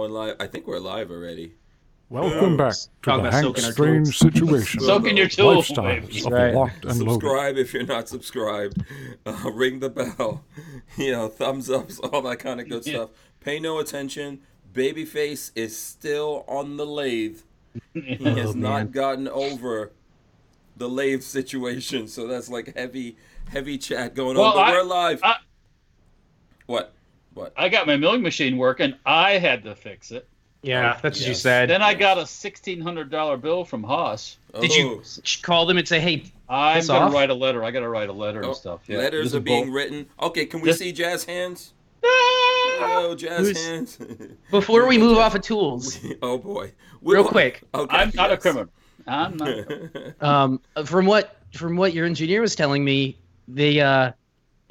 going live? I think we're live already. Welcome back to the Hank Strange Situation. Soaking your tools, Lifestyles of right. Locked and Loaded. Subscribe if you're not subscribed. Ring the bell. Thumbs ups, all that kind of good stuff. Pay no attention. Babyface is still on the lathe. He has not gotten over the lathe situation. So that's like heavy chat going on. But we're live. What? I got my milling machine working. I had to fix it. Yeah, that's what you said. Then I got a $1,600 bill from Haas. Did you call them and say, "Hey, I'm going to write a letter. I got to write a letter and stuff." Yeah. Letters are being written. Okay, can we see Jazz hands? Oh, Jazz hands. Before we move off of tools. Oh boy. Real quick. Okay, I'm not a criminal. I'm not a criminal. From what your engineer was telling me, the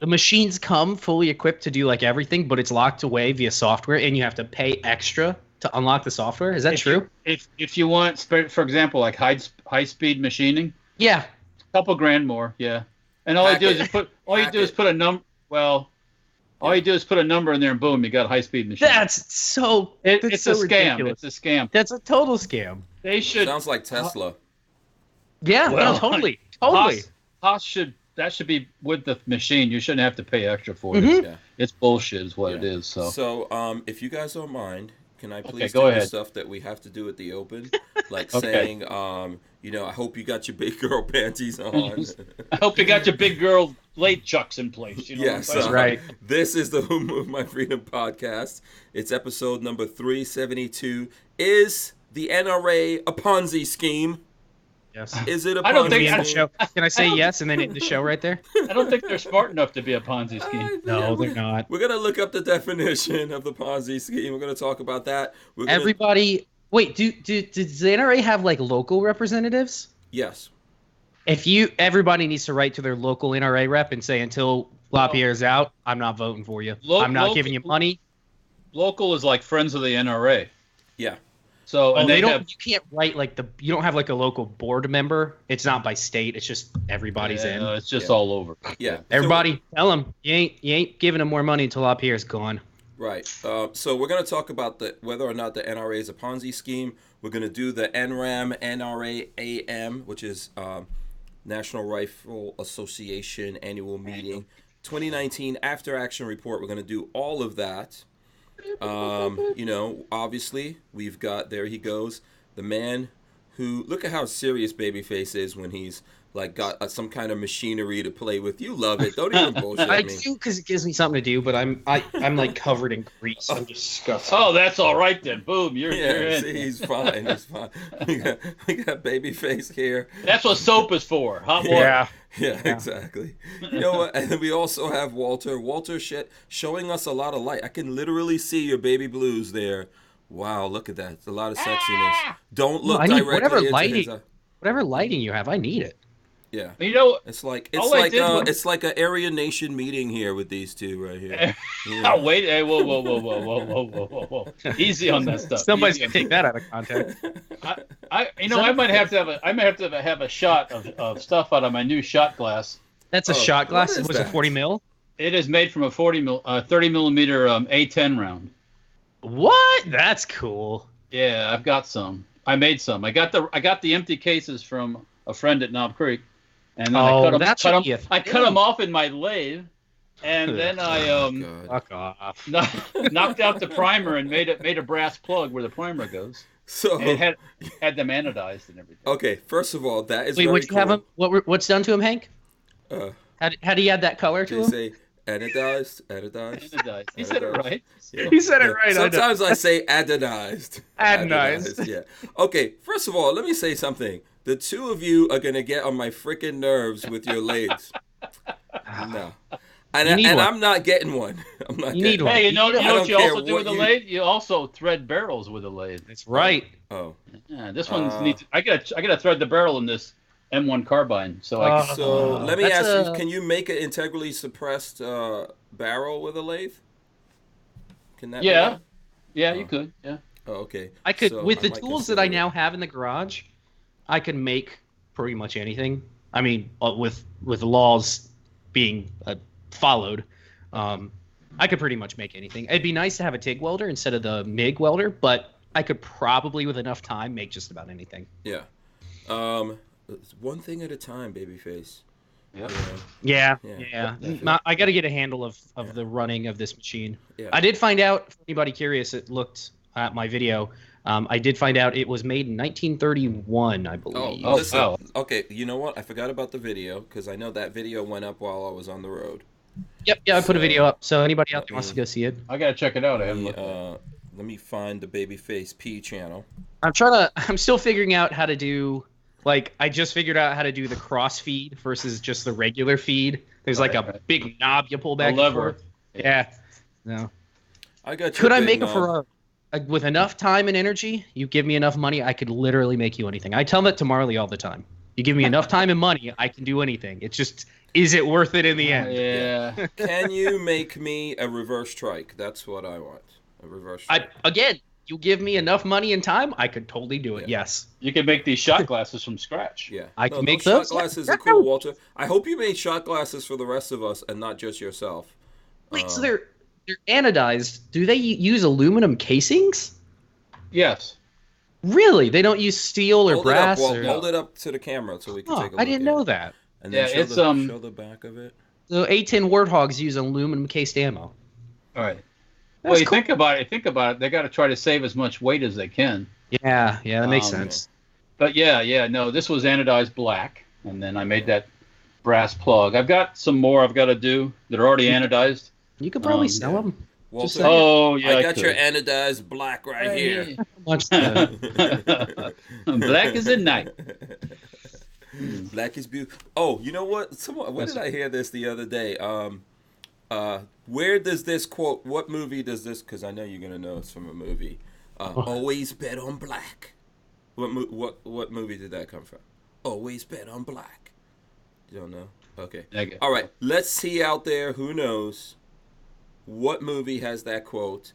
machines come fully equipped to do like everything, but it's locked away via software, and you have to pay extra to unlock the software. Is that true? If you want, for example, like high speed machining, yeah, a couple grand more, yeah. And all you do is put a number. Well, all you do is put a number in there, and boom, you got a high speed machine. It's so a scam. ridiculous. It's a scam. That's a total scam. They should. Sounds like Tesla. Yeah, no, totally. Haas should be with the machine. You shouldn't have to pay extra for it. Yeah. It's bullshit, is what it is. So, if you guys don't mind, can I please do the stuff that we have to do at the open? Like saying, I hope you got your big girl panties on. I hope you got your big girl late chucks in place. Yes, that's right. This is the Who Moved My Freedom podcast. It's episode number 372. Is the NRA a Ponzi scheme? Yes. Is it a Ponzi scheme? Can I say yes and then end the show right there? I don't think they're smart enough to be a Ponzi scheme. No, they're not. We're going to look up the definition of the Ponzi scheme. We're going to talk about that. Everybody, wait, does the NRA have like local representatives? Yes. Everybody needs to write to their local NRA rep and say, until LaPierre's out, I'm not voting for you. I'm not giving you money. Local is like friends of the NRA. Yeah. So you can't write you don't have like a local board member. It's not by state. It's just everybody's in. No, it's just all over. Yeah. Everybody, tell them you ain't giving them more money until LaPierre's gone. Right. So we're going to talk about whether or not the NRA is a Ponzi scheme. We're going to do the NRAAM, NRAAM, which is National Rifle Association annual meeting, 2019 after action report. We're going to do all of that. Obviously we've got, there he goes, the man who, look at how serious Babyface is when he's like got some kind of machinery to play with. You love it. Don't even bullshit me. I do, because it gives me something to do, but I'm like covered in grease. I'm disgusted. Oh, that's all right then. Boom, you're in. See, he's fine. He's fine. We got Babyface here. That's what soap is for. Hot water. Yeah, exactly. You know what? And then we also have Walter. Walter showing us a lot of light. I can literally see your baby blues there. Wow, look at that. It's a lot of sexiness. Don't look directly into his eye. Whatever lighting you have, I need it. Yeah. It's like an Aryan Nation meeting here with these two right here. Yeah. Oh, wait, hey, whoa. Easy on that stuff. Somebody's gonna take that out of context. I might have to have a shot of stuff out of my new shot glass. That's a shot glass. It was a 40 mil. It is made from a 30 millimeter A10 round. What? That's cool. Yeah, I've got some. I made some. I got the empty cases from a friend at Knob Creek, and then I cut them off in my lathe, and then I fuck off. knocked out the primer and made a brass plug where the primer goes. So and it had them anodized and everything. Okay, first of all, that is very cool. Have him? What's done to him, Hank? How do you add that color to him? Say anodized. He said it right. Yeah. He said it right. Sometimes I say anodized. Anodized. Yeah. Okay, first of all, let me say something. The two of you are going to get on my freaking nerves with your lathes. No. And I'm not getting one. I'm not getting one. Hey, you know what you also do with a lathe? You also thread barrels with a lathe. That's right. Oh. Yeah, this one needs. I gotta thread the barrel in this M1 carbine. So let me ask you: can you make an integrally suppressed barrel with a lathe? Can that? Yeah. Yeah, you could. Yeah. Oh, okay. I could with the tools that I now have in the garage. I can make pretty much anything. I mean, with laws being followed, I could pretty much make anything. It'd be nice to have a TIG welder instead of the MIG welder, but I could probably, with enough time, make just about anything. Yeah. One thing at a time, babyface. Yep. Yeah. I got to get a handle of the running of this machine. Yeah. I did find out, for anybody curious, it looked at my video. I did find out it was made in 1931, I believe. Listen, okay, you know what? I forgot about the video because I know that video went up while I was on the road. Yep, I put a video up, so anybody out there wants to go see it. I gotta check it out. Let me find the Babyface P channel. I'm still figuring out how to do, like, I just figured out how to do the cross feed versus just the regular feed. There's like a big knob you pull back and forth. Yeah. No. I got you. Could I make it for with enough time and energy? You give me enough money, I could literally make you anything. I tell that to Marley all the time. You give me enough time and money, I can do anything. It's just, is it worth it in the end? Yeah. Can you make me a reverse trike? That's what I want. A reverse trike. Again, you give me enough money and time, I could totally do it. Yes. You can make these shot glasses from scratch. Yeah. I can make those. Shot glasses are cool, Walter. I hope you made shot glasses for the rest of us and not just yourself. Wait, so they're anodized. Do they use aluminum casings? Yes. Really? They don't use steel or brass? Hold it up to the camera so we can take a look. I didn't know that. And then show the back of it. So A-10 Warthogs use aluminum cased ammo. All right. Well, think about it. They got to try to save as much weight as they can. Yeah, that makes sense. But no, this was anodized black, and then I made that brass plug. I've got some more I've got to do that are alread anodized. You could probably sell them. Walter, I got your anodized black right here. Black as the night. Black is beautiful. Oh, you know what? Where did I hear this the other day? Where does this quote? What movie does this? Because I know you're gonna know it's from a movie. Always bet on black. What movie did that come from? Always bet on black. You don't know? Okay. All right. Let's see out there. Who knows? What movie has that quote?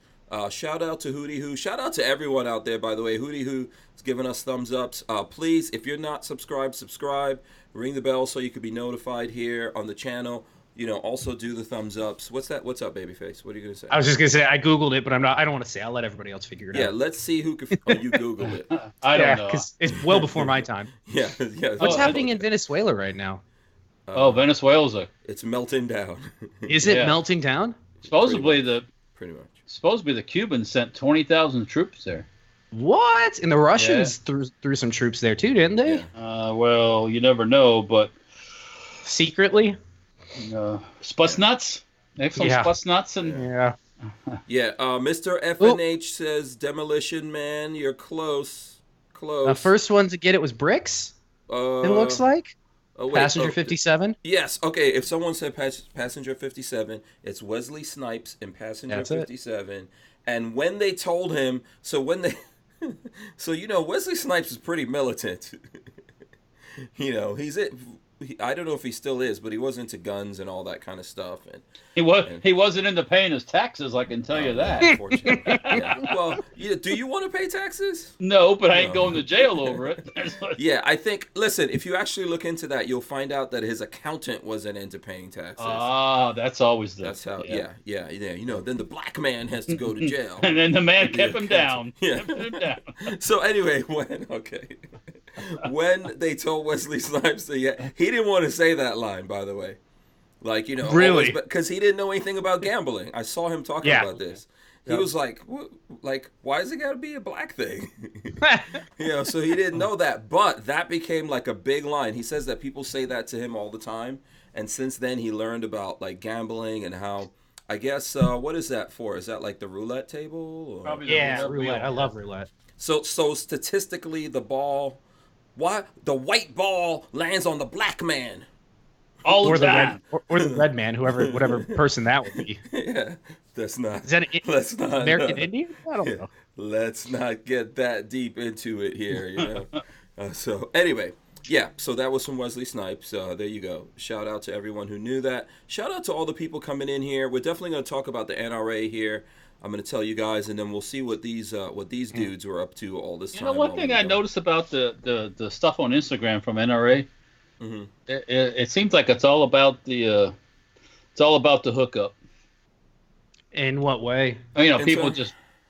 Shout out to Hootie Hoo. Shout out to everyone out there, by the way. Hootie Hoo is giving us thumbs ups. Please, if you're not subscribed, subscribe. Ring the bell so you can be notified here on the channel. Also do the thumbs ups. What's that? What's up, Babyface? What are you going to say? I was just going to say, I Googled it, but I don't want to say. I'll let everybody else figure it out. Yeah, let's see who can. You Googled it. I don't know. Because it's well before my time. Yeah. What's happening in Venezuela right now? Venezuela's it's melting down. Is it melting down? Supposedly pretty much. Supposedly the Cubans sent 20,000 troops there. What? And the Russians threw some troops there too, didn't they? Yeah. Well, you never know, but secretly. Sputnuts. They have some Sputnuts and Mr. FNH says Demolition Man, you're close. The first one to get it was Bricks. It looks like. Passenger 57? Yes. Okay. If someone said Passenger 57, it's Wesley Snipes in Passenger 57. And when they told him, Wesley Snipes is pretty militant. I don't know if he still is, but he was into guns and all that kind of stuff. And he wasn't into paying his taxes, I can tell you that. Unfortunately. Well, do you want to pay taxes? No, but I ain't going to jail over it. Yeah, I think. Listen, if you actually look into that, you'll find out that his accountant wasn't into paying taxes. That's always that's how. Yeah. Then the black man has to go to jail, and then the man kept him down. Yeah. Kept him down. So anyway, when they told Wesley Snipes that he didn't want to say that line, by the way. Really? Because he didn't know anything about gambling. I saw him talking about this. He was like, why is it got to be a black thing? So he didn't know that. But that became like a big line. He says that people say that to him all the time. And since then, he learned about like gambling and how, I guess, what is that for? Is that like the roulette table? Or? Probably roulette. I love roulette. So statistically, the white ball lands on the black man. Or the red man, whatever person that would be. Yeah, that's not. Is that American Indian? I don't know. Let's not get that deep into it here. So anyway, so that was from Wesley Snipes. There you go. Shout out to everyone who knew that. Shout out to all the people coming in here. We're definitely going to talk about the NRA here. I'm going to tell you guys, and then we'll see what these dudes were up to all this time. One thing I noticed about the stuff on Instagram from NRA, it seems like it's all about the hookup. In what way? You know,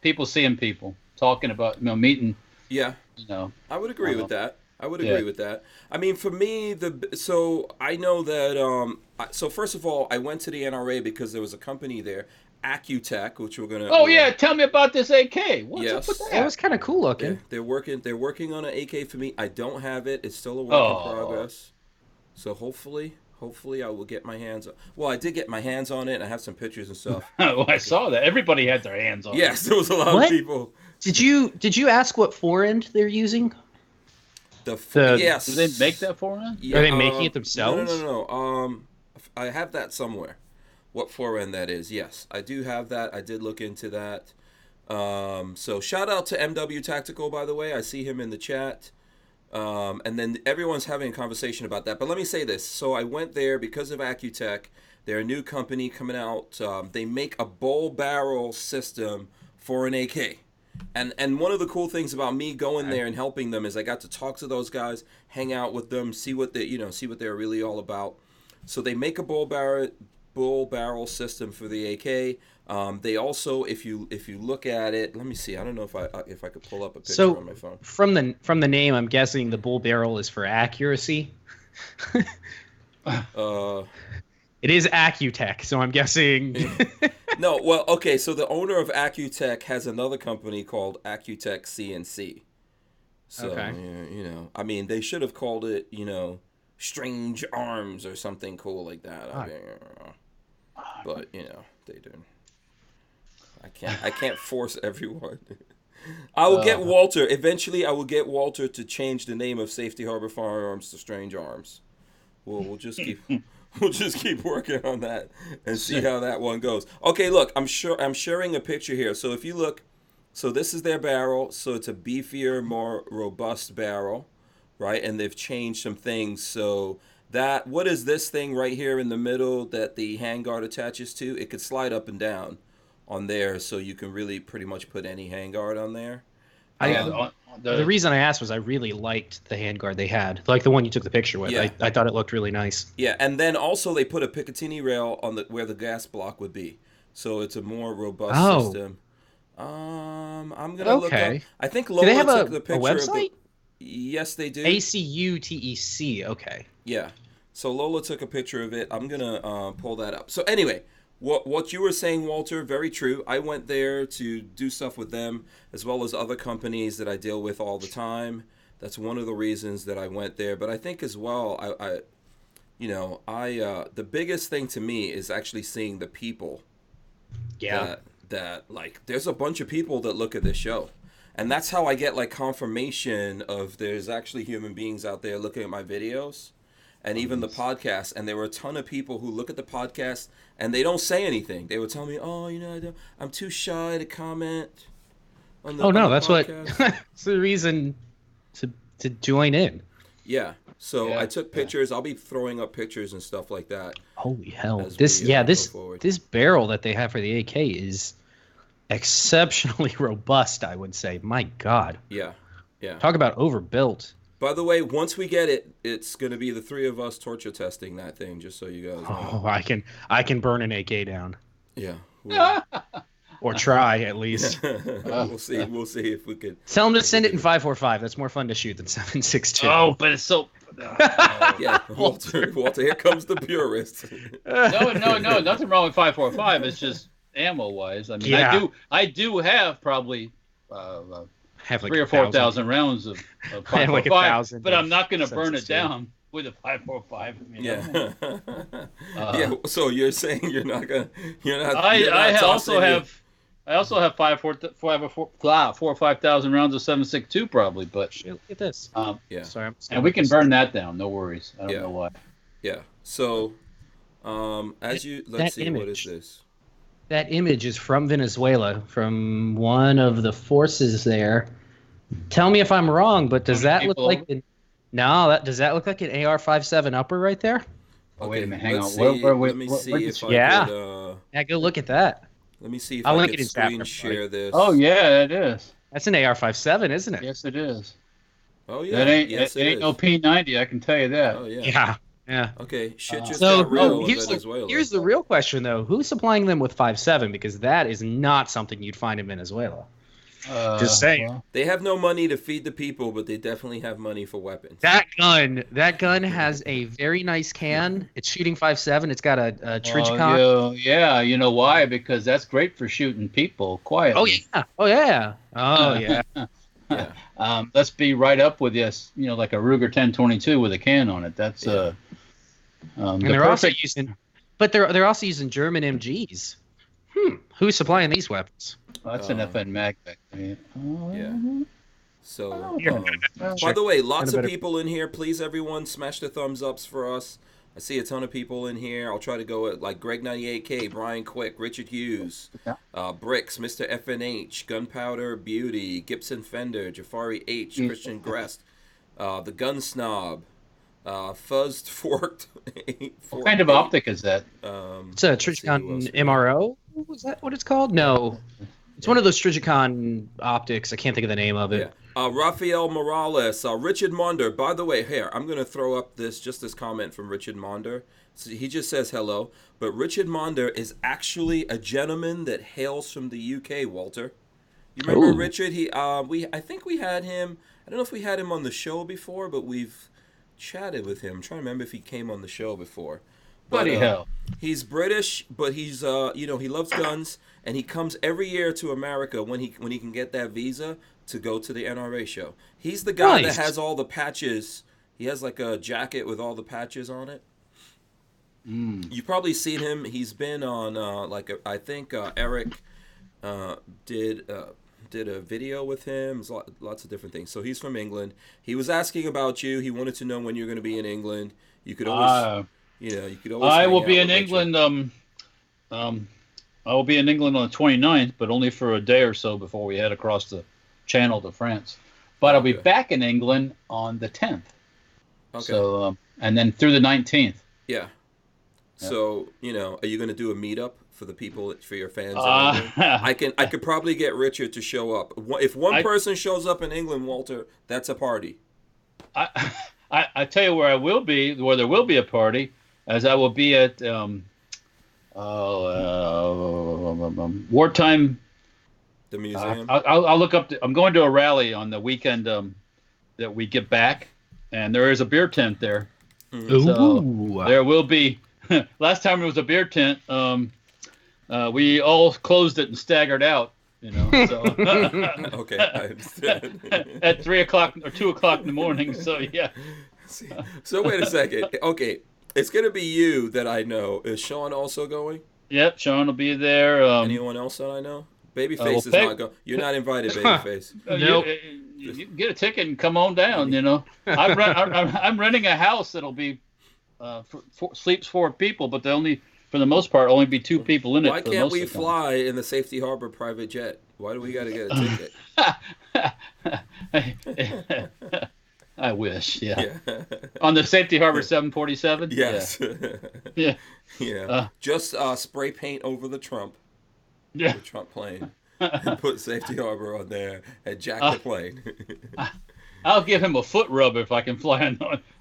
people seeing people talking about, you know, meeting. Yeah. You know, I would agree with that. I would agree with that. I mean, for me, so I know that. So first of all, I went to the NRA because there was a company there, Accutech, which we're gonna. Oh yeah, tell me about this AK. What's up with that? It was kind of cool looking. They're working on an AK for me. I don't have it. It's still a work in progress. So hopefully I will get my hands on. Well, I did get my hands on it, and I have some pictures and stuff. Oh, I saw that. Everybody had their hands on it. Yes, there was a lot of people. Did you ask what forend they're using? Yes. Do they make that forend? Yeah, are they making it themselves? No. I have that somewhere. What forend that is? Yes, I do have that. I did look into that. So shout out to MW Tactical, by the way. I see him in the chat. And then everyone's having a conversation about that. But let me say this. So I went there because of Accutech. They're a new company coming out. They make a bowl barrel system for an AK. And one of the cool things about me going there and helping them is I got to talk to those guys, hang out with them, see what they're really all about. So they make a bull barrel system for the AK. They also, if you look at it, let me see. I don't know if I could pull up a picture on my phone. From the name, I'm guessing the bull barrel is for accuracy. It is Accutech, so I'm guessing. No, well, okay. So the owner of Accutech has another company called Accutech CNC. So you know, I mean, they should have called it, you know, Strange Arms or something cool like that. I mean, but you know, they didn't. I can't force everyone. I will get Walter. Eventually, I will get Walter to change the name of Safety Harbor Firearms to Strange Arms. We'll just keep working on that and see how that one goes. Okay, look, I'm sharing a picture here. So if you look, so this is their barrel. So it's a beefier, more robust barrel, right? And they've changed some things. So what is this thing right here in the middle that the handguard attaches to? It could slide up and down on there, so you can really pretty much put any handguard on there. The reason I asked was I really liked the handguard they had, like the one you took the picture with. Yeah. I thought it looked really nice. Yeah, and then also they put a Picatinny rail on where the gas block would be, so it's a more robust system. I'm gonna look up. I think Lola took the picture. A website? Yes, they do. ACUTEC. Okay. Yeah. So Lola took a picture of it. I'm gonna pull that up. So anyway. What you were saying, Walter, very true. I went there to do stuff with them, as well as other companies that I deal with all the time. That's one of the reasons that I went there. But I think as well, the biggest thing to me is actually seeing the people. Yeah. That like, there's a bunch of people that look at this show. And that's how I get like confirmation of there's actually human beings out there looking at my videos. And even the podcast, and there were a ton of people who look at the podcast and they don't say anything. They would tell me, "Oh, you know, I'm too shy to comment." On the, that's podcast. That's the reason to join in. Yeah. So I took pictures. I'll be throwing up pictures and stuff like that. Holy hell! This barrel that they have for the AK is exceptionally robust, I would say. My God. Yeah. Talk about overbuilt. By the way, once we get it, it's going to be the three of us torture testing that thing, just so you guys know. Oh, I can burn an AK down. Yeah. Or try, at least. We'll see if we can. Tell them to send it in 545. That's more fun to shoot than 7.62. Oh, but it's so... Yeah, Walter, here comes the purist. No, nothing wrong with 545. It's just ammo-wise. I mean, I do have probably... have like 3,000 or 4,000 rounds of 545, like 1,000, but I'm not going to burn it down with a 545. Yeah. So you're saying you're not. I also have 4,000 or 5,000 rounds of 7.62 probably, but look at this. Sorry, and we can burn that down. No worries. I don't know why. Yeah. So, let's see. What is this? That image is from Venezuela, from one of the forces there. Tell me if I'm wrong, but does that look like does that look like an AR-57 upper right there? Oh, wait a minute, hang on. Let me see if I could, go look at that. Let me see if I can screen share this. Oh yeah, it is. That's an AR-57, isn't it? Yes, it is. Oh yeah. It ain't no P90, I can tell you that. Oh yeah. Yeah. Yeah. Okay, shit just got real in Venezuela. Here's the real question, though. Who's supplying them with 5.7? Because that is not something you'd find in Venezuela. Just saying. Well, they have no money to feed the people, but they definitely have money for weapons. That gun has a very nice can. It's shooting 5.7. It's got a Trigicon. yeah, you know why? Because that's great for shooting people quietly. Oh yeah. Yeah. Let's be right up with this. You know, like a Ruger 1022 with a can on it. That's and they're also using German MGs. Who's supplying these weapons? Well, that's an FN Mag back there. Yeah. So, by the way, lots of people in here. Please, everyone, smash the thumbs ups for us. I see a ton of people in here. I'll try to go at like Greg98K, Brian Quick, Richard Hughes, Bricks, Mr. FNH, Gunpowder Beauty, Gibson Fender, Jafari H, Christian Grest, the Gun Snob, Fuzzed Forked. What kind of optic is that? It's a Trigicon MRO. Was that what it's called? No. It's one of those Trigicon optics. I can't think of the name of it. Yeah. Rafael Morales, Richardmondo. By the way, here, I'm going to throw up this comment from Richardmondo. So he just says hello. But Richardmondo is actually a gentleman that hails from the UK, Walter. You remember Richard? I think we had him. I don't know if we had him on the show before, but we've chatted with him. I'm trying to remember if he came on the show before. Bloody hell. He's British, but he's he loves guns, and he comes every year to America when he can get that visa to go to the NRA show. He's the guy that has all the patches. He has like a jacket with all the patches on it. You've probably seen him. He's been on I think Eric did a video with him. Lots of different things. So he's from England. He was asking about you. He wanted to know when you're going to be in England. You could always. You could always. I will be in England. I will be in England on the 29th, but only for a day or so before we head across the Channel to France. But I'll be back in England on the 10th. Okay. So and then through the 19th. Yeah. So are you going to do a meetup for the people, for your fans? I could probably get Richard to show up. If one person shows up in England, Walter, that's a party. I tell you where I will be, where there will be a party. As I will be at wartime. The museum. I'll look up. I'm going to a rally on the weekend that we get back, and there is a beer tent there. So there will be. Last time there was a beer tent. We all closed it and staggered out. So okay, I understand. At 3 o'clock or 2 o'clock in the morning. So yeah. So wait a second. Okay. It's going to be you that I know. Is Sean also going? Yep, Sean will be there. Anyone else that I know? Babyface is not going. You're not invited, Babyface. Nope. You can get a ticket and come on down, I'm renting a house that'll be sleeps 4 people, but for the most part, only be 2 people in it. Why can't we fly in the Safety Harbor private jet? Why do we got to get a ticket? I wish, yeah. On the Safety Harbor 747? Yes. Yeah. Just spray paint over the Trump. Yeah. The Trump plane. And put Safety Harbor on there and jack the plane. I'll give him a foot rub if I can fly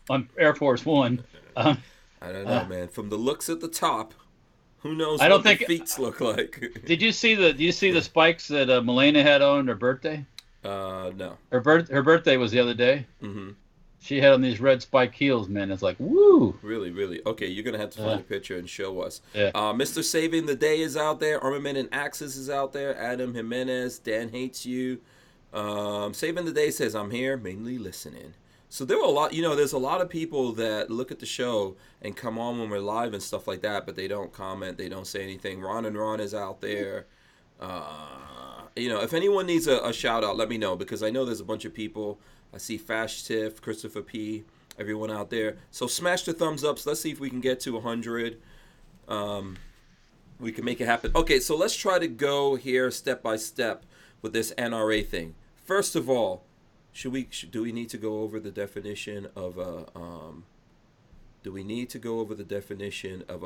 on Air Force One. I don't know, man. From the looks at the top, who knows what the feet look like. Did you see the spikes that Milena had on her birthday? No. Her birthday was the other day. Mm-hmm. She had on these red spike heels, man. It's like, woo. Really, really. Okay, you're going to have to find a picture and show us. Yeah. Mr. Saving the Day is out there. Armament and Axis is out there. Adam Jimenez. Dan Hates You. Saving the Day says, I'm here, mainly listening. So there were a lot, there's a lot of people that look at the show and come on when we're live and stuff like that, but they don't comment. They don't say anything. Ron and Ron is out there. If anyone needs a shout out, let me know, because I know there's a bunch of people. I see Fash Tiff, Christopher P, everyone out there. So smash the thumbs ups. Let's see if we can get to 100. We can make it happen. Okay, so let's try to go here step by step with this NRA thing. First of all, do we need to go over the definition of a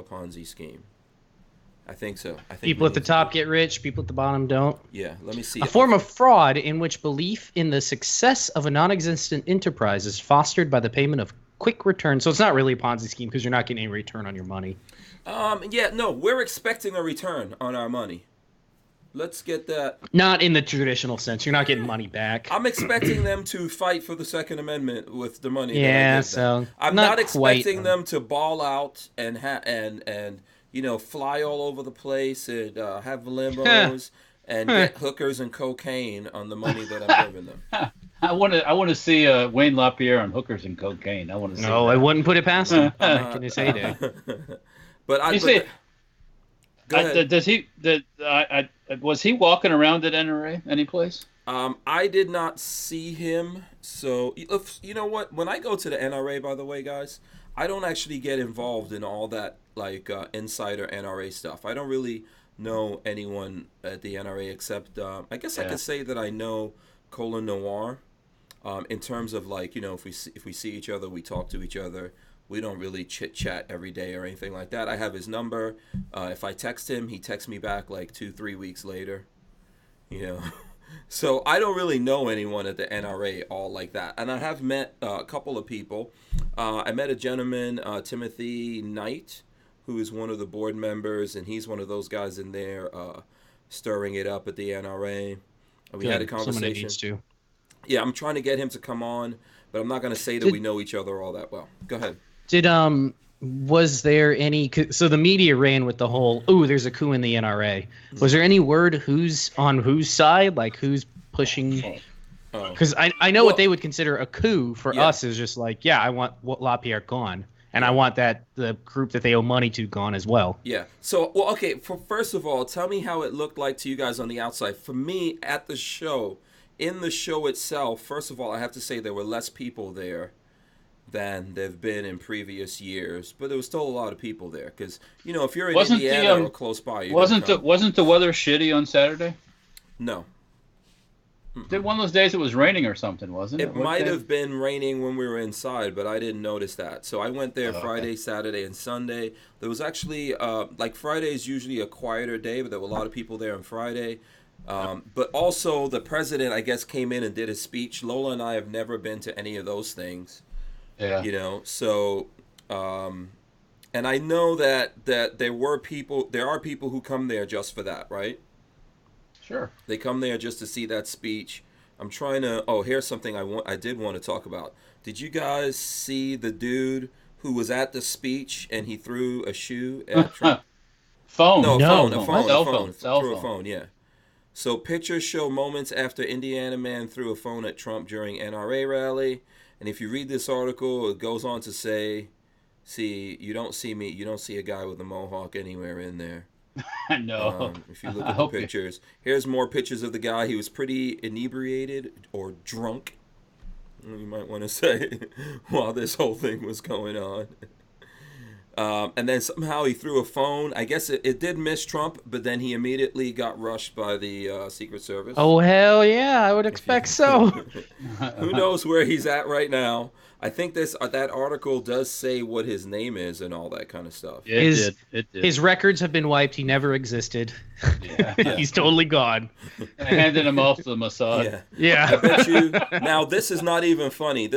Ponzi scheme? I think so. People at the top get rich, people at the bottom don't. Yeah, let me see. A form of fraud in which belief in the success of a non-existent enterprise is fostered by the payment of quick return. So it's not really a Ponzi scheme because you're not getting any return on your money. Yeah, no, we're expecting a return on our money. Let's get that. Not in the traditional sense. You're not getting money back. I'm expecting them to fight for the Second Amendment with the money. Yeah, that I give them. so I'm not expecting them to ball out and fly all over the place and have limos and get hookers and cocaine on the money that I'm giving them. I want to see Wayne LaPierre on hookers and cocaine. I want to see. No, I wouldn't put it past him. I'm not gonna say that. Was he walking around at NRA any place? I did not see him. So you know what? When I go to the NRA, by the way, guys, I don't actually get involved in all that insider NRA stuff. I don't really know anyone at the NRA except I guess I could say that I know Colin Noir. In terms of if we see each other, we talk to each other. We don't really chit chat every day or anything like that. I have his number. If I text him, he texts me back 2-3 weeks later. So I don't really know anyone at the NRA all like that. And I have met a couple of people. I met a gentleman, Timothy Knight, who is one of the board members, and he's one of those guys in there stirring it up at the NRA. We had a conversation. Somebody needs to. Yeah, I'm trying to get him to come on, but I'm not going to say that we know each other all that well. Go ahead. Was there any, so the media ran with the whole, there's a coup in the NRA. Was there any word who's on whose side, who's pushing? Because I know what they would consider a coup for us is just I want LaPierre gone. And I want the group that they owe money to gone as well. Yeah. So, okay, first of all, tell me how it looked like to you guys on the outside. For me, at the show, in the show itself, first of all, I have to say there were less people there than there've been in previous years, but there was still a lot of people there because if you're in Indiana or close by, wasn't the weather shitty on Saturday? No. Did one of those days it was raining or something, wasn't it? It might have been raining when we were inside, but I didn't notice that. So I went there Friday, Saturday, and Sunday. There was actually Friday is usually a quieter day, but there were a lot of people there on Friday. But also the president, I guess, came in and did a speech. Lola and I have never been to any of those things. Yeah. So, and I know that there are people who come there just for that, right? Sure. They come there just to see that speech. I'm trying to. Here's something I did want to talk about. Did you guys see the dude who was at the speech and he threw a shoe at Trump? Phone. No, a phone. Cell Threw a phone. Yeah. So pictures show moments after Indiana man threw a phone at Trump during NRA rally. And if you read this article, it goes on to say, you don't see a guy with a mohawk anywhere in there. No. If you look at the pictures. Here's more pictures of the guy. He was pretty inebriated or drunk, you might want to say, while this whole thing was going on. And then somehow he threw a phone. I guess it did miss Trump, but then he immediately got rushed by the Secret Service. Oh, hell yeah. I would expect so. Who knows where he's at right now. I think that article does say what his name is and all that kind of stuff. It did. His records have been wiped. He never existed. Yeah. He's totally gone. I handed him off to the Mossad. Yeah. I bet you. Now, this is not even funny.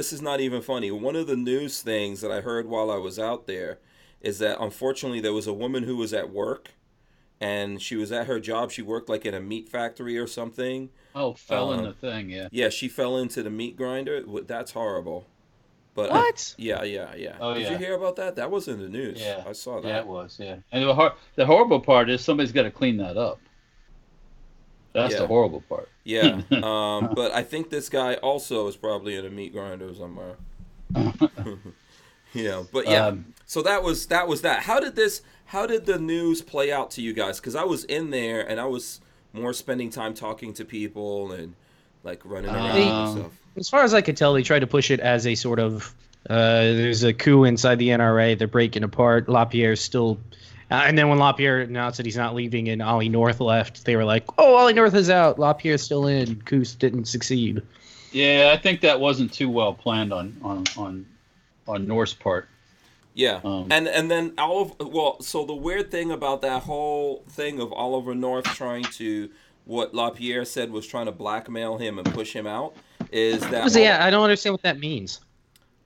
One of the news things that I heard while I was out there is that unfortunately there was a woman who was at work and she was at her job. She worked in a meat factory or something. Oh, fell in the thing, yeah. Yeah, she fell into the meat grinder. That's horrible. But what? Yeah. Oh, Did you hear about that? That was in the news. Yeah. I saw that. Yeah, it was, yeah. And the horrible part is somebody's got to clean that up. That's the horrible part. Yeah. But I think this guy also is probably in a meat grinder somewhere. But yeah. So that was that. How did the news play out to you guys? Because I was in there and I was more spending time talking to people and running around and stuff. As far as I could tell, they tried to push it as a sort of there's a coup inside the NRA. They're breaking apart. LaPierre's still, and then when LaPierre announced that he's not leaving and Ollie North left, they were like, "Oh, Ollie North is out. LaPierre's still in. Coup didn't succeed." Yeah, I think that wasn't too well planned on North's part. Yeah, and then so the weird thing about that whole thing of Oliver North trying to, what LaPierre said was trying to blackmail him and push him out, is that... I don't understand what that means.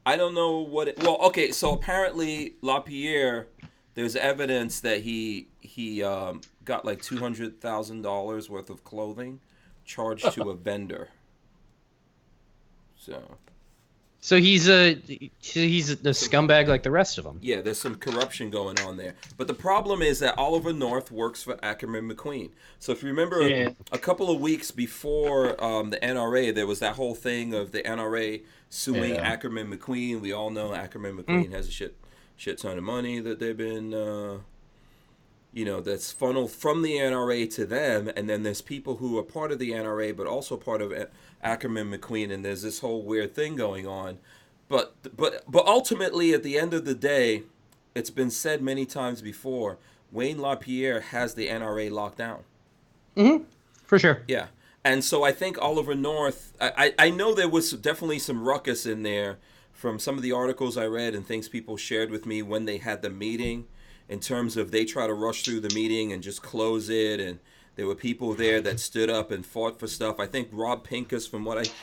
I don't know what. Well, okay. So apparently, LaPierre, there's evidence that he got like $200,000 worth of clothing charged to a vendor. So he's a scumbag like the rest of them. Yeah, there's some corruption going on there. But the problem is that Oliver North works for Ackerman McQueen. So if you remember a couple of weeks before the NRA, there was that whole thing of the NRA suing Ackerman McQueen. We all know Ackerman McQueen has a shit ton of money that they've been, that's funneled from the NRA to them. And then there's people who are part of the NRA, but also part of Ackerman McQueen. And there's this whole weird thing going on. But ultimately, at the end of the day, it's been said many times before, Wayne LaPierre has the NRA locked down. Mm-hmm. For sure. Yeah. And so I think Oliver North, I know there was definitely some ruckus in there from some of the articles I read and things people shared with me when they had the meeting, in terms of they try to rush through the meeting and just close it, and there were people there that stood up and fought for stuff. I think Rob Pincus,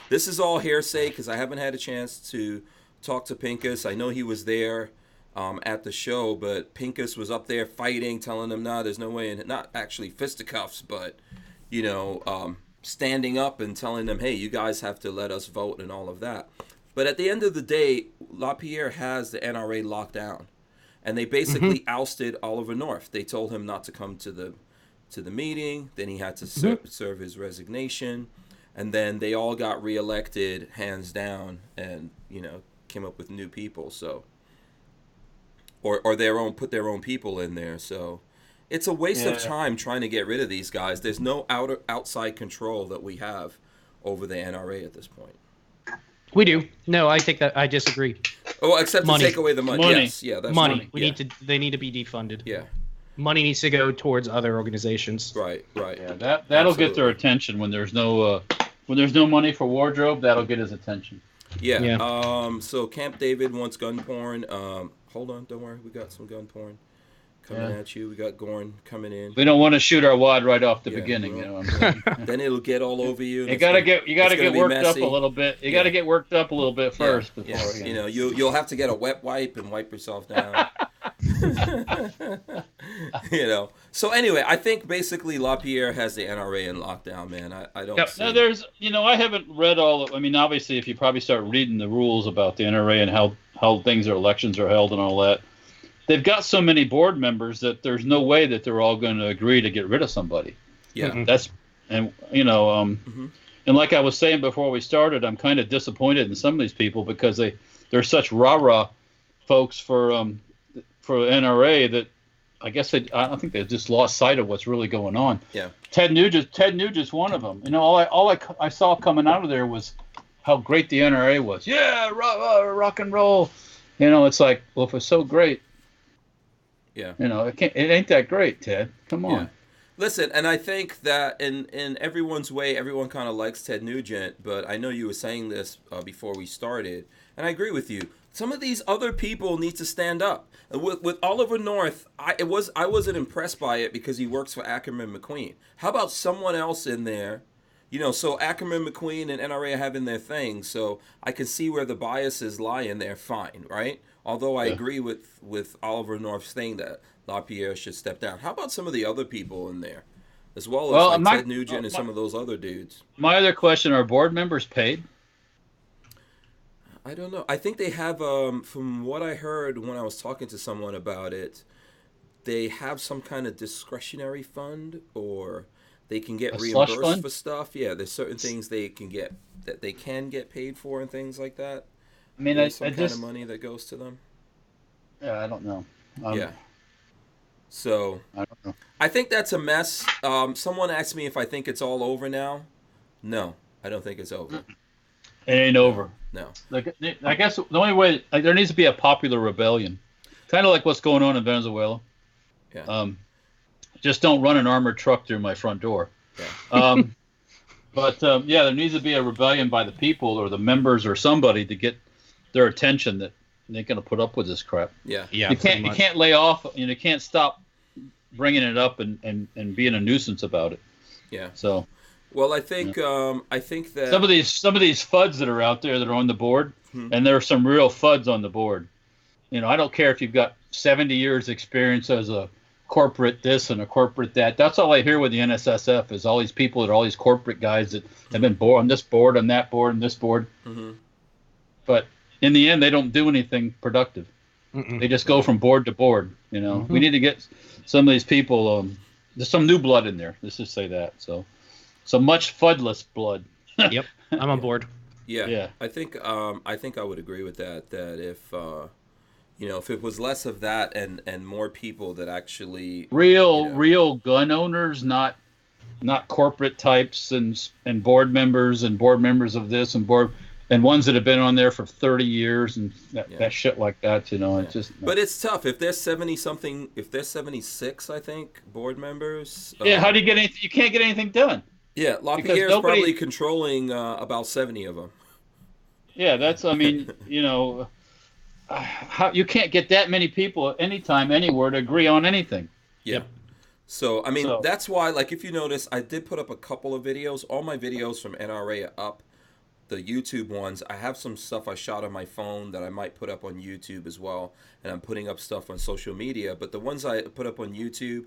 this is all hearsay because I haven't had a chance to talk to Pincus. I know he was there at the show, but Pincus was up there fighting, telling them, nah, there's no way, and not actually fisticuffs, but, standing up and telling them, hey, you guys have to let us vote and all of that. But at the end of the day, LaPierre has the NRA locked down. And they basically ousted Oliver North. They told him not to come to the meeting. Then he had to serve his resignation. And then they all got reelected hands down and, came up with new people. So, or put their own people in there. So it's a waste of time trying to get rid of these guys. There's no outside control that we have over the NRA at this point. We do. No, I think that I disagree. Oh, except money. To take away the money. Yes, yeah, that's money. They need to be defunded. Yeah. Money needs to go towards other organizations. Right. Yeah, that'll get their attention when there's no money for wardrobe. That'll get his attention. Yeah. So Camp David wants gun porn. Hold on, don't worry, we got some gun porn coming at you. We got Gorn coming in. We don't want to shoot our wad right off the beginning. Well, then it'll get all over you. You gotta get worked up a little bit. You gotta get worked up a little bit first. Before, you'll have to get a wet wipe and wipe yourself down. So anyway, I think basically LaPierre has the NRA in lockdown, man. I don't. See... Now there's, I haven't read all of. I mean, obviously, if you probably start reading the rules about the NRA and how elections are held and all that, they've got so many board members that there's no way that they're all going to agree to get rid of somebody. Yeah. And like I was saying before we started, I'm kind of disappointed in some of these people because they're such rah-rah folks for NRA that I guess I don't think they just lost sight of what's really going on. Yeah. Ted Nugent's one of them. All I saw coming out of there was how great the NRA was. Yeah, rock and roll. It's like, well, if it's so great, it ain't that great, Ted. Come on. Yeah. Listen, and I think that in everyone's way, everyone kind of likes Ted Nugent, but I know you were saying this before we started, and I agree with you. Some of these other people need to stand up. With Oliver North, I wasn't impressed by it because he works for Ackerman McQueen. How about someone else in there? So Ackerman McQueen and NRA are having their thing, so I can see where the biases lie in there, fine, right? Although I agree with Oliver North's thing that LaPierre should step down. How about some of the other people in there? As well as Ted Nugent and some of those other dudes. My other question, are board members paid? I don't know. I think they have, from what I heard when I was talking to someone about it, they have some kind of discretionary fund, or they can get reimbursed for stuff. Yeah, there's certain things they can get paid for and things like that. I mean, there's some kind of money that goes to them. Yeah, I don't know. So I don't know. I think that's a mess. Someone asked me if I think it's all over now. No, I don't think it's over. It ain't over. No. I guess the only way there needs to be a popular rebellion, kind of like what's going on in Venezuela. Yeah. Just don't run an armored truck through my front door. Yeah. But there needs to be a rebellion by the people or the members or somebody to get their attention that they're going to put up with this crap. Yeah. You can't lay off. You can't stop bringing it up and being a nuisance about it. Yeah. So. Well, I think that Some of these FUDs that are out there that are on the board, and there are some real FUDs on the board. I don't care if you've got 70 years experience as a corporate this and a corporate that. That's all I hear with the NSSF is all these people that are all these corporate guys that have been on this board, on that board, and this board. But in the end, they don't do anything productive. They just go from board to board. We need to get some of these people. There's some new blood in there. Let's just say that. So much FUDless blood. Yep, I'm on board. Yeah. I think I would agree with that. That if it was less of that and more people that actually real gun owners, not corporate types and board members of this and ones that have been on there for 30 years and that shit like that, it's just. But it's tough if there's 70-something, if there's 76, I think, board members. How do you get anything? You can't get anything done. Yeah, LaPierre is probably controlling about 70 of them. Yeah, that's. I mean, how you can't get that many people anytime, anywhere to agree on anything. Yeah. So I mean, that's why. Like, if you notice, I did put up a couple of videos. All my videos from NRA are up. The YouTube ones, I have some stuff I shot on my phone that I might put up on YouTube as well, and I'm putting up stuff on social media. But the ones I put up on YouTube,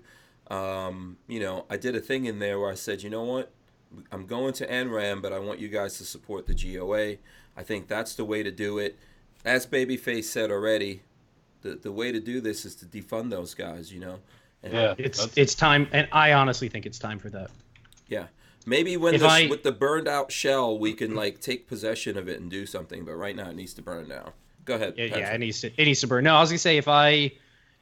I did a thing in there where I said, you know what, I'm going to NRAAM, but I want you guys to support the GOA. I think that's the way to do it. As Babyface said already, the way to do this is to defund those guys, And it's time, and I honestly think it's time for that. Yeah. Maybe with the burned out shell, we can take possession of it and do something. But right now, it needs to burn down. Go ahead. Yeah, it needs to burn. No, I was gonna say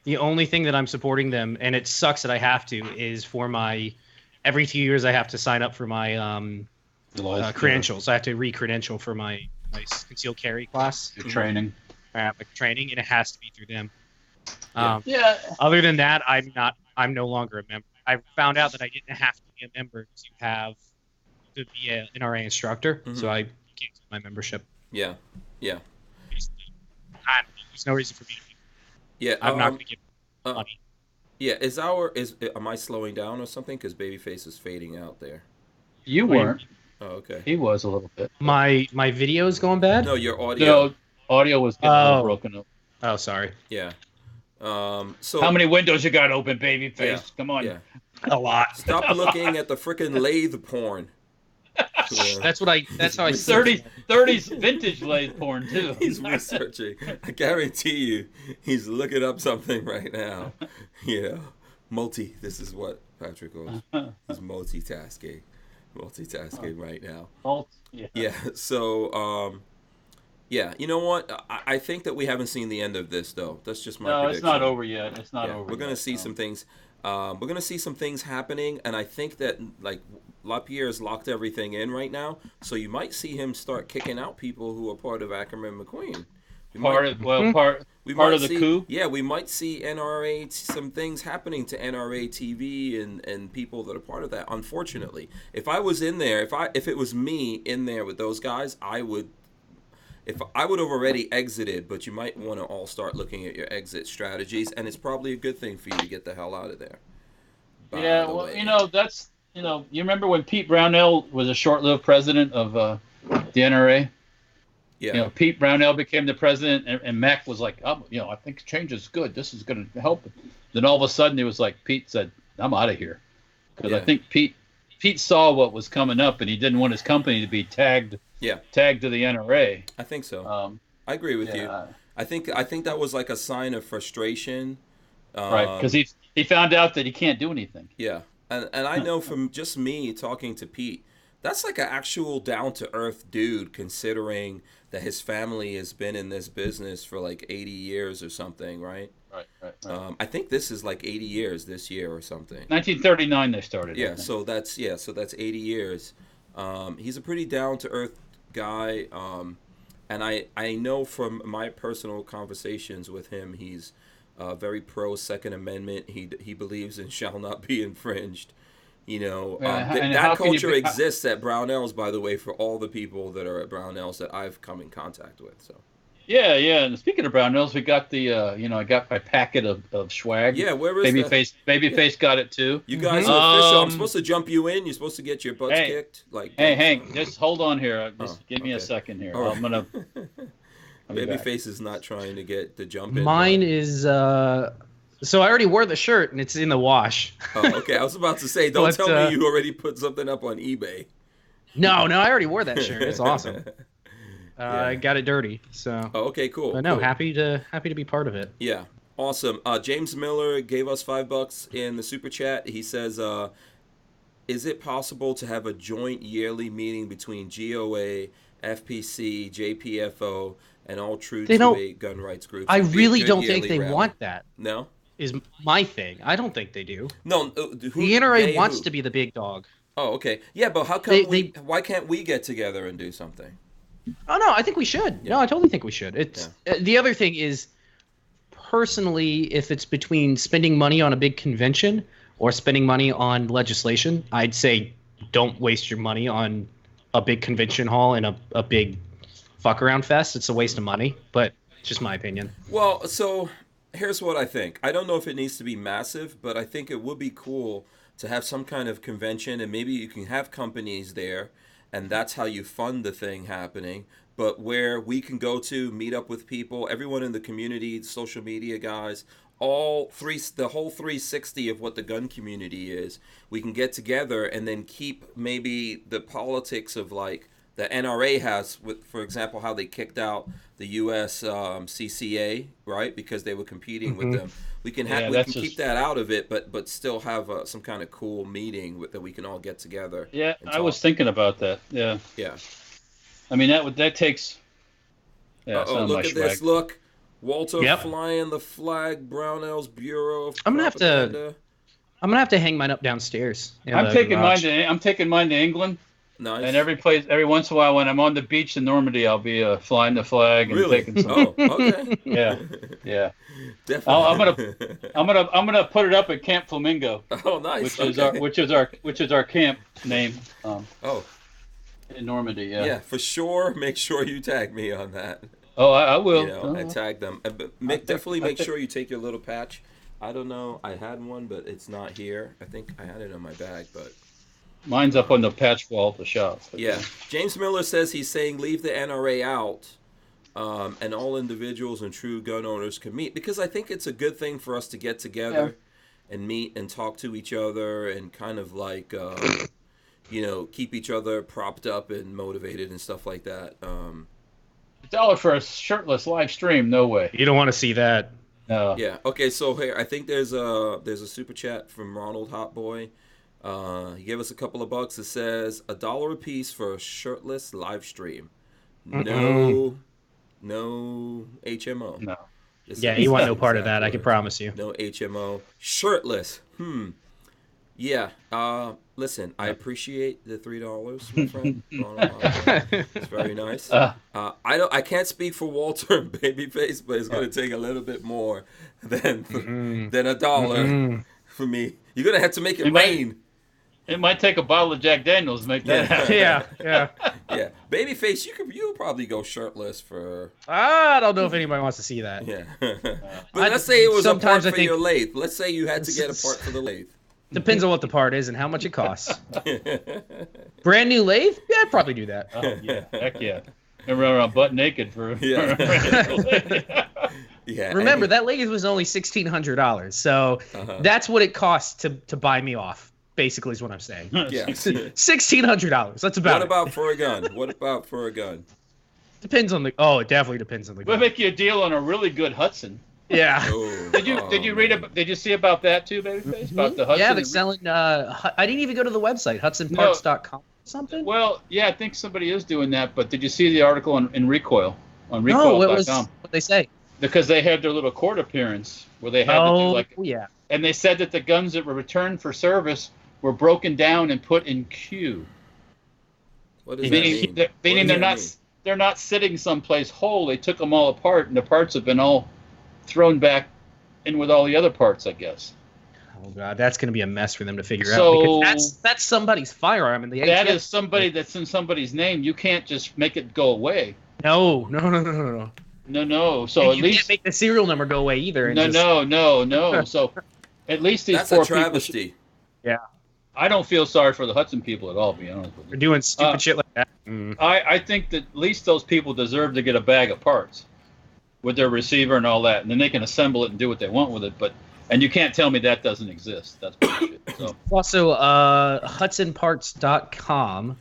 the only thing that I'm supporting them, and it sucks that I have to, is for my every 2 years I have to sign up for my credentials. I have to re-credential for my concealed carry class. Your training. Training, and it has to be through them. Other than that, I'm no longer a member. I found out that I didn't have to be a member to be an NRA instructor, so I canceled my membership. Yeah. There's no reason for me to be. Yeah, I'm not going to give money. Yeah, am I slowing down or something? Because Babyface is fading out there. You weren't. Oh, okay. He was a little bit. My video is going bad? No, your audio. No, audio was getting a little broken up. Oh, sorry. Yeah. So how many windows you got open, Babyface? Yeah, Come on. Yeah. A lot. Stop looking at the freaking lathe porn. That's how I 30s vintage lathe porn too. He's researching. I guarantee you, he's looking up something right now. This is what Patrick goes. He's multitasking right now. Yeah. So, you know what? I think that we haven't seen the end of this, though. That's just my prediction. No, it's not over yet. It's not over. We're gonna see some things. We're gonna see some things happening, and I think that LaPierre has locked everything in right now, so you might see him start kicking out people who are part of Ackerman McQueen. Part of the coup. Yeah, we might see NRA some things happening to NRA TV and people that are part of that. Unfortunately, if I was in there, if it was me in there with those guys, I would have already exited. But you might want to all start looking at your exit strategies, and it's probably a good thing for you to get the hell out of there. That's you remember when Pete Brownell was a short-lived president of the NRA. Yeah. Pete Brownell became the president, and Mac was like, I think change is good. This is going to help. Then all of a sudden, it was like Pete said, "I'm out of here," because I think Pete saw what was coming up, and he didn't want his company to be tagged to the NRA. I think so. I agree with you. I think that was like a sign of frustration. Right, because he found out that he can't do anything. Yeah, and I know from just me talking to Pete, that's like an actual down-to-earth dude, considering that his family has been in this business for like 80 years or something, right? Right. I think this is like 80 years this year or something. 1939 they started. Yeah, so that's 80 years. He's a pretty down-to-earth guy, and I know from my personal conversations with him, he's very pro Second Amendment. He believes in shall not be infringed. That culture exists at Brownells, by the way, for all the people that are at Brownells that I've come in contact with. So Yeah, yeah. And speaking of Brownells, we got the I got my packet of swag. Yeah, where is Babyface? Babyface got it too. You guys are official. I'm supposed to jump you in. You're supposed to get your butts kicked. Hey, Hank, just hold on here. Just give me a second here. Right. I'm gonna. Babyface is not trying to get the jump in. Mine is. So I already wore the shirt and it's in the wash. Oh, okay. I was about to say, don't tell me you already put something up on eBay. No, I already wore that shirt. It's awesome. I got it dirty, so. Oh, okay, cool. But no, cool. happy to be part of it. Yeah, awesome. James Miller gave us $5 in the super chat. He says, "Is it possible to have a joint yearly meeting between GOA, FPC, JPFO, and all true 2A gun rights groups?" I really don't think they want that. No, is my thing. I don't think they do. No, the NRA wants to be the big dog. Oh, okay. Yeah, but how come why can't we get together and do something? Oh no, I think we should. Yeah. No, I totally think we should. It's the other thing is, personally, if it's between spending money on a big convention or spending money on legislation, I'd say don't waste your money on a big convention hall and a big fuck around fest. It's a waste of money, but it's just my opinion. Well, so here's what I think. I don't know if it needs to be massive, but I think it would be cool to have some kind of convention, and maybe you can have companies there, and that's how you fund the thing happening. But where we can go to meet up with people, everyone in the community, social media guys, the whole 360 of what the gun community is, we can get together and then keep maybe the politics of like the NRA has, with, for example, how they kicked out the U.S. CCA, right, because they were competing with them. We can keep that out of it, but still have some kind of cool meeting that we can all get together. Yeah, I was thinking about that. Yeah. Yeah. I mean that takes. Yeah. Oh, look at this! Look, Walter flying the flag, Brownells Bureau of Propaganda. I'm gonna have to hang mine up downstairs. I'm taking mine to England. Nice. And every once in a while, when I'm on the beach in Normandy, I'll be flying the flag and taking some. Oh, okay. Yeah. Definitely. I'm gonna put it up at Camp Flamingo. Oh, nice. Which is our camp name. In Normandy. Yeah. Yeah, for sure. Make sure you tag me on that. Oh, I will. I tag them. But definitely make sure you take your little patch. I don't know. I had one, but it's not here. I think I had it in my bag, but. Mine's up on the patch wall at the shop. Yeah. James Miller says he's saying leave the NRA out, and all individuals and true gun owners can meet, because I think it's a good thing for us to get together and meet and talk to each other and kind of like, keep each other propped up and motivated and stuff like that. $1 for a shirtless live stream? No way. You don't want to see that. No. Yeah. Okay. So here, I think there's a super chat from Ronald Hotboy. He gave us a couple of bucks. It says $1 a piece for a shirtless live stream. No HMO. No. You want no part of that. I can promise you. No HMO. Shirtless. Yeah. Listen, I appreciate the $3, my friend. It's very nice. I can't speak for Walter and Babyface, but it's going to take a little bit more than $1 for me. You're going to have to make it rain. It might take a bottle of Jack Daniels to make that happen. Yeah. Babyface, you probably go shirtless for. I don't know if anybody wants to see that. Yeah. But let's say it was a part for your lathe. Let's say you had to get a part for the lathe. Depends on what the part is and how much it costs. Brand new lathe? Yeah, I'd probably do that. Oh, yeah. Heck yeah. And run around butt naked for. Yeah. Remember, that lathe was only $1,600, so that's what it costs to buy me off. Basically, is what I'm saying. Yeah. $1,600. That's about. What about for a gun? Depends on the. Oh, it definitely depends on the gun. We'll make you a deal on a really good Hudson. Yeah. Oh, did you read? Did you see about that too, Babyface? About the Hudson? Yeah, they're selling. I didn't even go to the website, HudsonParts.com. Something. Well, yeah, I think somebody is doing that. But did you see the article in Recoil on Recoil.com? No, what they say? Because they had their little court appearance where they had to do like. Yeah. And they said that the guns that were returned for service were broken down and put in queue. What does that mean? Meaning they're not sitting someplace whole. They took them all apart, and the parts have been all thrown back in with all the other parts, I guess. Oh God, that's going to be a mess for them to figure out, because that's somebody's firearm, and that is somebody that's in somebody's name. You can't just make it go away. No. No. So And at you least can't make the serial number go away either. no. So at least these That's poor a travesty. people. Yeah. I don't feel sorry for the Hudson people at all, to be honest with you. They're doing stupid shit like that. I think that at least those people deserve to get a bag of parts with their receiver and all that, and then they can assemble it and do what they want with it. And you can't tell me that doesn't exist. That's bullshit. So. Also, HudsonParts.com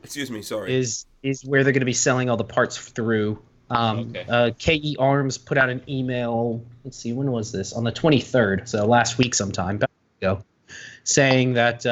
Excuse me, sorry. is where they're going to be selling all the parts through. KE Arms put out an email. Let's see, when was this? On the 23rd, so last week sometime ago, saying that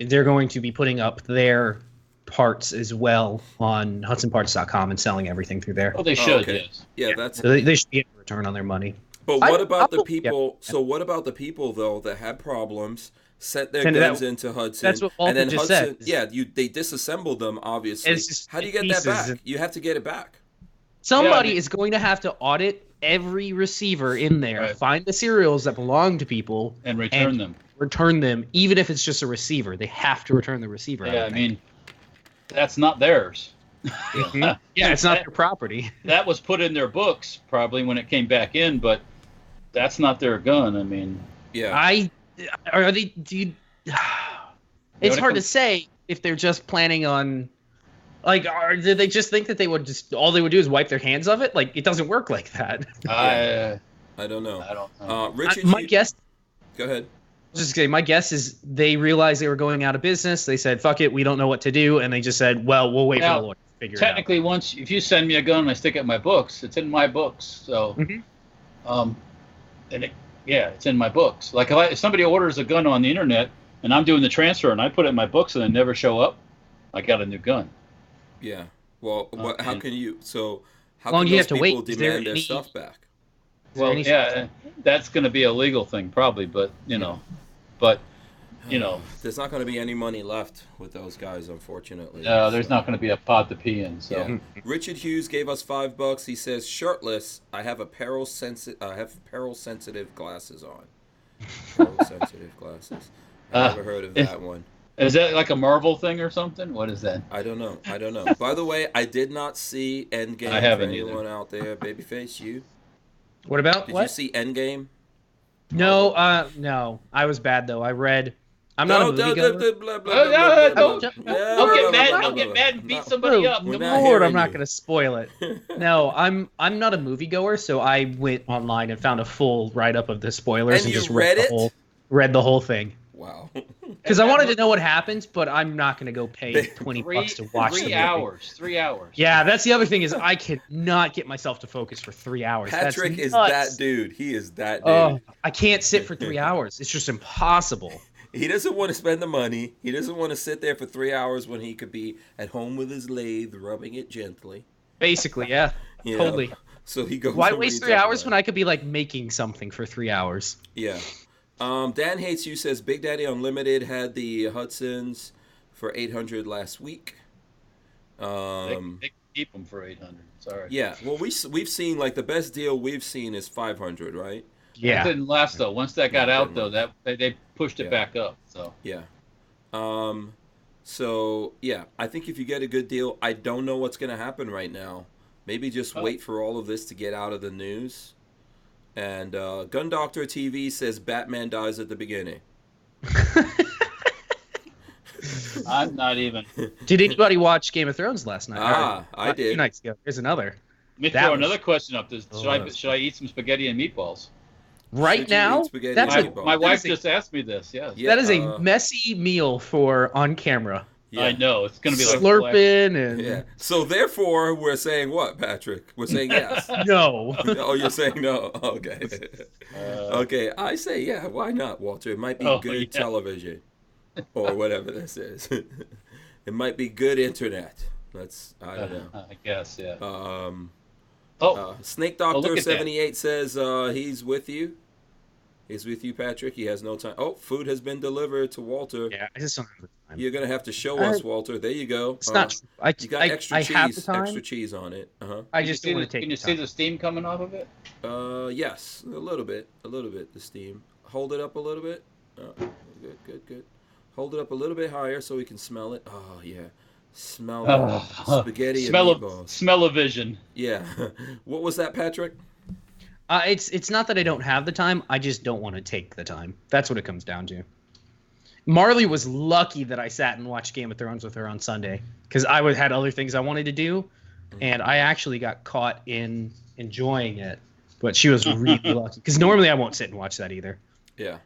they're going to be putting up their parts as well on HudsonParts.com and selling everything through there. Oh, they should. Yes. Yeah, that's. So they should get a return on their money. But what about the people? Yeah. So what about the people though that had problems, sent their guns into Hudson, that's what Walther and then just Hudson, said. they disassembled them. Obviously, how do you get that back? You have to get it back. Somebody is going to have to audit every receiver in there, find the serials that belong to people, and return them. Return them, even if it's just a receiver. They have to return the receiver. Yeah, I mean, that's not theirs. Yeah, it's not their property. That was put in their books probably when it came back in, but that's not their gun. I mean, it's hard to say if they're just planning on, like, did they just think that they would all they would do is wipe their hands of it? Like, it doesn't work like that. I don't know. Richard, my guess. Go ahead. Just say, my guess is they realized they were going out of business. They said, "Fuck it, we don't know what to do," and they just said, "Well, we'll wait for the lawyer to figure it out." Technically, if you send me a gun and I stick it in my books, it's in my books. So, it's in my books. Like if somebody orders a gun on the internet and I'm doing the transfer and I put it in my books and they never show up, I got a new gun. Yeah. Well, how can you? So how can those people demand their stuff back? Well, that's going to be a legal thing probably, but there's not going to be any money left with those guys, unfortunately. No, there's not going to be a pot to pee in. So Richard Hughes gave us $5. He says, "Shirtless. I have peril sensitive glasses on." Peril sensitive glasses. I've never heard of that one. Is that like a Marvel thing or something? What is that? I don't know. By the way, I did not see Endgame. I haven't for anyone out there. Babyface, you? What about? Did you see Endgame? No, no. I was bad though. I read. I'm not a movie goer. Don't get mad and beat somebody up. Lord, I'm not going to spoil it. No, I'm not a moviegoer, so I went online and found a full write-up of the spoilers and just read the whole thing. Wow. Because I wanted to know what happens, but I'm not going to go pay $20 to watch 3 hours. 3 hours. Yeah, that's the other thing is I cannot get myself to focus for 3 hours. Patrick is that dude. He is that dude. I can't sit for 3 hours. It's just impossible. He doesn't want to spend the money. He doesn't want to sit there for 3 hours when he could be at home with his lathe, rubbing it gently. Basically, yeah. Totally. So he goes. Why waste 3 hours when I could be like making something for 3 hours? Yeah. Dan Hates You says Big Daddy Unlimited had the Hudsons for $800 last week. They keep them for $800. Sorry. Yeah. Well, we've seen like the best deal we've seen is $500, right? Yeah. It didn't last though. Once that got out though, that they pushed it back up. So. Yeah. So yeah, I think if you get a good deal, I don't know what's going to happen right now. Maybe just wait for all of this to get out of the news. And Gun Doctor TV says Batman dies at the beginning. I'm not even. Did anybody watch Game of Thrones last night? I did. 2 nights ago. Here's another. Let me throw another question up. Should I eat some spaghetti and meatballs? Right now? My wife just asked me this. Yes. Yeah, that is a messy meal for on camera. Yeah. I know. It's going to be like slurping and... Yeah. So therefore, we're saying what, Patrick? We're saying yes. No. Oh, you're saying no? Okay. Okay, I say yeah. Why not, Walter? It might be good television. Or whatever this is. It might be good internet. I don't know. I guess, yeah. Snake Doctor 78 says he's with you. He's with you, Patrick. He has no time. Oh, food has been delivered to Walter. Yeah, I just don't have the time. You're going to have to show us, Walter. There you go. It's not true. You got extra cheese on it. I just don't want to take. Can you see the steam coming off of it? Yes, a little bit, the steam. Hold it up a little bit. Good. Hold it up a little bit higher so we can smell it. Oh, yeah. Smell spaghetti and meatballs. Smell-o-vision. Yeah. What was that, Patrick? It's not that I don't have the time. I just don't want to take the time. That's what it comes down to. Marley was lucky that I sat and watched Game of Thrones with her on Sunday because I had other things I wanted to do, and I actually got caught in enjoying it. But she was really lucky because normally I won't sit and watch that either. Yeah.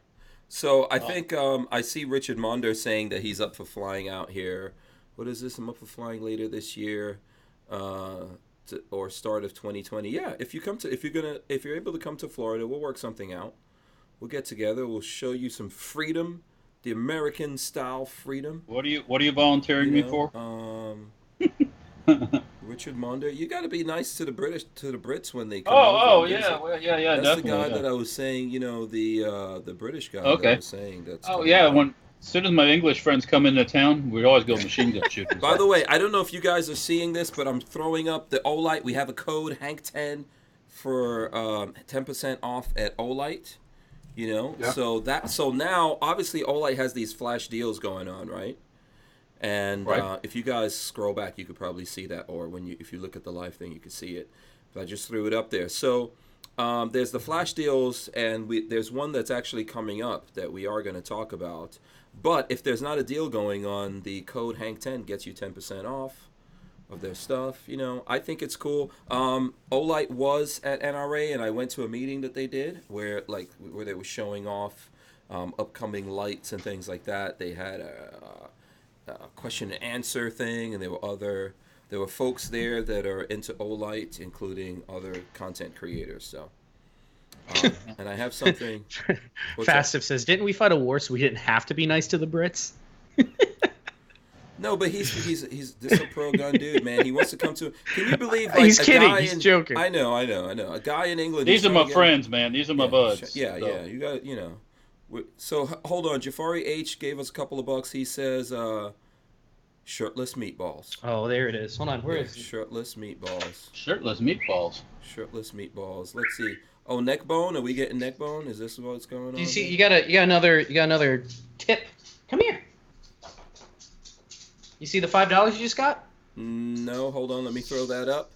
So I think I see Richardmondo saying that he's up for flying out here. What is this? I'm up for flying later this year, or start of 2020. Yeah, if you're able to come to Florida, we'll work something out. We'll get together. We'll show you some freedom, the American style freedom. What are you volunteering me for? Richardmondo, you got to be nice to the Brits when they come. Yeah, That's definitely. The guy that I was saying, the British guy. Okay. That I was saying that's. As soon as my English friends come into town, we always go machine gun shooting. By the way, I don't know if you guys are seeing this, but I'm throwing up the Olight. We have a code Hank10 for 10% off at Olight. Yeah. So now obviously Olight has these flash deals going on, right? And right. If you guys scroll back, you could probably see that, or if you look at the live thing, you could see it. But I just threw it up there. So there's the flash deals, and there's one that's actually coming up that we are going to talk about. But if there's not a deal going on, the code Hank10 gets you 10% off of their stuff. I think it's cool. Olight was at NRA, and I went to a meeting that they did where they were showing off upcoming lights and things like that. They had a question and answer thing, and there were folks there that are into Olight, including other content creators. So, and I have something. Fastif says, "Didn't we fight a war so we didn't have to be nice to the Brits?" No, but he's this a pro gun dude, man. He wants to come to. Can you believe? He's kidding. He's joking. I know. A guy in England. These are my friends, man. These are my buds. Yeah. You got So hold on. Jafari H gave us a couple of bucks. He says, "Shirtless meatballs." Oh, there it is. Hold on. Where is it? Shirtless meatballs? Shirtless meatballs. Shirtless meatballs. Let's see. Oh, neckbone. Are we getting neckbone? Is this what's going on? You see, you got another tip. Come here. You see the $5 you just got? No, hold on. Let me throw that up.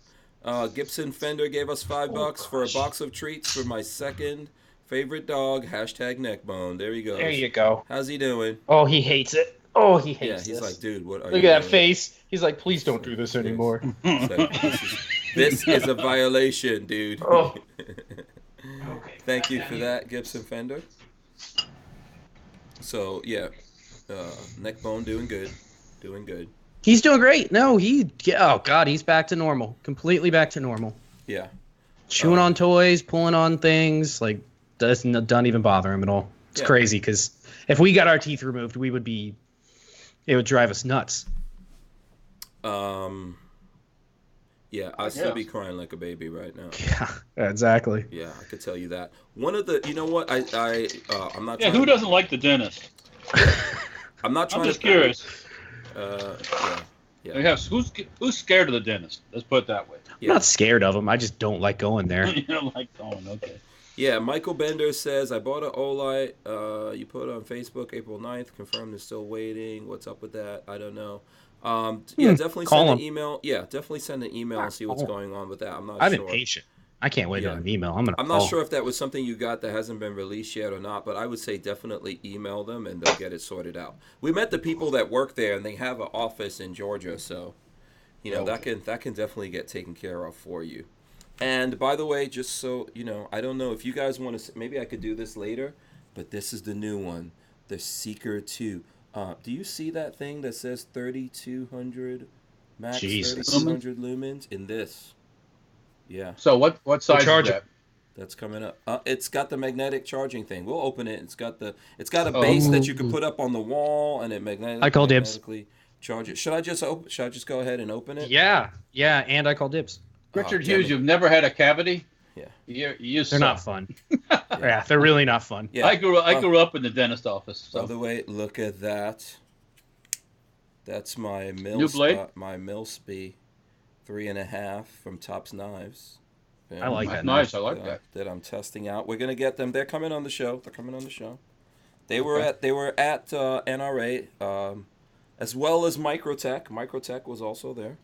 Gibson Fender gave us $5 for a box of treats for my second favorite dog. #neckbone. There he goes. There you go. How's he doing? Oh, he hates it. Oh, he hates Yeah, he's this. like, dude, what are Look you at that doing? face. He's like, please don't do this anymore. This is a violation, dude. Oh. Okay. Thank you for that, Gibson Fender. So, yeah. Neckbone doing good. Doing good. He's doing great. No, oh, God, he's back to normal. Completely back to normal. Yeah. Chewing on toys, pulling on things. Like, doesn't even bother him at all. It's crazy because if we got our teeth removed, it would drive us nuts. Yeah, I'd still be crying like a baby right now. Yeah, exactly. Yeah, I could tell you that. One of the, you know what, I'm not. Yeah, who doesn't like the dentist? I'm not trying. I'm just curious. Yeah. Who's scared of the dentist? Let's put it that way. I'm not scared of him. I just don't like going there. You don't like going, okay. Yeah, Michael Bender says, I bought an Olight. You put it on Facebook April 9th. Confirmed it's still waiting. What's up with that? I don't know. Definitely send an email. Yeah, definitely send an email and see what's going on with that. I'm not sure. I've been patient. I can't wait on an email. I'm not sure if that was something you got that hasn't been released yet or not, but I would say definitely email them and they'll get it sorted out. We met the people that work there and they have an office in Georgia, so that can definitely get taken care of for you. And by the way, just so you know, I don't know if you guys want to. Maybe I could do this later, but this is the new one, the Seeker 2. Do you see that thing that says 3200 max, 3200 lumens in this? Yeah. So what size is that? That's coming up. It's got the magnetic charging thing. We'll open it. It's got a base that you can put up on the wall, and it magnetically charge it. Should I just go ahead and open it? Yeah, and I call dibs. Richard Hughes, you've never had a cavity? Yeah. They're not fun. Yeah, they're really not fun. Yeah. I grew up in the dentist office. So. By the way, look at that. That's my New blade? My Milsby 3.5 from Tops Knives. I like that. Nice, I like that. That I'm testing out. We're gonna get them. They're coming on the show. They were at NRA, as well as Microtech. Microtech was also there.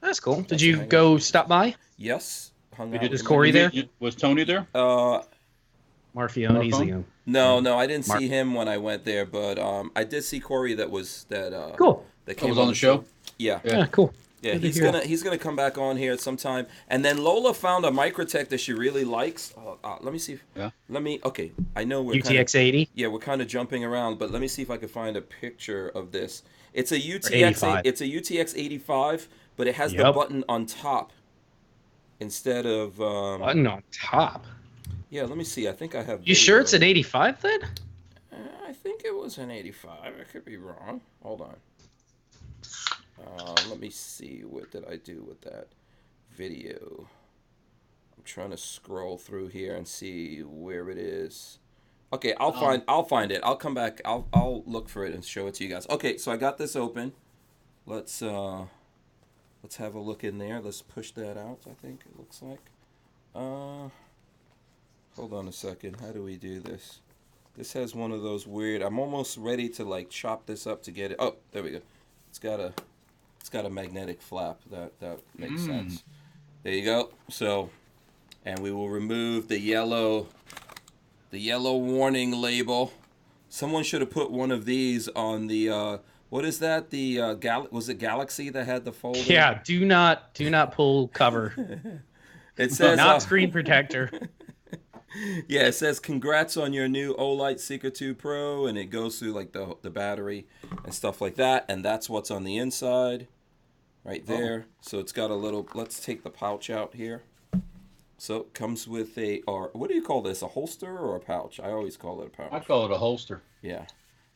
That's cool. Did you go stop by? Yes. Hung out. Is Corey there? Was Tony there? Marfione's No, I didn't see him when I went there, but I did see Corey. Cool. That came was on the show. Yeah, cool. Yeah, he's gonna come back on here at some time. And then Lola found a Microtech that she really likes. Let me see. Okay, I know we're UTX 80. Yeah, we're kind of jumping around, but let me see if I can find a picture of this. It's a UTX. 85. It's a UTX 85, but it has the button on top instead of button on top. Yeah, let me see. I think I have. You sure it's an 85 then? I think it was an 85. I could be wrong. Hold on. Let me see. What did I do with that video? I'm trying to scroll through here and see where it is. Okay, I'll find it. I'll come back. I'll look for it and show it to you guys. Okay, so I got this open. Let's have a look in there. Let's push that out. I think it looks like. Hold on a second. How do we do this? This has one of those weird. I'm almost ready to like chop this up to get it. Oh, there we go. It's got a magnetic flap. That makes sense. There you go. So, and we will remove the yellow warning label. Someone should have put one of these on the what is that? The was it Galaxy that had the folder? Yeah. Do not pull cover. It says not screen protector. Yeah, it says congrats on your new Olight Seeker 2 Pro, and it goes through like the battery and stuff like that, and that's what's on the inside right there. So it's got a little, let's take the pouch out here. So it comes with or what do you call this, a holster or a pouch? I always call it a pouch. I call it a holster. Yeah.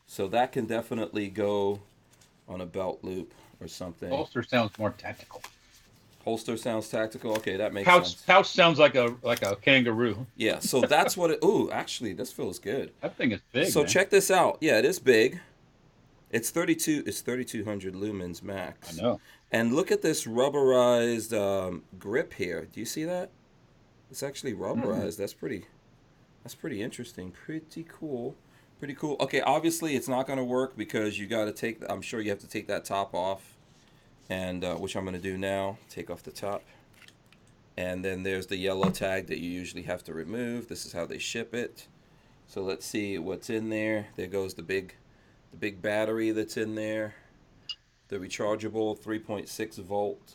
So that can definitely go on a belt loop or something. Holster sounds more tactical. Holster sounds tactical. Okay, that makes sense. Pouch sounds like a kangaroo. Yeah, so that's what it. Ooh, actually, this feels good. That thing is big. So man. check this out. Yeah, it is big. It's 3,200 lumens max. I know. And look at this rubberized grip here. Do you see that? It's actually rubberized. That's pretty interesting. Pretty cool. Okay, obviously it's not going to work because you got to take. I'm sure you have to take that top off. And which I'm going to do now. Take off the top. And then there's the yellow tag that you usually have to remove. This is how they ship it. So let's see what's in there. There goes the big battery that's in there. The rechargeable 3.6 volt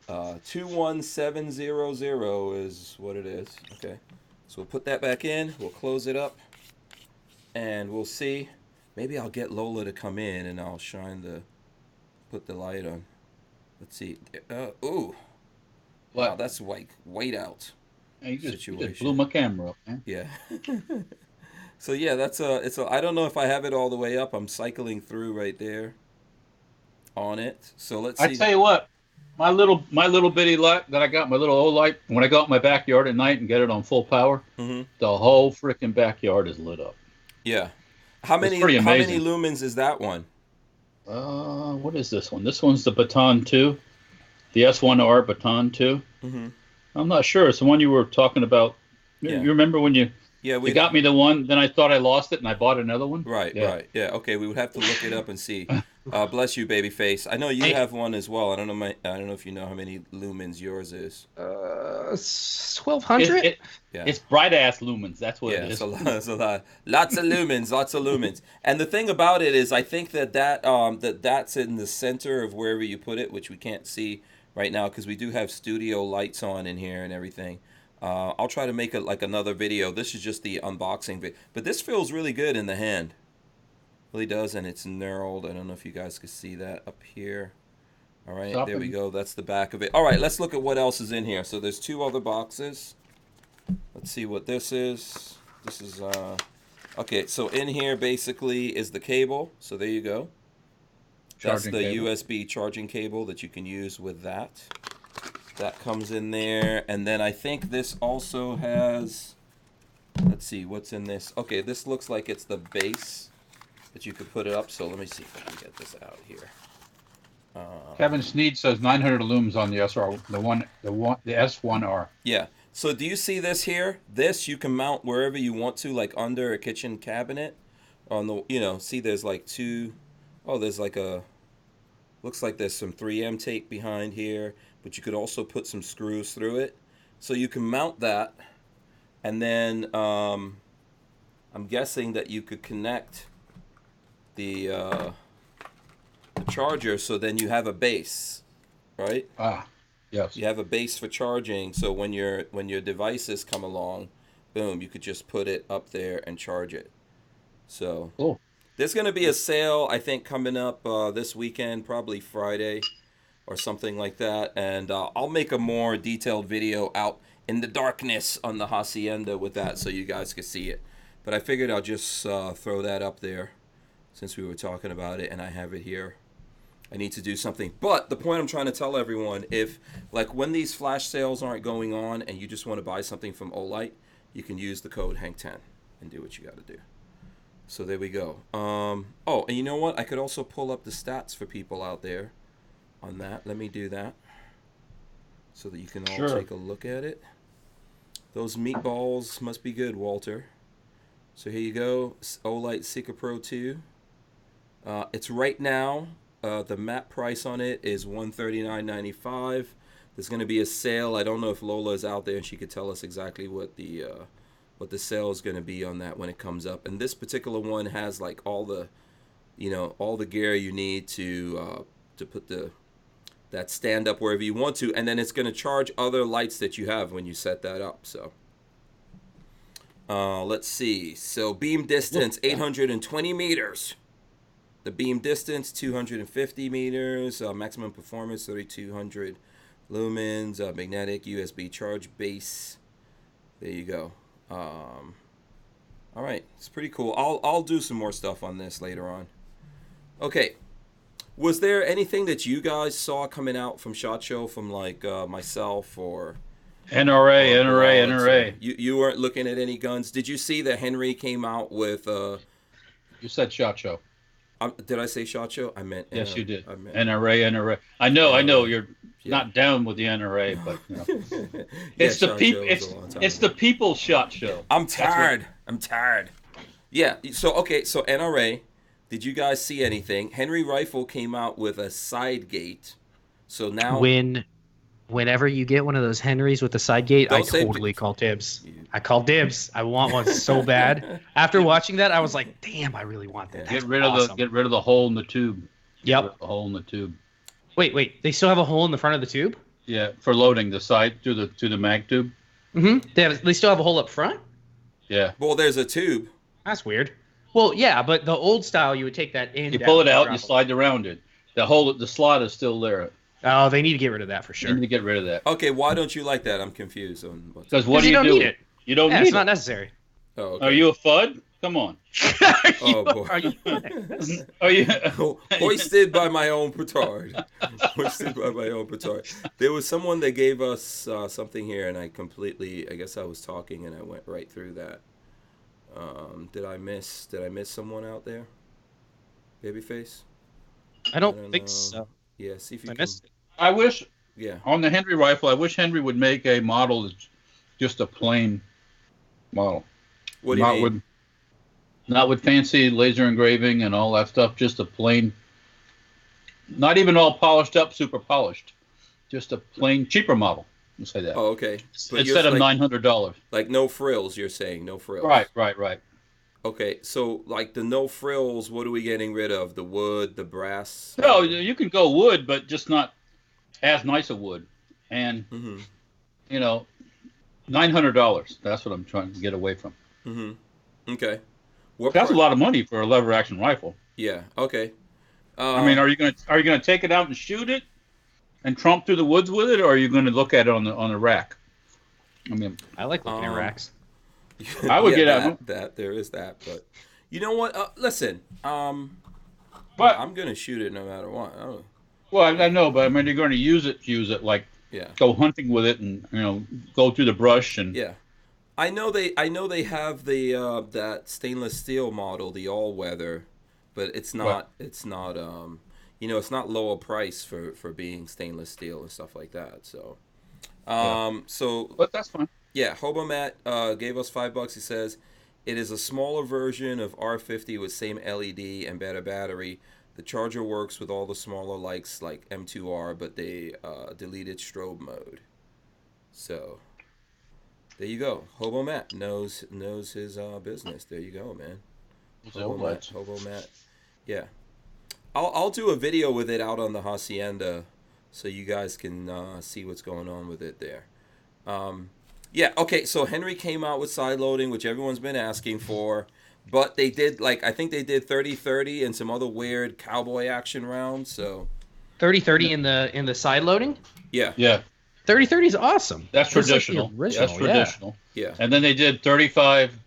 21700 is what it is. Okay. So we'll put that back in. We'll close it up. And we'll see. Maybe I'll get Lola to come in and I'll put the light on. Let's see. Ooh. What? Wow, that's like white out. You just blew my camera up, man. Yeah. So yeah, I don't know if I have it all the way up. I'm cycling through right there on it. So let's see. I tell you what, my little bitty light that I got, my little old light, when I go out in my backyard at night and get it on full power, the whole freaking backyard is lit up. Yeah. How many lumens is that one? What is this one? This one's the Baton 2, the S1R Baton 2. I'm not sure. It's the one you were talking about. Yeah. You remember when you got me the one, then I thought I lost it and I bought another one? Right. Yeah, okay, we would have to look it up and see. Bless you, babyface. I know you have one as well. I don't know if you know how many lumens yours is. 1,200? It's bright ass lumens. That's what it is. It's a lot. Lots of lumens. And the thing about it is, I think that's in the center of wherever you put it, which we can't see right now because we do have studio lights on in here and everything. I'll try to make it like another video. This is just the unboxing video, but this feels really good in the hand. Really does, and it's knurled. I don't know if you guys can see that up here. All right, there we go. That's the back of it. All right, let's look at what else is in here. So there's two other boxes. Let's see what this is. This is okay. So in here basically is the cable. So there you go. That's the USB charging cable that you can use with that. That comes in there, and then I think this also has. Let's see what's in this. Okay, this looks like it's the base that you could put it up. So let me see if I can get this out here. Kevin Sneed says 900 lumens on the SR, the S1R. Yeah. So do you see this here? This you can mount wherever you want to, like under a kitchen cabinet, on the, see there's like two, oh, there's like looks like there's some 3M tape behind here, but you could also put some screws through it. So you can mount that, and then I'm guessing that you could connect the charger, so then you have a base, right? Yes. You have a base for charging, so when your devices come along, boom, you could just put it up there and charge it. So cool. There's going to be a sale, I think, coming up this weekend, probably Friday or something like that, and I'll make a more detailed video out in the darkness on the Hacienda with that, so you guys can see it. But I figured I'll just throw that up there since we were talking about it, and I have it here. I need to do something. But the point I'm trying to tell everyone, if like when these flash sales aren't going on and you just want to buy something from Olight, you can use the code Hank10 and do what you got to do. So there we go. Oh, and you know what? I could also pull up the stats for people out there on that. Let me do that so that you can all take a look at it. Those meatballs must be good, Walter. So here you go. Olight Seeker Pro 2. It's right now. The map price on it is $139.95. There's going to be a sale. I don't know if Lola is out there and she could tell us exactly what the sale is going to be on that when it comes up. And this particular one has like all the gear you need to put that stand up wherever you want to, and then it's going to charge other lights that you have when you set that up. So let's see. So beam distance 820 meters. The beam distance, 250 meters. Maximum performance, 3200 lumens. Magnetic USB charge base. There you go. All right, it's pretty cool. I'll do some more stuff on this later on. Okay, was there anything that you guys saw coming out from SHOT Show from like myself or NRA? You weren't looking at any guns. Did you see that Henry came out with? You said SHOT Show. Did I say SHOT Show? I meant yes, you did. I meant NRA. I know you're not down with the NRA, but you know. It's the people's SHOT Show. I'm tired. Yeah. So NRA. Did you guys see anything? Henry Rifle came out with a side gate. So now Whenever you get one of those Henrys with the side gate, I totally call dibs. I call dibs. I want one so bad. After watching that, I was like, "Damn, I really want that." Get rid of the hole in the tube. Yep. The hole in the tube. Wait. They still have a hole in the front of the tube? Yeah, for loading the side to the mag tube. Mm-hmm. They still have a hole up front? Yeah. Well, there's a tube. That's weird. Well, yeah, but the old style, you would take that in. You pull it out, you slide around it. The slot is still there. Oh, they need to get rid of that for sure. They need to get rid of that. Okay, why don't you like that? I'm confused on what. Because what do you do? Need it. You don't need it. It's not necessary. Oh, okay. Are you a FUD? Come on. Oh boy. Are you Hoisted by my own petard. There was someone that gave us something here, and I guess I was talking and I went right through that. Did I miss someone out there? Babyface? I don't think so. Yeah, see if you missed it. I wish. Yeah. On the Henry rifle, I wish Henry would make a model that's just a plain model. What do you mean? Not with fancy laser engraving and all that stuff. Just a plain. Not even all polished up, super polished. Just a plain, cheaper model. Let's say that. Oh, okay. But instead of $900. Like no frills, you're saying no frills. Right. Okay, so like the no frills, what are we getting rid of? The wood, the brass? No, you can go wood, but just not as nice a wood. And, $900. That's what I'm trying to get away from. Mm-hmm. Okay. That's a lot of money for a lever action rifle. Yeah. Okay. I mean, are you gonna take it out and shoot it, and tromp through the woods with it, or are you going to look at it on the rack? I mean, I like looking at racks. I would get out. That there is that, but you know what? Listen, but I'm gonna shoot it no matter what. Well, I know, but I mean, you're going to use it like go hunting with it, and go through the brush and I know they have the that stainless steel model, the all weather, but it's not it's not lower price for being stainless steel and stuff like that. So but that's fine. Yeah, Hobomat gave us $5. He says, It is a smaller version of R50 with same LED and better battery. The charger works with all the smaller lights like M2R, but they deleted strobe mode. So there you go. Hobo Matt knows his business. There you go, man. Hobo Matt. Yeah. I'll do a video with it out on the Hacienda so you guys can see what's going on with it there. Yeah, okay, so Henry came out with side loading, which everyone's been asking for, but they did, I think they did 30-30 and some other weird cowboy action rounds, so... 30-30 in the side loading? Yeah. Yeah. 30-30 is awesome. That's traditional. That's traditional. Yeah. And then they did 35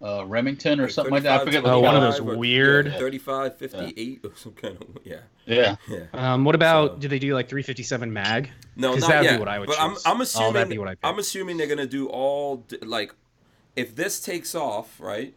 Remington or something like that. I forget what one of those weird... 35, 58 or some kind of... Yeah. Yeah. What about, do they do 357 mag? No, not that would yet. be what I would but choose. I'm assuming, that'd be what I pick. I'm assuming they're going to do all... if this takes off, right...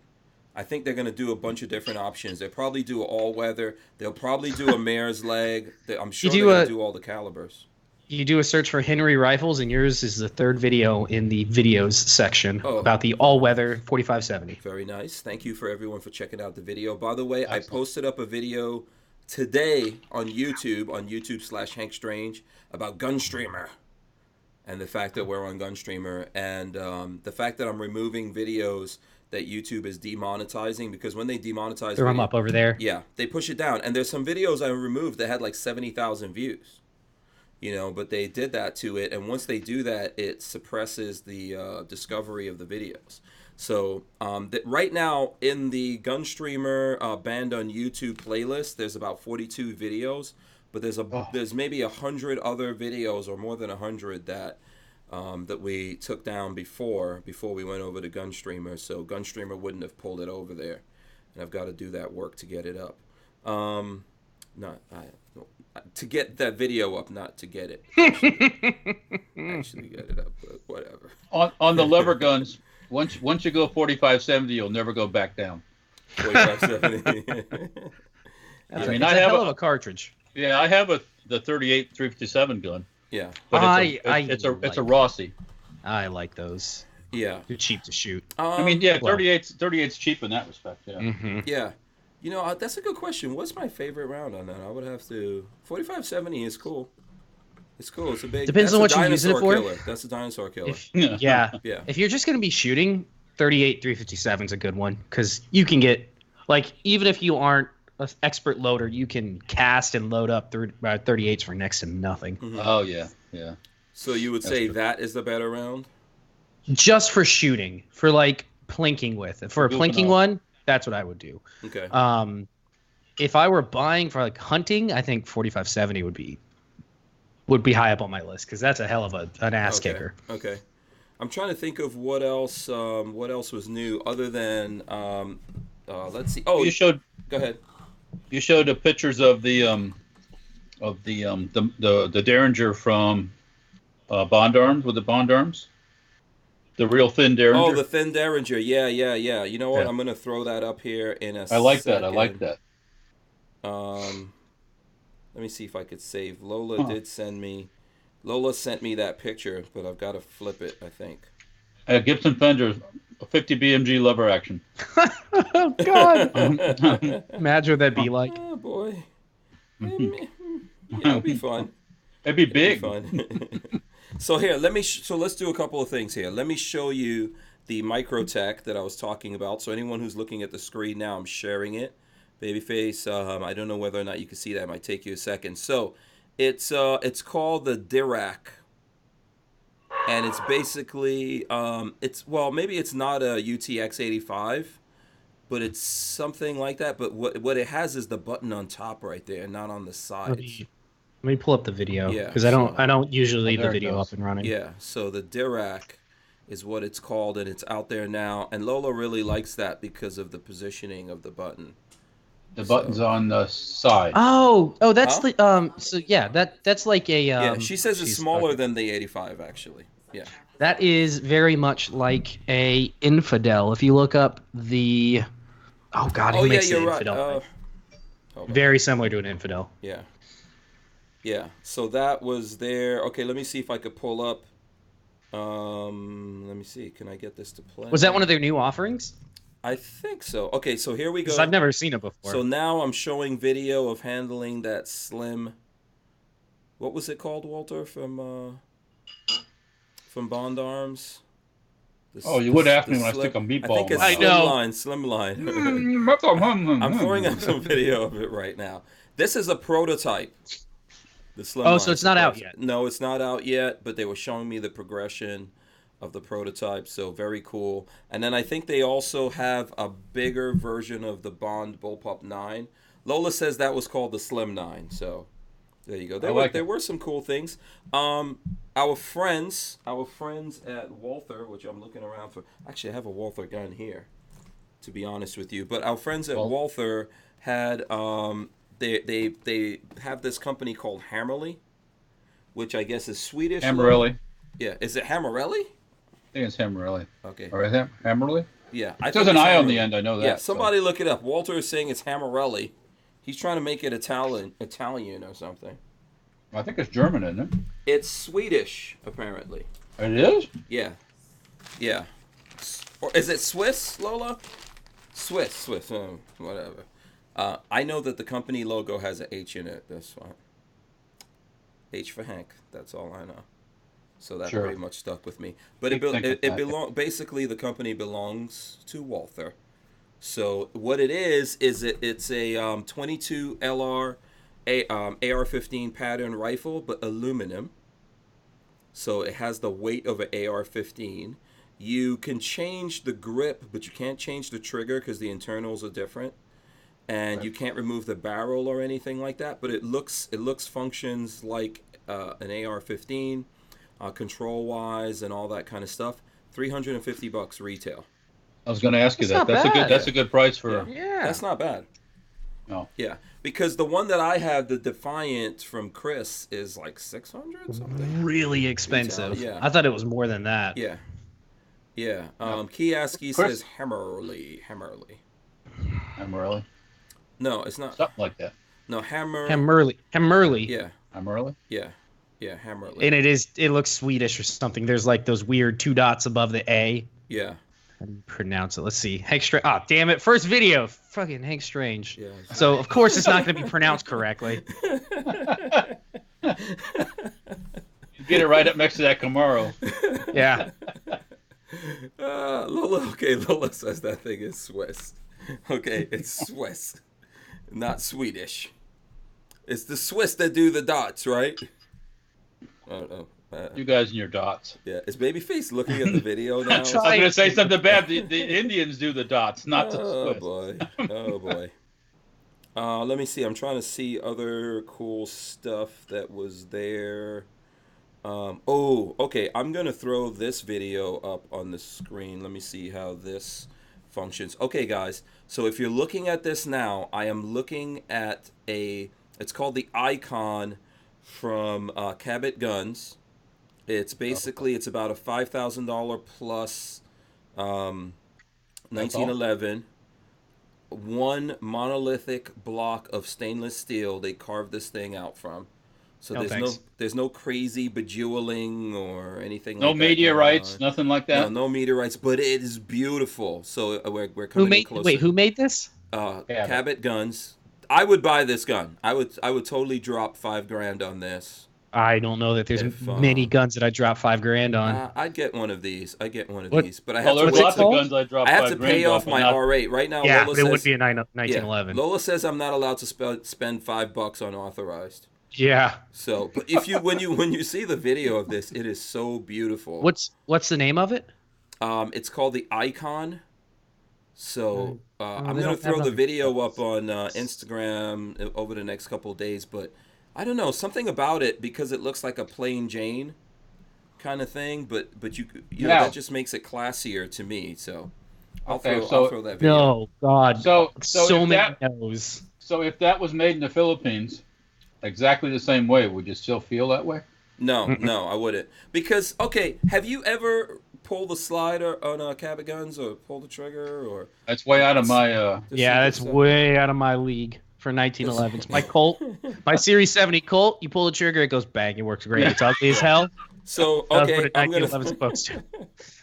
I think they're going to do a bunch of different options. They'll probably do all-weather. They'll probably do a mare's leg. I'm sure they're going to do all the calibers. You do a search for Henry rifles, and yours is the third video in the videos section about the all-weather 4570. Very nice. Thank you for everyone for checking out the video. By the way, excellent. I posted up a video today on YouTube/Hank Strange, about Gunstreamer and the fact that we're on Gunstreamer and the fact that I'm removing videos that YouTube is demonetizing, because when they demonetize... Throw them up over there. Yeah, they push it down. And there's some videos I removed that had 70,000 views. But they did that to it, and once they do that, it suppresses the discovery of the videos. So right now, in the Gunstreamer banned on YouTube playlist, there's about 42 videos, but there's maybe 100 other videos, or more than 100, that we took down before we went over to Gunstreamer, so Gunstreamer wouldn't have pulled it over there, and I've got to do that work to get it up. To get that video up, not to get it. Actually get it up, but whatever. On the lever guns, once you go 4570, you'll never go back down. 4570. I mean, I have a cartridge. Yeah, I have the 38 357 gun. Yeah, but it's a Rossi. I like those. Yeah, they're cheap to shoot. I mean, yeah, 38's cheap in that respect. Yeah. Mm-hmm. Yeah. That's a good question. What's my favorite round on that? I would have to... 4570 is cool. It's cool. It's a big... Depends on what you're using it for. Killer. That's a dinosaur killer. Yeah. If you're just going to be shooting, 38 357 is a good one, because you can get... even if you aren't an expert loader, you can cast and load up 38s for next to nothing. Mm-hmm. Oh, yeah. Yeah. So you would say that is the better round? Just for shooting. For, plinking with. For a plinking one... That's what I would do. Okay. If I were buying for hunting, I think 4570 would be high up on my list, because that's a hell of an ass kicker. Okay. I'm trying to think of what else was new other than let's see. Oh, go ahead. You showed the pictures of the Derringer from Bond Arms, with the Bond Arms. The real thin Derringer. Oh, the thin Derringer. Yeah. You know what? Yeah. I'm going to throw that up here in a second. I like that. Let me see if I could save. Lola sent me that picture, but I've got to flip it, I think. Gibson Fender, 50 BMG lever action. Oh, God. Imagine what that'd be like. Oh, boy. It'd be fun. It'd be big. It'd be fun. So here, let's do a couple of things here. Let me show you the Microtech that I was talking about. So anyone who's looking at the screen now, I'm sharing it. Babyface, I don't know whether or not you can see that. It might take you a second. So it's called the Dirac. And it's basically, maybe it's not a UTX 85, but it's something like that. But what it has is the button on top right there, not on the sides. Let me pull up the video, because I don't usually leave the video up and running. Yeah, so the Dirac is what it's called, and it's out there now. And Lola really likes that because of the positioning of the button. The button's on the side. Oh, that's the So yeah, that's like a. Yeah, she says it's smaller than the 85, actually. Yeah. That is very much like a Infidel. If you look up the, who makes the Infidel? Right. Very similar to an Infidel. Yeah. Yeah, so that was there. Okay, let me see if I could pull up Let me see. Can I get this to play? Was that one of their new offerings? I think so. Okay, so here we go. Because I've never seen it before. So now I'm showing video of handling that slim. What was it called, Walter, from Bond Arms? You would ask me when I stick a meatball. I think it's Slim Line. I'm throwing up some video of it right now. This is a prototype. The Slim Line. So it's not out yet? No, it's not out yet, but they were showing me the progression of the prototype, so very cool. And then I think they also have a bigger version of the Bond Bullpup 9. Lola says that was called the Slim 9, so there you go. There were some cool things. Our friends at Walther, which I'm looking around for. Actually, I have a Walther gun here, to be honest with you. But our friends at Walther had they have this company called Hammerly, which I guess is Swedish. Hammerelli. Yeah, is it Hammerelli? I think it's Hammerelli. Okay. Or is it Hammerly? Yeah. There's an I on the end, I know that. Yeah, somebody look it up. Walter is saying it's Hammerelli. He's trying to make it Italian or something. I think it's German, isn't it? It's Swedish, apparently. It is? Yeah. Yeah. Or is it Swiss, Lola? Swiss, whatever. I know that the company logo has an H in it. That's why. H for Hank. That's all I know. So that pretty much stuck with me. But basically the company belongs to Walther. So what it is it's a 22 LR AR-15 pattern rifle, but aluminum. So it has the weight of an AR-15. You can change the grip, but you can't change the trigger because the internals are different. And you can't remove the barrel or anything like that. But it functions like an AR-15. Control-wise and all that kind of stuff. $350 retail. I was going to ask you that. That's a good price for. Yeah, that's not bad. No. Yeah, because the one that I have, the Defiant from Chris, is like $600 something. Really expensive. Retail, yeah. I thought it was more than that. Yeah. Yeah. Kioski says Hammerly. Hammerly. No, it's not. Something like that. No, Hammerly. Yeah. Hammerly. Yeah. Yeah, Hammerly. And it looks Swedish or something. There's like those weird 2 dots above the A. Yeah. How do you pronounce it? Let's see. Hank Strange. Oh, damn it. First video. Fucking Hank Strange. Yeah. So, of course, it's not going to be pronounced correctly. You get it right up next to that Camaro. Yeah. Lola says that thing is Swiss. Okay, it's Swiss, not Swedish. It's the Swiss that do the dots, right? I don't know. You guys and your dots. Yeah, is Babyface looking at the video now? I was going to say something bad. The Indians do the dots, not the Swiss. Oh boy. Let me see. I'm trying to see other cool stuff that was there. Okay. I'm gonna throw this video up on the screen. Let me see how this functions. Okay, guys. So if you're looking at this now, I am looking at it's called the Icon from Cabot Guns. It's basically, it's about a $5,000 plus 1911. One monolithic block of stainless steel they carved this thing out from. So there's no crazy bejeweling or anything like that. No meteorites, nothing like that? No meteorites, but it is beautiful. So we're coming in closer. Wait, who made this? Cabot Guns. I would buy this gun. I would totally drop $5,000 on this. I don't know that there's many guns that I drop $5,000 on. I'd get one of these. But I have to lots of guns I drop. I have to pay off my R8 right now. Yeah, Lola but says, it would be a 1911. Yeah, Lola says I'm not allowed to spend $5 on authorized. Yeah. So, but if you when you see the video of this, it is so beautiful. What's the name of it? It's called the Icon. So I'm gonna throw the video up on Instagram over the next couple of days, but I don't know, something about it, because it looks like a plain Jane kind of thing, but you know that just makes it classier to me. So I'll throw that video. No, God. So many no's. So if that was made in the Philippines, exactly the same way, would you still feel that way? No, I wouldn't. Because have you ever pulled the slider on Cabot Guns or pulled the trigger or? That's way out of my. That's way out of my league. For 1911s, my Colt, my Series 70 Colt, you pull the trigger, it goes bang, it works great. It's ugly as hell, So That's okay, what a I'm gonna. 1911's supposed to.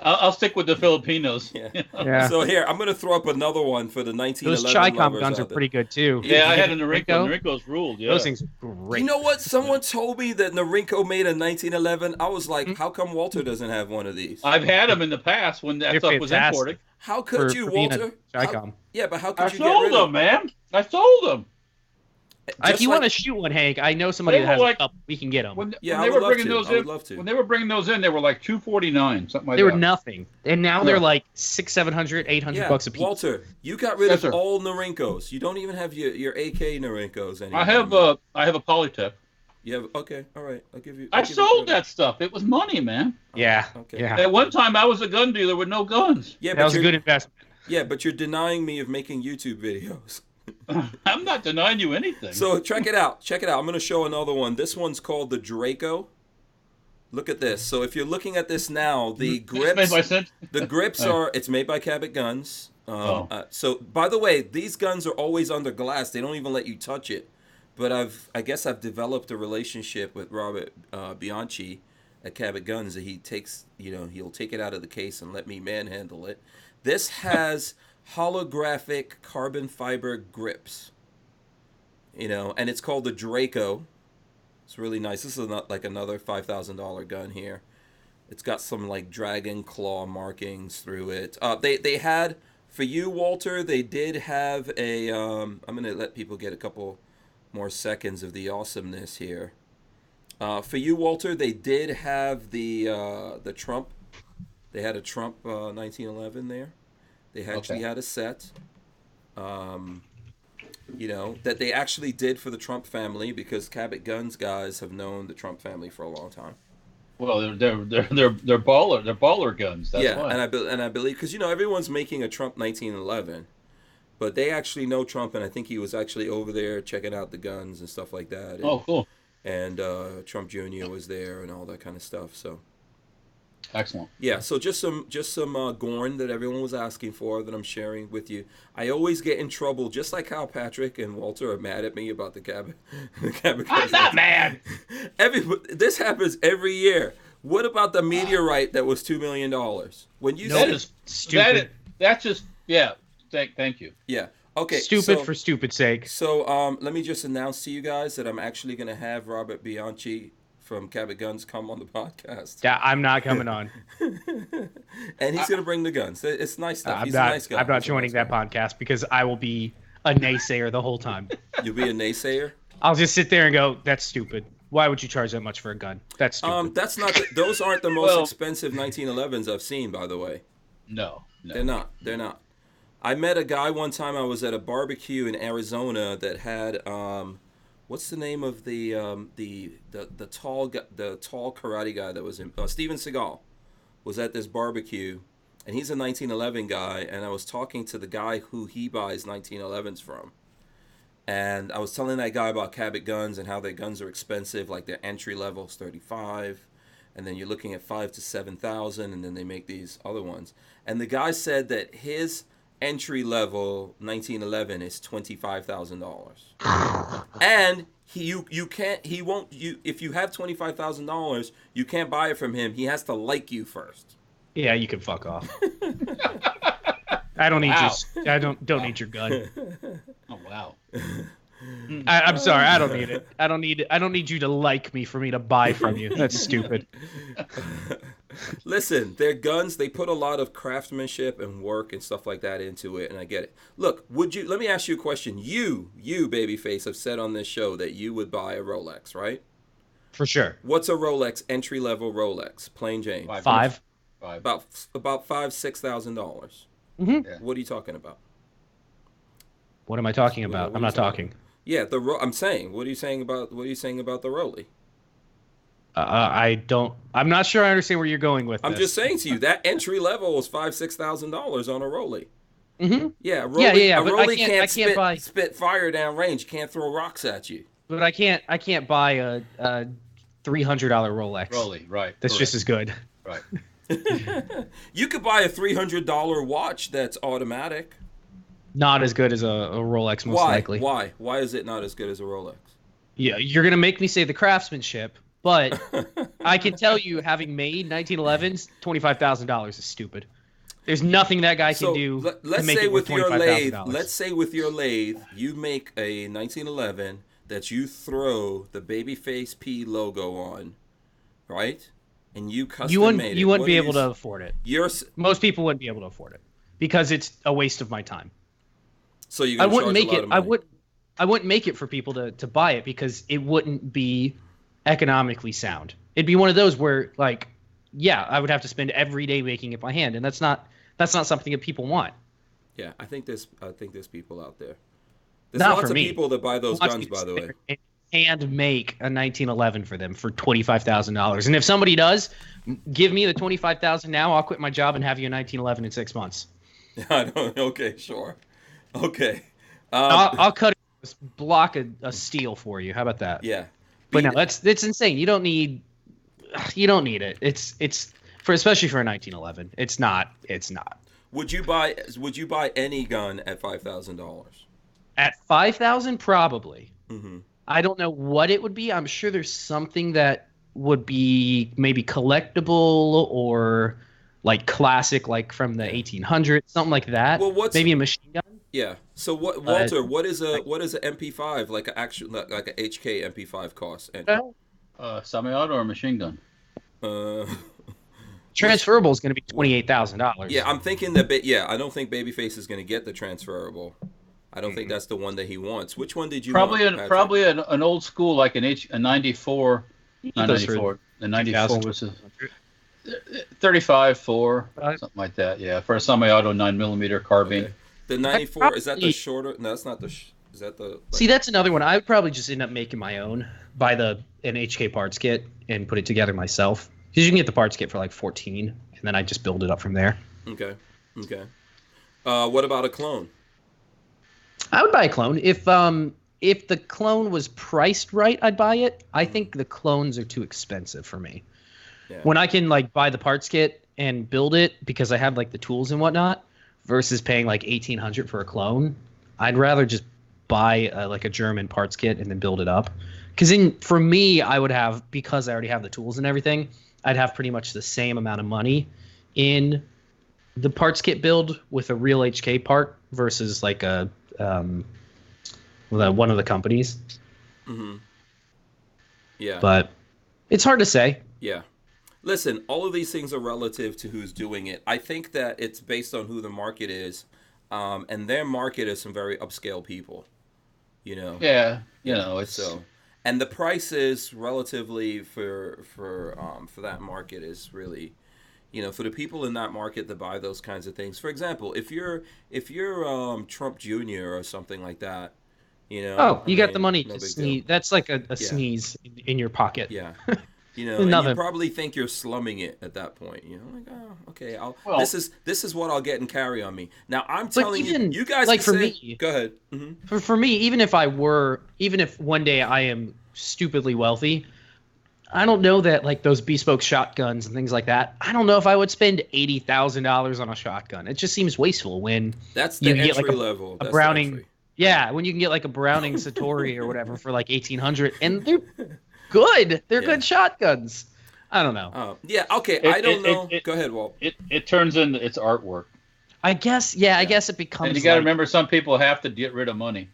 I'll stick with the Filipinos. Yeah. Yeah. So here, I'm gonna throw up another one for the 1911 Those Chicom lovers guns are out there. pretty good too. Yeah, I You had a get Norinco. Norinco's ruled. Yeah. Those things are great. You know what? Someone told me that Norinco made a 1911. I was like, how come Walter doesn't have one of these? I've had them in the past when that They're stuff was fantastic. imported. How could for you, being a Walter? Chicom. Yeah, but how I could you get sold rid them, of man. I sold them. If you want to shoot one, Hank, I know somebody They that has were a like- couple. We can get them. When Yeah, they I were would love bringing to. those I would in, love to. when they were bringing those in, they were like $249, something like They that. were nothing, and now they're like $600, $700, $800 bucks a piece. Walter, you got rid Yes, of sir. all Norincos. You don't even have your AK Norincos anymore. I have a Polytech. You have okay, all right. I'll give you. I I'll give you sold credit. that stuff. It was money, man. Yeah, Okay. yeah. At one time, I was a gun dealer with no guns. Yeah, That was a good investment. Yeah, but you're denying me of making YouTube videos. I'm not denying you anything. So check it out. Check it out. I'm going to show another one. This one's called the Draco. Look at this. So if you're looking at this now, the grips. It's made by Cent- The grips are. It's made by Cabot Guns. Oh. So by the way, these guns are always under glass. They don't even let you touch it. But I guess I've developed a relationship with Robert Bianchi at Cabot Guns that he takes. He'll take it out of the case and let me manhandle it. This has holographic carbon fiber grips. And it's called the Draco. It's really nice. This is not like another $5,000 gun here. It's got some like dragon claw markings through it. They had, for you, Walter, they did have a. I'm gonna let people get a couple more seconds of the awesomeness here. For you, Walter, they did have the Trump. They had a Trump 1911 there. They actually had a set. That they actually did for the Trump family because Cabot Guns guys have known the Trump family for a long time. Well, they're baller guns. That's why. and I believe because everyone's making a Trump 1911, but they actually know Trump, and I think he was actually over there checking out the guns and stuff like that. And, Oh, cool. And Trump Jr. was there and all that kind of stuff. So. Excellent. Yeah, so just some Gorn that everyone was asking for that I'm sharing with you. I always get in trouble, just like how Patrick and Walter are mad at me about the Cabot. I'm not mad. This happens every year. What about the meteorite that was $2 million? When you That said is stupid. That's just Thank you. yeah. Okay. Stupid for stupid's sake. So let me just announce to you guys that I'm actually going to have Robert Bianchi from Cabot Guns come on the podcast. Yeah, I'm not coming on. And he's going to bring the guns. It's nice stuff. He's a nice guy. I'm not He's a joining nice that guy. podcast because I will be a naysayer the whole time. You'll be a naysayer? I'll just sit there and go, "That's stupid. Why would you charge that much for a gun? That's stupid." That's not. Those aren't the most expensive 1911s I've seen, by the way. No. They're not. I met a guy one time. I was at a barbecue in Arizona that had what's the name of the tall karate guy that was in Steven Seagal was at this barbecue, and he's a 1911 guy, and I was talking to the guy who he buys 1911s from. And I was telling that guy about Cabot Guns and how their guns are expensive, like their entry level is $35, and then you're looking at $5,000 to $7,000, and then they make these other ones. And the guy said that his entry level 1911 is $25,000, and if you have $25,000, you can't buy it from him. He has to like you first. Yeah, you can fuck off. I don't need I don't need your gun. Oh wow. I'm sorry, I don't need it. I don't need you to like me for me to buy from you. That's stupid. Listen, their guns, they put a lot of craftsmanship and work and stuff like that into it, and I get it. Look, let me ask you a question. You babyface, have said on this show that you would buy a Rolex, right? For sure. What's a Rolex, entry level Rolex, plain Jane? Five. About $5,000-$6,000. Mm-hmm. Yeah. What are you talking about? What am I talking about? I'm not talking. Yeah, I'm saying. What are you saying about the Rolly? I'm not sure I understand where you're going with this. I'm just saying to you that entry level is $5,000-$6,000 on a Rolly. Mm-hmm. Yeah, a but Rolly I can't buy, spit fire down range. Can't throw rocks at you. But I can't buy a $300 Rolex. Rolly, right? That's correct. just as good. Right. You could buy a $300 watch that's automatic. Not as good as a Rolex, most likely. Why is it not as good as a Rolex? Yeah, you're gonna make me say the craftsmanship, But I can tell you, having made 1911s, $25,000 is stupid. There's nothing that guy can do to make it worth $25,000. Let's say with your lathe, you make a 1911 that you throw the Babyface P logo on, right? And you custom made it. You wouldn't be able to afford it. Most people wouldn't be able to afford it because it's a waste of my time. So you charge a lot of money. I wouldn't make it for people to buy it because it wouldn't be economically sound. It'd be one of those where, like, yeah, I would have to spend every day making it by hand, and that's not something that people want. Yeah, I think there's people out there. There's not lots for of me. people that buy those guns, by the way. And hand make a 1911 for them for $25,000. And if somebody does, give me the $25,000 now. I'll quit my job and have you a 1911 in 6 months. Okay, sure. Okay. I'll cut a block of steel for you. How about that? Yeah. But no, it's insane. You don't need it. It's for especially for a 1911. It's not. Would you buy any gun at $5,000? At $5,000, probably. Mm-hmm. I don't know what it would be. I'm sure there's something that would be maybe collectible or like classic, like from the 1800s, something like that. Well, maybe a machine gun. Yeah. So Walter? What is a MP5 like a HK MP5 cost? Semi-auto or machine gun? Transferable is going to be $28,000. Yeah, I'm thinking that. I don't think Babyface is going to get the transferable. I don't think that's the one that he wants. Which one did you want? Probably an old school, like a 94. Not 94. The 94 was 35-4, something like that. Yeah, for a semi-auto 9mm carbine. Okay. The 94 is that the shorter? No, that's not the. Is that the? See, that's another one. I would probably just end up making my own, buy an HK parts kit and put it together myself. Because you can get the parts kit for like $14, and then I just build it up from there. Okay. What about a clone? I would buy a clone if the clone was priced right. I'd buy it. I think the clones are too expensive for me. Yeah. When I can like buy the parts kit and build it because I have like the tools and whatnot, versus paying like $1,800 for a clone, I'd rather just buy like a German parts kit and then build it up. Because for me, I would have, because I already have the tools and everything, I'd have pretty much the same amount of money in the parts kit build with a real HK part versus like one of the companies. Mm-hmm. Yeah. But it's hard to say. Yeah. Listen, all of these things are relative to who's doing it. I think that it's based on who the market is, and their market is some very upscale people. Yeah. It's so. And the prices relatively for that market is really, for the people in that market that buy those kinds of things. For example, if you're Trump Jr. or something like that, you got the money to sneeze. Deal. That's like a sneeze in your pocket. Yeah. And you probably think you're slumming it at that point. Like, oh, okay, this is what I'll get and carry on me. Now I'm telling you guys like can for say, me. Go ahead. Mm-hmm. For me, even if one day I am stupidly wealthy, I don't know that like those bespoke shotguns and things like that. I don't know if I would spend $80,000 on a shotgun. It just seems wasteful when that's the entry level. A Browning. Yeah, when you can get like a Browning Satori or whatever for like $1,800, and they're good. They're good shotguns. I don't know. Yeah. Okay. I don't know. Go ahead, Walt. It turns into its artwork. I guess. Yeah. I guess it becomes. And you got to remember, some people have to get rid of money.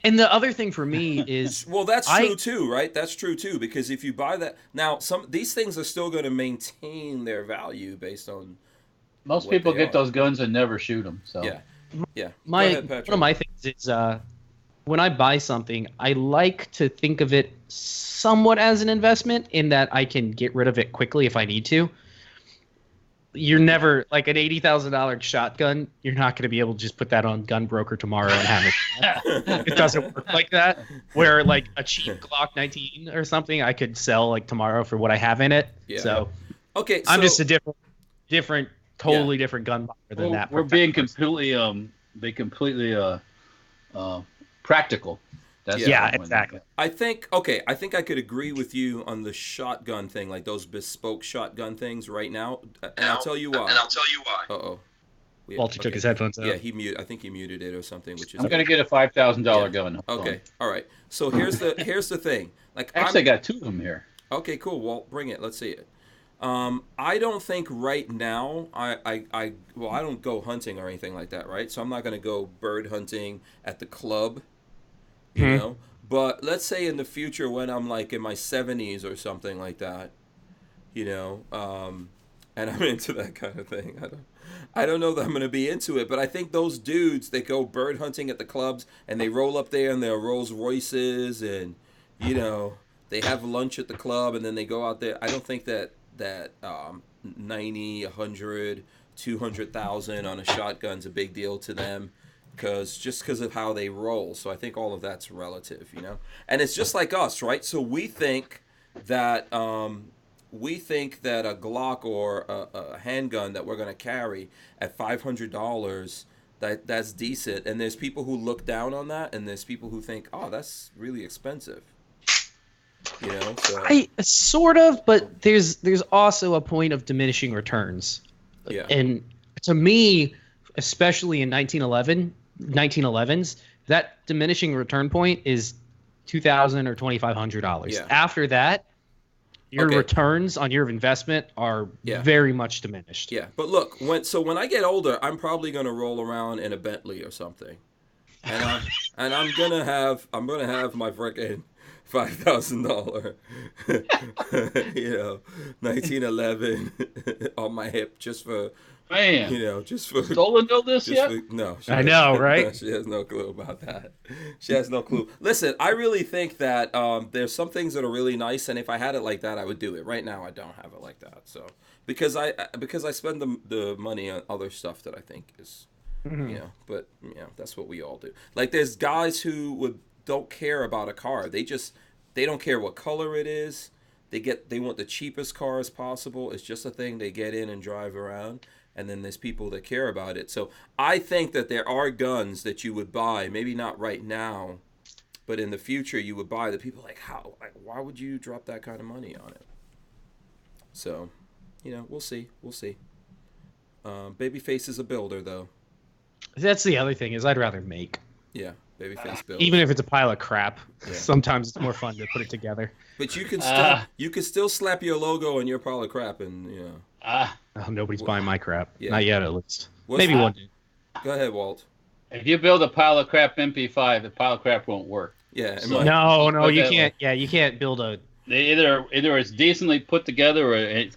And the other thing for me is well, that's true too, right? That's true too, because if you buy that now, these things are still going to maintain their value based on. Most people get those guns and never shoot them. So yeah. One of my things is when I buy something, I like to think of it somewhat as an investment in that I can get rid of it quickly if I need to. You're never like an $80,000 shotgun. You're not going to be able to just put that on Gun Broker tomorrow and have it. It doesn't work like that. Where like a cheap Glock 19 or something, I could sell like tomorrow for what I have in it. Yeah. So I'm just a different, totally different gun buyer than that. We're being completely practical. That's exactly. I think I could agree with you on the shotgun thing, like those bespoke shotgun things right now. And I'll tell you why. Uh-oh. Walter took his headphones out. Yeah, I think he muted it or something, which is I'm going to get a $5,000 gun. Okay. All right. So here's the thing. Like I got two of them here. Okay, cool. Well, bring it. Let's see it. I don't think right now. Well, I don't go hunting or anything like that, right? So I'm not gonna go bird hunting at the club, you know. But let's say in the future when I'm like in my 70s or something like that, you know, and I'm into that kind of thing. I don't know that I'm gonna be into it, but I think those dudes that go bird hunting at the clubs and they roll up there in their Rolls Royces and, you know, they have lunch at the club and then they go out there. I don't think that 90, 100, 200,000 on a shotgun's a big deal to them, because of how they roll. So I think all of that's relative, you know. And it's just like us, right? So we think that a Glock or a handgun that we're gonna carry at $500, that's decent. And there's people who look down on that, and there's people who think, oh, that's really expensive. You know, so. I sort of, but there's also a point of diminishing returns. Yeah. And to me, especially in 1911s, that diminishing return point is $2,000 or $2,500. Yeah. After that, your returns on your investment are very much diminished. Yeah, but look, when I get older, I'm probably gonna roll around in a Bentley or something, and I'm gonna have my freaking $5,000, you know, 1911 on my hip just for. Man, you know, just for Lola know this yet? No, I know, right? She has no clue about that. She has no clue. Listen, I really think that there's some things that are really nice, and if I had it like that, I would do it. Right now, I don't have it like that, so because I spend the money on other stuff that I think is, you know, but you know, that's what we all do. Like there's guys who don't care about a car. They don't care what color it is. They want the cheapest car as possible. It's just a thing they get in and drive around. And then there's people that care about it. So I think that there are guns that you would buy, maybe not right now, but in the future you would buy. The people like, why would you drop that kind of money on it? So, you know, we'll see. Babyface is a builder, though. That's the other thing is I'd rather make. Yeah, Babyface builds. Even if it's a pile of crap, sometimes it's more fun to put it together. But you can still slap your logo on your pile of crap, and you know. Nobody's buying my crap. Yeah. Not yet, at least. Maybe one day. Go ahead, Walt. If you build a pile of crap MP5, the pile of crap won't work. Yeah. So, no, you can't. Yeah, you can't build a. Either it's decently put together or it's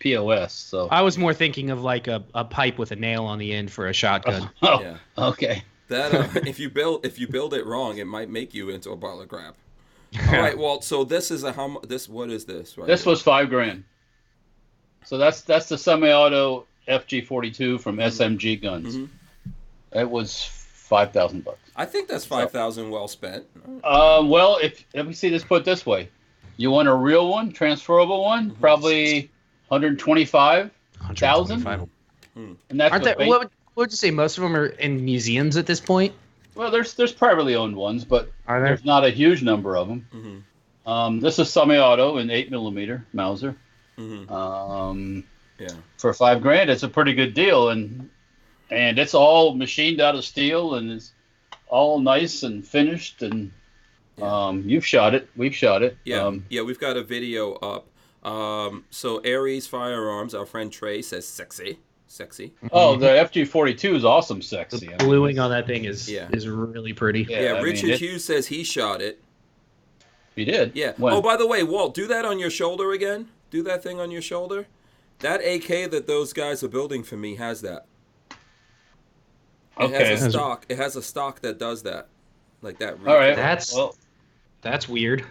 POS. So I was more thinking of like a pipe with a nail on the end for a shotgun. Oh, yeah. Okay. That if you build it wrong, it might make you into a pile of crap. All right, Walt. So this is what is this? Right this was $5,000. So that's the semi-auto FG42 from SMG Guns. Mm-hmm. It was $5,000. I think that's $5,000 well spent. Well, if we see this put this way, you want a real one, transferable one, probably $125,000. And that's what would you say? Most of them are in museums at this point. Well, there's privately owned ones, but there's not a huge number of them. Mm-hmm. This is semi-auto in 8mm Mauser. Mm-hmm. For $5,000, it's a pretty good deal, and it's all machined out of steel, and it's all nice and finished. And you've shot it, we've shot it. Yeah, we've got a video up. So Aries Firearms, our friend Trey says sexy. Oh, the FG42 is awesome, sexy. The bluing on that thing is really pretty. Yeah, Richard Hughes says he shot it. He did. Yeah. When? Oh, by the way, Walt, do that on your shoulder again. Do that thing on your shoulder. That AK that those guys are building for me has that. It has a stock. It has a stock that does that, like that. All right. That's weird.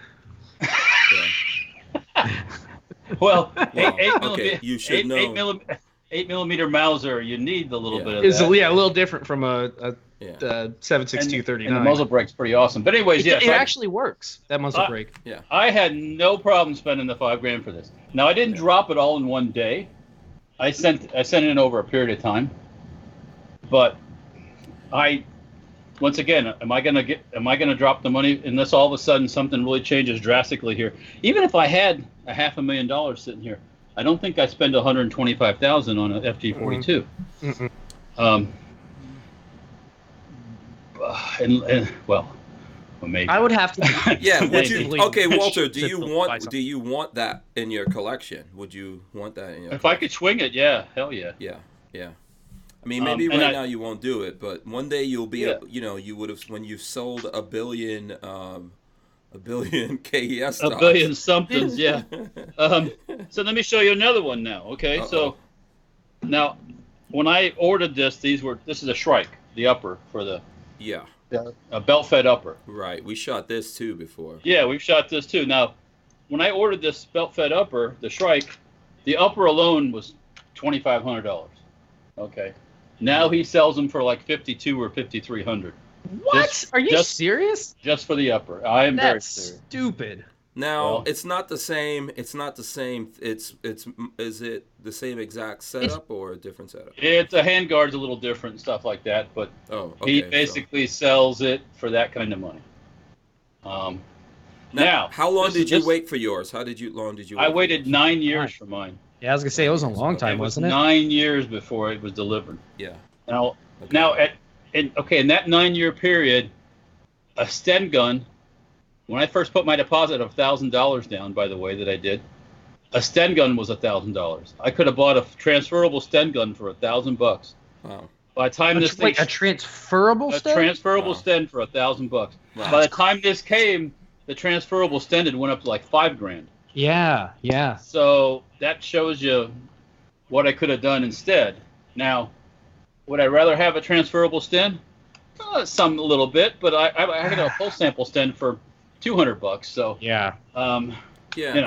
Well, you should know. 8mm Mauser, you need the little bit of that. It's a little different from a 7.62-39. And the muzzle brake's pretty awesome. But anyways, it actually works. That muzzle brake. Yeah. I had no problem spending the $5,000 for this. Now I didn't drop it all in one day. I sent it in over a period of time. But once again, am I gonna drop the money unless all of a sudden something really changes drastically here? Even if I had a $500,000 sitting here, I don't think I spend $125,000 on an FG42. Mm-hmm. Well, maybe. I would have to. Yeah. Would you? Maybe. Okay, Walter. Do To you buy want that in your collection? Would you want that in your? If I could swing it, yeah, hell yeah. Yeah. Yeah. I mean, maybe now you won't do it, but one day you'll be. Yeah. You would have when you sold a billion KES stocks. A billion somethings, yeah. So let me show you another one now. Okay, so now when I ordered this is a Shrike, the upper for the a belt-fed upper. Right, we shot this too before. Yeah, we've shot this too. Now, when I ordered this belt-fed upper, the Shrike, the upper alone was $2,500. Okay, now he sells them for like $5,200 or $5,300. What? Are you serious? Just for the upper. I am very serious. Stupid. Now it's not the same. It's not the same. Is it the same exact setup or a different setup? It's a handguard's a little different and stuff like that, but he basically sells it for that kind of money. Now how long did you wait for yours? Long did you? I waited 9 years for mine. Yeah, I was gonna say it was a long time, wasn't it? 9 years before it was delivered. Yeah. Now in that 9-year period, a Sten gun. When I first put my deposit of $1,000 down, by the way, that I did, a Sten gun was $1,000. I could have bought a transferable Sten gun for $1,000. Wow. By the time this thing, a transferable Sten? A transferable Sten for $1,000. Wow. By the time this came, the transferable Sten had went up to like $5,000. Yeah, yeah. So that shows you what I could have done instead. Now, would I rather have a transferable Sten? Some a little bit, but I got a full sample Sten for $200. So yeah. I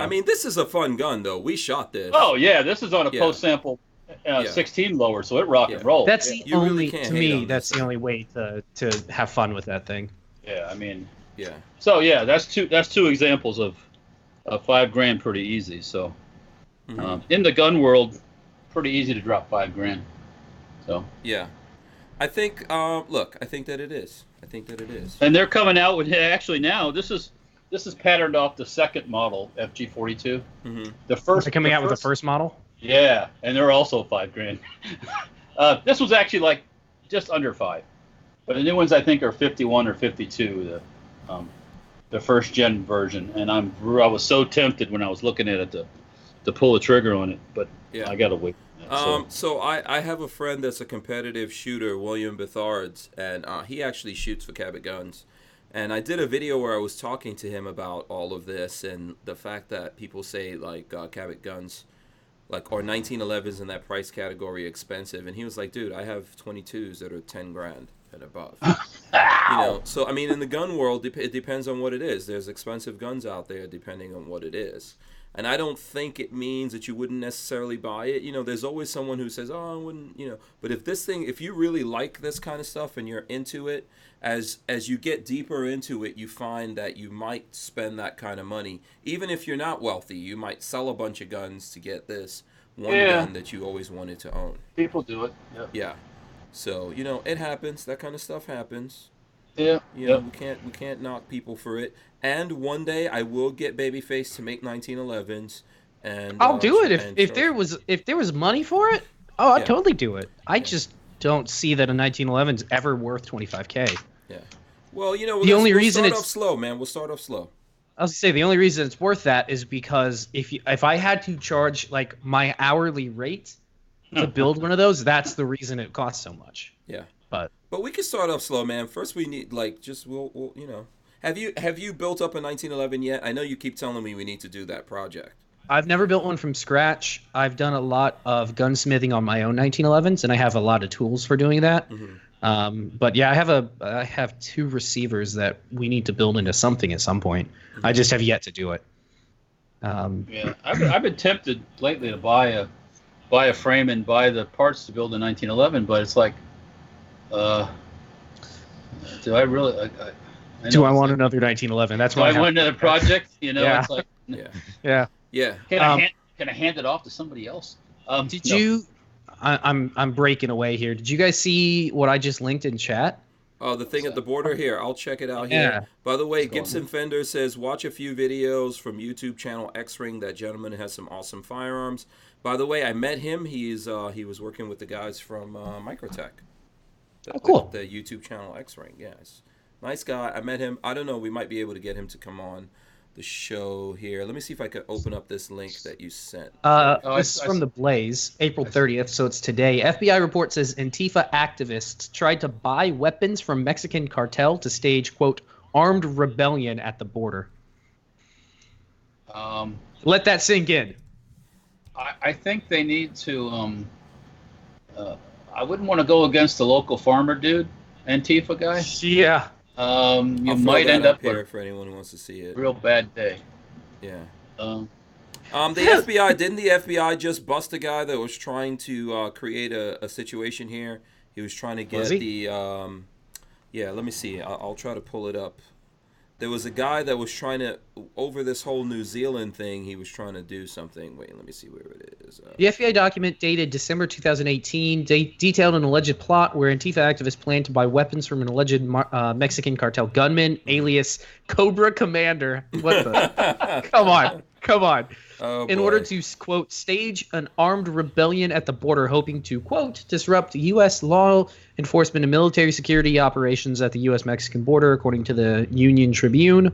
mean, this is a fun gun though. We shot this. Oh yeah, this is on a post sample 16 lower, so it rock and roll. That's the only to me. That's the only way to have fun with that thing. Yeah, I mean. Yeah. So yeah, that's two examples of $5,000 pretty easy. So in the gun world, pretty easy to drop $5,000. So yeah, I think I think that it is. And they're coming out with actually now this is patterned off the second model FG42. Mm-hmm. They're coming out with the first model. Yeah, and they're also $5,000. This was actually like just under $5,000, but the new ones I think are 51 or 52. The first gen version, and I was so tempted when I was looking at it to pull the trigger on it, but I gotta wait. So I have a friend that's a competitive shooter, William Bethards, and he actually shoots for Cabot Guns. And I did a video where I was talking to him about all of this and the fact that people say like Cabot Guns, or 1911s in that price category expensive, and he was like, dude, I have 22s that are $10,000 and above. So I mean, in the gun world, it depends on what it is. There's expensive guns out there depending on what it is. And I don't think it means that you wouldn't necessarily buy it. There's always someone who says, oh, I wouldn't, But if you really like this kind of stuff and you're into it, as you get deeper into it, you find that you might spend that kind of money. Even if you're not wealthy, you might sell a bunch of guns to get this one gun that you always wanted to own. People do it. Yeah. So, it happens. That kind of stuff happens. Yeah. We can't knock people for it. And one day I will get Babyface to make 1911s, and I'll do it if there was money for it. Oh, I'd totally do it. I just don't see that a 1911 is ever worth $25,000. Yeah. Well, we'll start off slow, man. We'll start off slow. I was gonna say the only reason it's worth that is because if I had to charge like my hourly rate to build one of those, that's the reason it costs so much. Yeah. But we can start off slow, man. First, we need we'll Have you built up a 1911 yet? I know you keep telling me we need to do that project. I've never built one from scratch. I've done a lot of gunsmithing on my own 1911s, and I have a lot of tools for doing that. Mm-hmm. But yeah, I have 2 receivers that we need to build into something at some point. Mm-hmm. I just have yet to do it. I've been tempted lately to buy a frame and buy the parts to build a 1911, but it's like, do I really? Do I want another 1911? That's why I want another project. It's like, yeah. Can I hand it off to somebody else? Did you? I'm breaking away here. Did you guys see what I just linked in chat? Oh, the thing at the border here. I'll check it out here. By the way, Gibson Fender says, watch a few videos from YouTube channel X-Ring. That gentleman has some awesome firearms. By the way, I met him. He was working with the guys from Microtech. Cool. The YouTube channel X-Ring, yes. Nice guy. I met him. I don't know. We might be able to get him to come on the show here. Let me see if I can open up this link that you sent. This is from The Blaze, April 30th, so it's today. FBI report says Antifa activists tried to buy weapons from Mexican cartel to stage, quote, armed rebellion at the border. Let that sink in. I think they need to. I wouldn't want to go against the local farmer dude, Antifa guy. Yeah. You might end up here with for anyone who wants to see it. Real bad day. Yeah. The FBI didn't the FBI just bust a guy that was trying to create a situation here? He was trying to get the. Yeah. Let me see. I'll try to pull it up. There was a guy that was trying to, over this whole New Zealand thing, he was trying to do something. Wait, let me see where it is. The FBI document dated December 2018 detailed an alleged plot where Antifa activists planned to buy weapons from an alleged Mexican cartel gunman, alias Cobra Commander. What the? Come on. Oh, in order to, quote, stage an armed rebellion at the border, hoping to, quote, disrupt U.S. law enforcement and military security operations at the U.S.-Mexican border, according to the Union Tribune.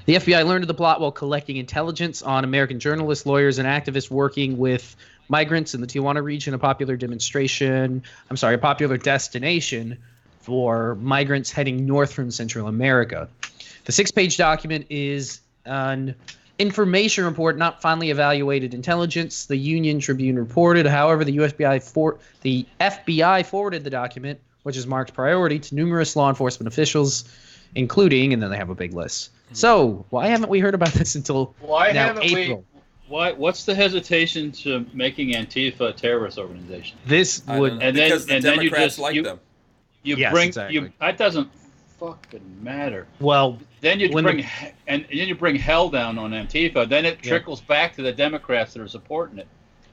The FBI learned of the plot while collecting intelligence on American journalists, lawyers, and activists working with migrants in the Tijuana region, a popular destination for migrants heading north from Central America. The 6-page document is an information report, not finally evaluated intelligence, the Union Tribune reported. However, the FBI forwarded the document, which is marked priority, to numerous law enforcement officials, including, and then they have a big list. So, why haven't we heard about this until April? What's the hesitation to making Antifa a terrorist organization? This would, because the Democrats like them. That doesn't fucking matter. Well, then you bring hell down on Antifa. Then it trickles back to the Democrats that are supporting it,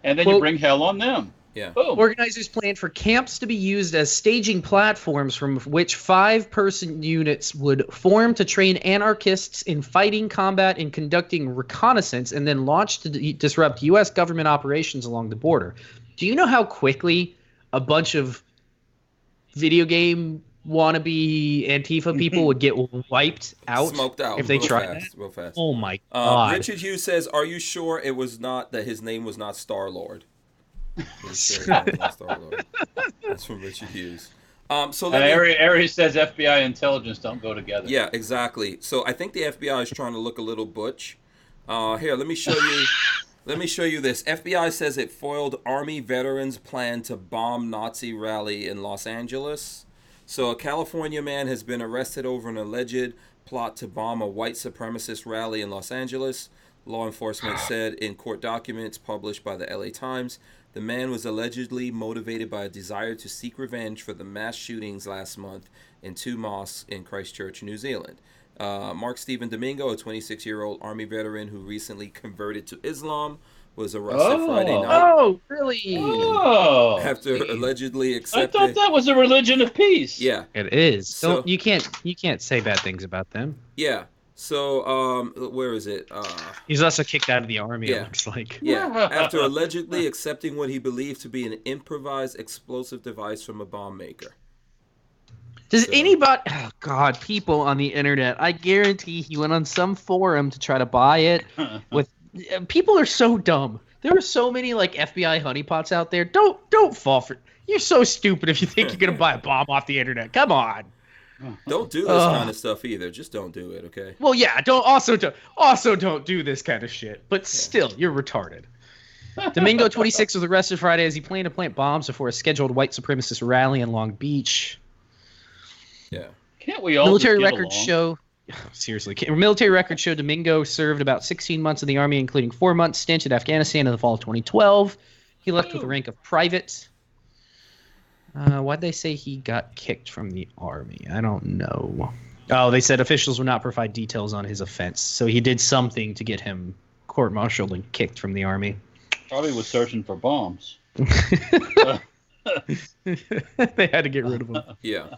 and then you bring hell on them. Yeah. Boom. Organizers plan for camps to be used as staging platforms from which 5-person units would form to train anarchists in fighting, combat, and conducting reconnaissance, and then launch to disrupt U.S. government operations along the border. Do you know how quickly a bunch of video game wannabe Antifa people would get wiped out, smoked out if they tried that? Real fast. Oh my god! Richard Hughes says, "Are you sure it was not that his name was not Star Lord?" That's from Richard Hughes. So Aries says FBI intelligence don't go together. Yeah, exactly. So I think the FBI is trying to look a little butch. Here, let me show you. Let me show you this. FBI says it foiled Army veterans' plan to bomb Nazi rally in Los Angeles. So a California man has been arrested over an alleged plot to bomb a white supremacist rally in Los Angeles. Law enforcement said in court documents published by the LA Times, the man was allegedly motivated by a desire to seek revenge for the mass shootings last month in 2 mosques in Christchurch, New Zealand. Mark Stephen Domingo, a 26-year-old Army veteran who recently converted to Islam, was arrested Friday night. Oh, really? Oh, after allegedly accepting. I thought that was a religion of peace. Yeah, it is. So, you can't say bad things about them. Yeah. So, where is it? He's also kicked out of the army, it looks like. Yeah, after allegedly accepting what he believed to be an improvised explosive device from a bomb maker. Does anybody... Oh, God, people on the internet, I guarantee he went on some forum to try to buy it. People are so dumb. There are so many, FBI honeypots out there. Don't fall for... You're so stupid if you think you're going to buy a bomb off the internet. Come on. Don't do this kind of stuff either. Just don't do it, okay? Well, yeah, don't do this kind of shit. But still, you're retarded. Domingo, 26, was arrested Friday as he planned to plant bombs before a scheduled white supremacist rally in Long Beach. Yeah. Can't we all military just get records along? show? Seriously, military records show Domingo served about 16 months in the army, including 4 months stint in Afghanistan in the fall of 2012. He left with the rank of private. Why'd they say he got kicked from the army? I don't know. Oh, they said officials would not provide details on his offense, so he did something to get him court-martialed and kicked from the army. Probably was searching for bombs. They had to get rid of him. Yeah.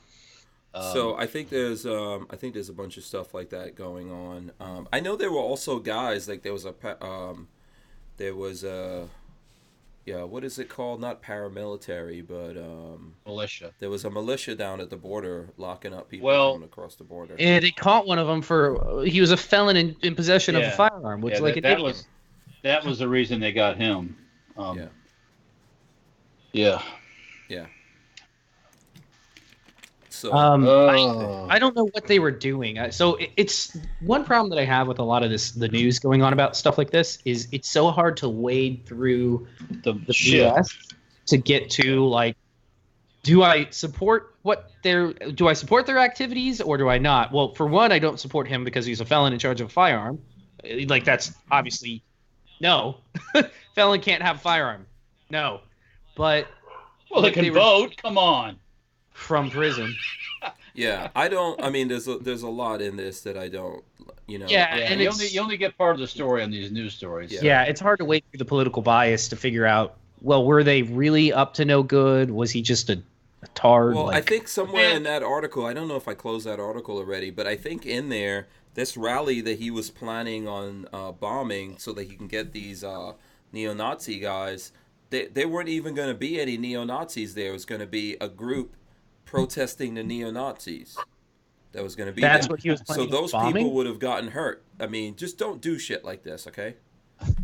So I think there's a bunch of stuff like that going on. I know there were also guys there was what is it called? Not paramilitary, but militia. There was a militia down at the border locking up people coming across the border. And they caught one of them for he was a felon in possession of a firearm, which that was the reason they got him. Yeah. So I don't know what they were doing. So it's one problem that I have with a lot of the news going on about stuff like this is it's so hard to wade through the BS to get to like, do I support their activities or do I not? Well, for one, I don't support him because he's a felon in charge of a firearm. Like that's obviously no. Felon can't have a firearm. No. But they can vote. Come on. From prison. Yeah, I don't. I mean, there's a lot in this that I don't. And you only get part of the story on these news stories. Yeah, it's hard to wade through the political bias to figure out. Well, were they really up to no good? Was he just a tard? Well, I think somewhere in that article, I don't know if I closed that article already, but I think in there, this rally that he was planning on bombing so that he can get these neo-Nazi guys. There weren't even going to be any neo-Nazis there. It was going to be a group protesting the neo-Nazis. That was going to be That's what he was planning. So those bombing? people would have gotten hurt. I mean, just don't do shit like this, okay?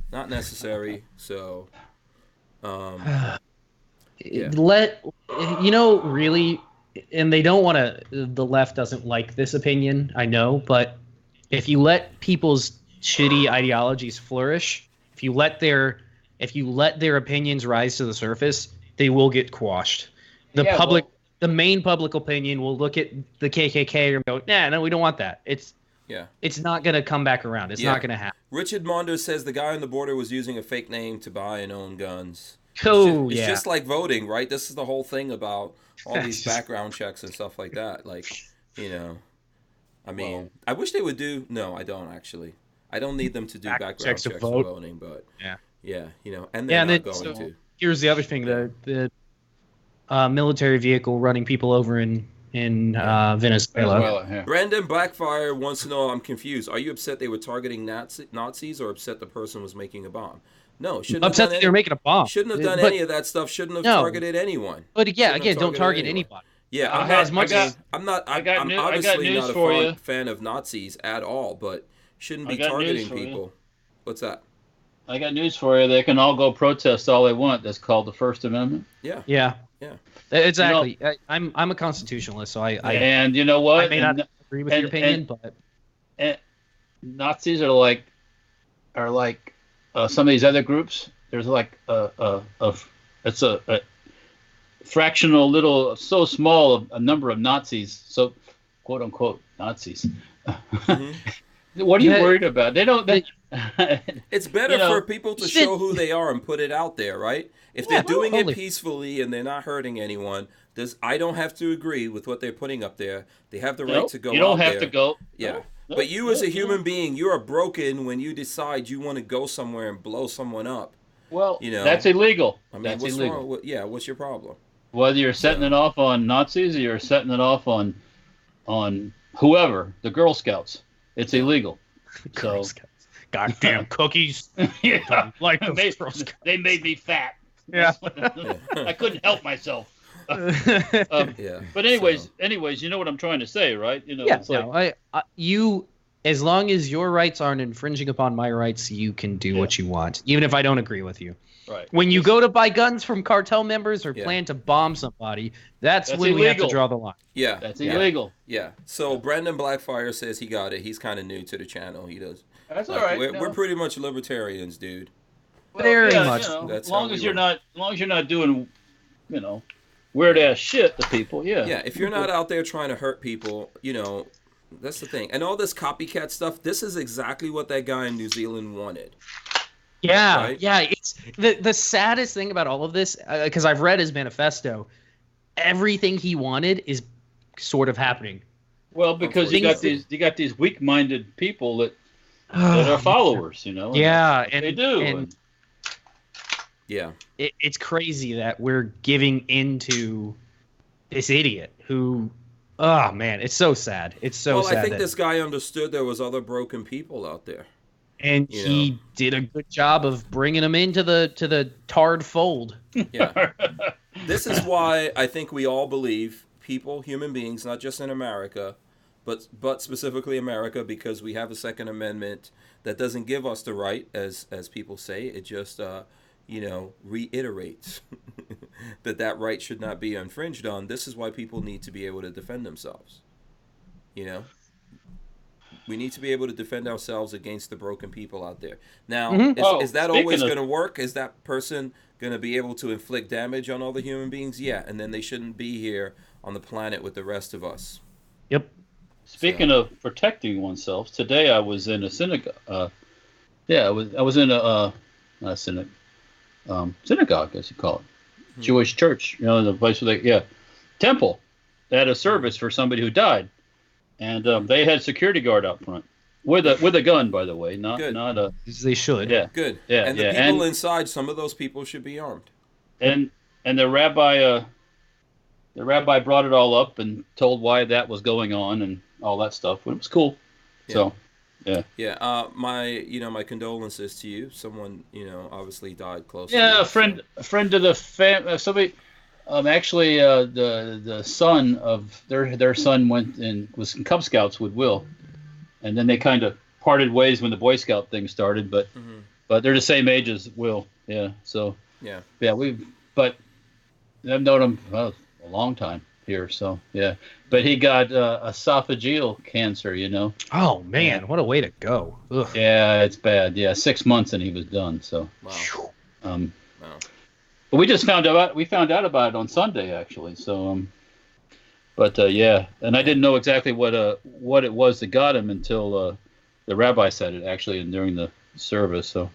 Not necessary. So, really, and they don't want to. The left doesn't like this opinion, I know, but if you let people's shitty ideologies flourish, if you let their opinions rise to the surface, they will get quashed. The main public opinion will look at the KKK and go, no, we don't want that. It's not going to come back around. It's not going to happen. Richardmondo says the guy on the border was using a fake name to buy and own guns. It's just like voting, right? This is the whole thing about all these background checks and stuff like that. Like, I mean, I wish they would do. No, I don't actually. I don't need them to do background checks for voting, but and they're not going to. Here's the other thing: the military vehicle running people over in Venezuela. Yeah. Brandon Blackfire wants to know, I'm confused. Are you upset they were targeting Nazis or upset the person was making a bomb? No, shouldn't upset that they were making a bomb. Shouldn't have done any of that stuff. Shouldn't have targeted anyone. But don't target anybody. Yeah, I'm obviously not a fan of Nazis at all, but shouldn't be targeting people. What's that? I got news for you. They can all go protest all they want. That's called the First Amendment. Yeah. Exactly. I'm a constitutionalist, so and you know what? I may not agree with your opinion, but Nazis are like some of these other groups. There's like it's a fractional little, so small a number of Nazis, so quote unquote Nazis. Mm-hmm. What are you worried about? They don't. It's better for people to show who they are and put it out there, right? If they're doing it peacefully and they're not hurting anyone, I don't have to agree with what they're putting up there. They have the right to go out there. You don't have to go. Yeah. But you as a human being, you are broken when you decide you want to go somewhere and blow someone up. Well, that's illegal. I mean, that's illegal. Wrong? What's your problem? Whether you're setting it off on Nazis or you're setting it off on whoever, the Girl Scouts, it's illegal. Girl Scouts. Goddamn cookies. Yeah. Like they made me fat. Yeah. I couldn't help myself. But anyways, you know what I'm trying to say, right? It's like you, as long as your rights aren't infringing upon my rights, you can do what you want, even if I don't agree with you. Right. When you go to buy guns from cartel members or plan to bomb somebody, that's when illegal. We have to draw the line. Yeah. That's illegal. Yeah. So Brandon Blackfire says he got it. He's kind of new to the channel. He does. That's all right. We're pretty much libertarians, dude. Well, very much. As long as you're not doing, weird ass shit to people. Yeah. Yeah. If you're not out there trying to hurt people, that's the thing. And all this copycat stuff. This is exactly what that guy in New Zealand wanted. Yeah, right? Yeah. It's the saddest thing about all of this, because I've read his manifesto. Everything he wanted is sort of happening. Well, because you got these weak-minded people that are followers, Yeah, and they do. And yeah, it's crazy that we're giving into this idiot who. Oh man, it's so sad. It's so sad. Well, I think this guy understood there was other broken people out there. And he did a good job of bringing them into the tarred fold. Yeah. This is why I think we all believe people, human beings, not just in America, but specifically America, because we have a Second Amendment that doesn't give us the right, as people say. It just reiterates that right should not be infringed on. This is why people need to be able to defend themselves. We need to be able to defend ourselves against the broken people out there. Now, is that always going to work? Is that person going to be able to inflict damage on all the human beings? Yeah, and then they shouldn't be here on the planet with the rest of us. Yep. Speaking of protecting oneself, today I was in a synagogue. I was in a synagogue, as you call it, Jewish church. The place where temple. They had a service for somebody who died. And they had a security guard out front with a gun, by the way, not a. They should. Yeah. Good. Yeah. And the people inside, some of those people should be armed. And the rabbi brought it all up and told why that was going on and all that stuff. It was cool. Yeah. So, yeah. Yeah. My condolences to you. Someone obviously died close. Yeah, to a friend of the family. Somebody. Actually, the son of their son was in Cub Scouts with Will, and then they kind of parted ways when the Boy Scout thing started. But they're the same age as Will. Yeah. So yeah. But I've known him a long time here. So yeah. But he got esophageal cancer. Oh man, what a way to go. Ugh. Yeah, it's bad. Yeah, 6 months and he was done. So. Wow. Wow. But we just found out about it on Sunday, actually. So, and I didn't know exactly what it was that got him until the rabbi said it actually, and during the service. So,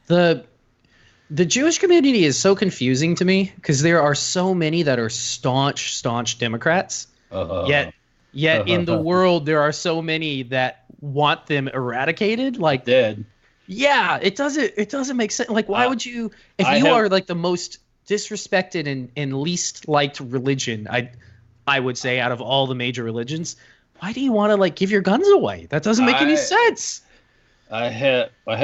the Jewish community is so confusing to me because there are so many that are staunch Democrats. Yet in the world there are so many that want them eradicated, like dead. Yeah, it doesn't make sense. Like, why would you, if you are like the most disrespected and least liked religion, I would say out of all the major religions, why do you want to like give your guns away? That doesn't make any sense. I had I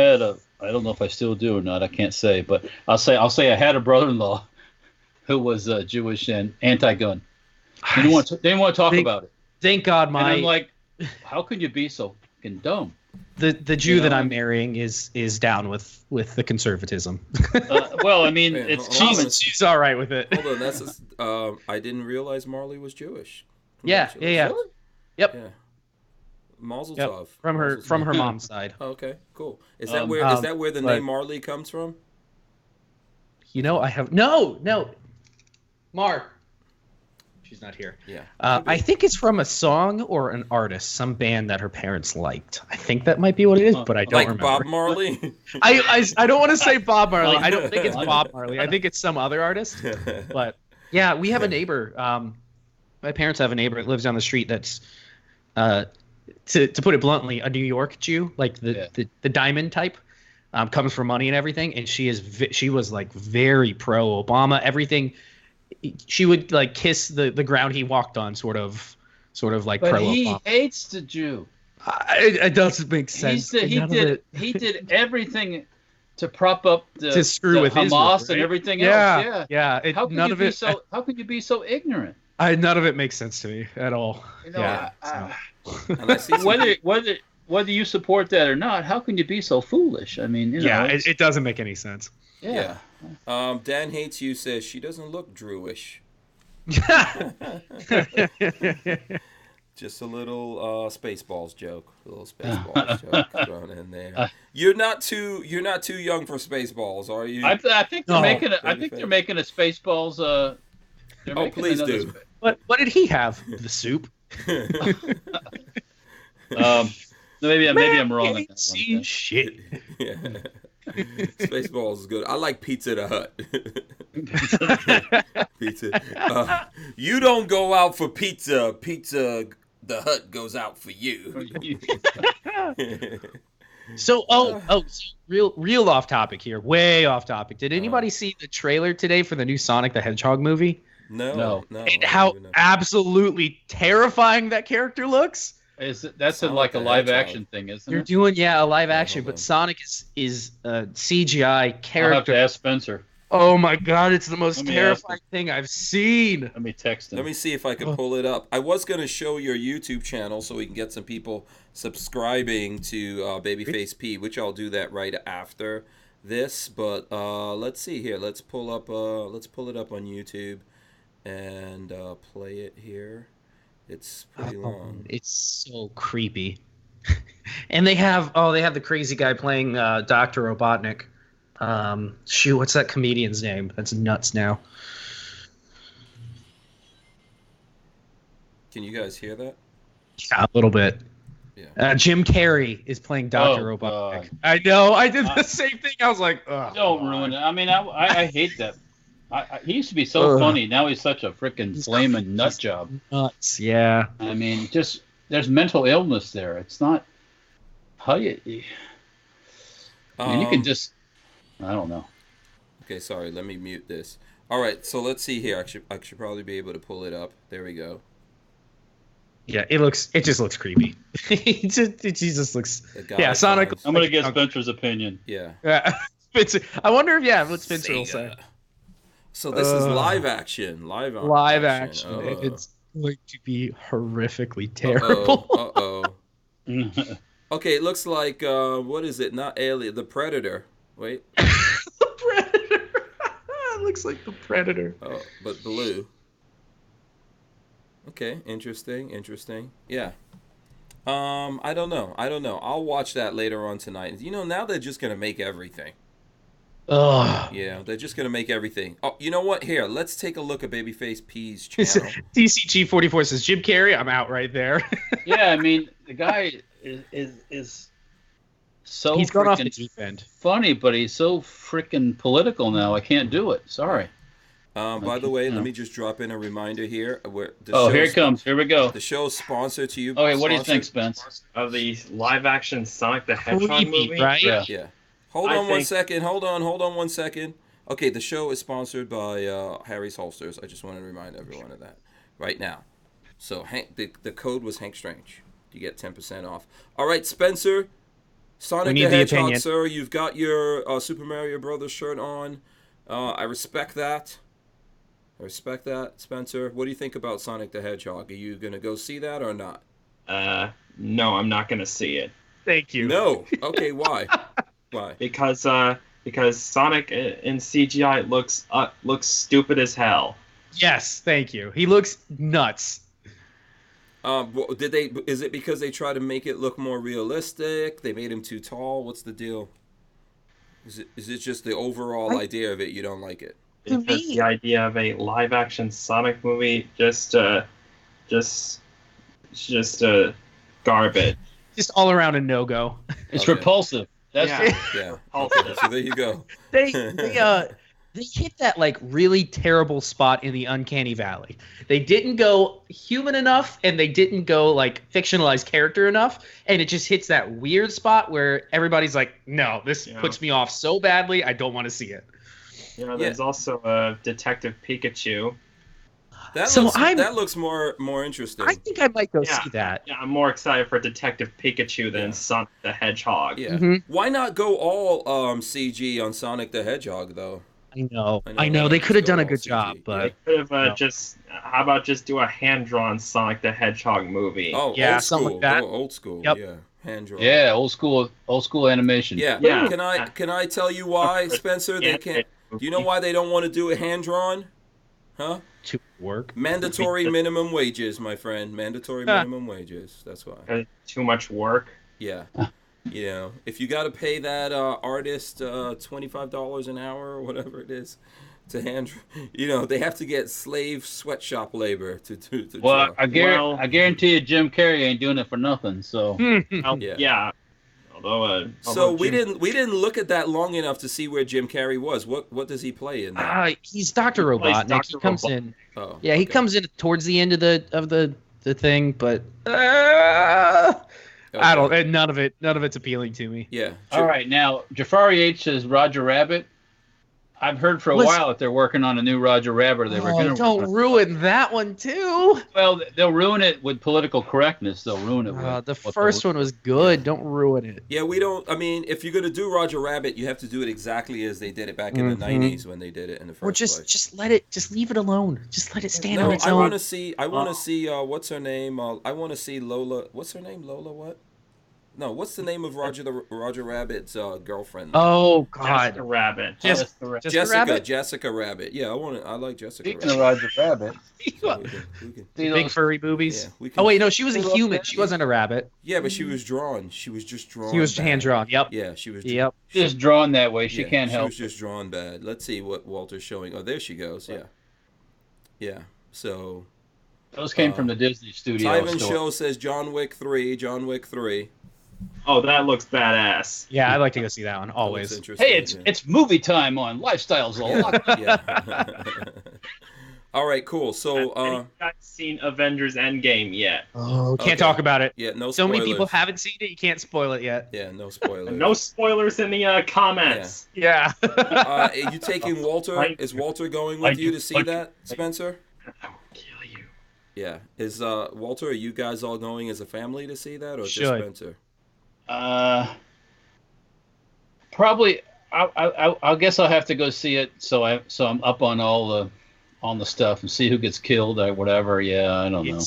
don't know if I still do or not. I can't say, but I'll say I had a brother-in-law who was Jewish and anti-gun. They didn't want to talk about it. Thank God, and I'm like, how could you be so fucking dumb? The Jew that I'm marrying is down with the conservatism. Well, I mean, she's all right with it. Hold on, I didn't realize Marley was Jewish. Yeah. Yep. Yeah. Mazel tov. From her mom's side. Oh, okay, cool. Is that where the name Marley comes from? I have no. Mar. She's not here. Yeah. I think it's from a song or an artist, some band that her parents liked. I think that might be what it is, but I don't remember. Bob Marley? I don't want to say Bob Marley. I don't think it's Bob Marley. I think it's some other artist. But yeah, we have a neighbor. My parents have a neighbor that lives down the street that's, to put it bluntly, a New York Jew, like the diamond type. Comes for money and everything, and she was like very pro Obama. Everything. She would like kiss the ground he walked on, sort of like pro. But he hates the Jew. It doesn't make sense. He did everything to prop up to screw with Hamas Israel, right? and everything else. Yeah. How could you be so ignorant? None of it makes sense to me at all. Whether you support that or not, how can you be so foolish? I mean, it doesn't make any sense. Yeah. Dan Hates You says she doesn't look Jewish. Just a little Spaceballs joke. A little Spaceballs joke thrown in there. You're not too young for Spaceballs, are you? I think they're making a Spaceballs. Please do. What did he have? The soup. Maybe I'm wrong. On that one, shit. Yeah. Spaceballs is good. I like Pizza the Hut. Pizza. You don't go out for pizza. Pizza the Hut goes out for you. So real off topic here. Way off topic. Did anybody see the trailer today for the new Sonic the Hedgehog movie? No. And how absolutely terrifying that character looks. That's like a live action thing, isn't You're it? doing a live action, hold but on. Sonic is a CGI character. I'll have to ask Spencer. Oh my god, it's the most Let me terrifying thing I've seen. Let me text him. Let me see if I can pull it up. I was going to show your YouTube channel so we can get some people subscribing to Babyface P, which I'll do that right after this. But let's see here. Let's pull up. Let's pull it up on YouTube and play it here. It's pretty long. It's so creepy. And they have the crazy guy playing Dr. Robotnik. What's that comedian's name? That's nuts now. Can you guys hear that? Yeah, a little bit. Yeah. Jim Carrey is playing Dr. Robotnik. I know. I did the same thing. I was like, ugh. Don't ruin it. I mean, I hate that. He used to be so funny. Now he's such a freaking flaming nut job. Nuts. Yeah. I mean, just there's mental illness there. It's not how you. And you can just. I don't know. Okay, sorry. Let me mute this. All right, so let's see here. I should probably be able to pull it up. There we go. Yeah, it just looks creepy. it just looks. Yeah, Sonic. I'm gonna get Spencer's opinion. Yeah. Spencer. I wonder if what Spencer will say. So this is live action. Live action. It's going to be horrifically terrible. Okay, it looks like what is it? Not Alien, the Predator. Wait. The Predator. It looks like the Predator. Oh, but blue. Okay, interesting. Yeah. I don't know. I'll watch that later on tonight. You know, now they're just gonna make everything. Ugh. Yeah, they're just gonna make everything. Oh, you know what? Here, let's take a look at Babyface P's channel. DCG44 says Jim Carrey. I'm out right there. Yeah, I mean the guy is so he's gone off the deep end. Funny, but he's so freaking political now. I can't do it. Sorry. By the way, let me just drop in a reminder here. Here it comes. Here we go. The show's sponsored to you. Okay, what do you think, Spence? Of the live-action Sonic the Hedgehog movie? Right? Yeah. Hold on one second. Hold on one second. Okay, the show is sponsored by Harry's Holsters. I just want to remind everyone of that right now. So the code was Hank Strange. You get 10% off. All right, Spencer. Sonic the Hedgehog, sir. You've got your Super Mario Brothers shirt on. I respect that. Spencer. What do you think about Sonic the Hedgehog? Are you going to go see that or not? No, I'm not going to see it. Thank you. No. Okay, why? Why? Because Sonic in CGI looks stupid as hell. Yes, thank you. He looks nuts. Is it because they try to make it look more realistic? They made him too tall? What's the deal? Is it just the overall idea of it you don't like it? Because the idea of a live-action Sonic movie just garbage. Just all around a no-go. It's repulsive. That's yeah. Okay, so there you go. They hit that like really terrible spot in the uncanny valley. They didn't go human enough, and they didn't go like fictionalized character enough, and it just hits that weird spot where everybody's like, "No, this puts me off so badly. I don't want to see it." There's also Detective Pikachu. That looks more interesting. I think I might go see that. Yeah, I'm more excited for Detective Pikachu than Sonic the Hedgehog. Yeah. Mm-hmm. Why not go all CG on Sonic the Hedgehog though? I know. They could have done a good job, but they could have how about just do a hand-drawn Sonic the Hedgehog movie? Oh, yeah, old school. Like that. Old school. Yep. Yeah, hand-drawn. Yeah, old school animation. Yeah. Can I tell you why, Spencer? They can't. Do you know why they don't want to do it hand-drawn? Huh? To work. Mandatory minimum wages, my friend. Mandatory minimum wages. That's why. Too much work. Yeah. You know, if you got to pay that artist $25 an hour or whatever it is to hand, they have to get slave sweatshop labor to well, draw. I guarantee you Jim Carrey ain't doing it for nothing. So yeah. So we didn't look at that long enough to see where Jim Carrey was. What does he play in that? He's Dr. Robotnik. He comes in. Oh, yeah, he comes in towards the end of the thing, but I don't. None of it's appealing to me. Yeah. All right, now Jafari H says Roger Rabbit. I've heard for a while that they're working on a new Roger Rabbit. They were going to. Don't ruin that one too. Well, they'll ruin it with political correctness. They'll ruin it. With the first one was good. Don't ruin it. Yeah, we don't. I mean, if you're gonna do Roger Rabbit, you have to do it exactly as they did it back in the '90s when they did it in the first place. Or just let it. Just leave it alone. Just let it stand on its own. I want to see. What's her name? I want to see Lola. What's her name? Lola what? No, what's the name of Roger Rabbit's girlfriend? Oh God, Jessica Rabbit. Jessica Rabbit. Yeah, I like Jessica Rabbit. Roger Rabbit. So big furry boobies. Yeah, oh wait, no, she was a human. She wasn't a rabbit. Yeah, but she was drawn. She was just drawn. She was hand drawn. Yep. Yeah, she was. Yep. Just drawn that way. She can't help. She was just drawn bad. Let's see what Walter's showing. Oh, there she goes. Yeah. Yeah. So. Those came from the Disney studio. Ivan Show says John Wick 3. John Wick 3. Oh, that looks badass. Yeah, I'd like to go see that one always. Hey, it's movie time on Lifestyles Unlocked. Yeah. All right, cool. So, have you guys seen Avengers Endgame yet? Oh, can't talk about it. Yeah, no spoilers. So many people haven't seen it, you can't spoil it yet. Yeah, no spoilers. No spoilers in the comments. Yeah. Are you taking Walter? Is Walter going with you to see that, Spencer? I will kill you. Yeah. Is Walter? Are you guys all going as a family to see that, or just Spencer? Probably. I guess I'll have to go see it. So I'm up on all the stuff and see who gets killed or whatever. Yeah, I don't know.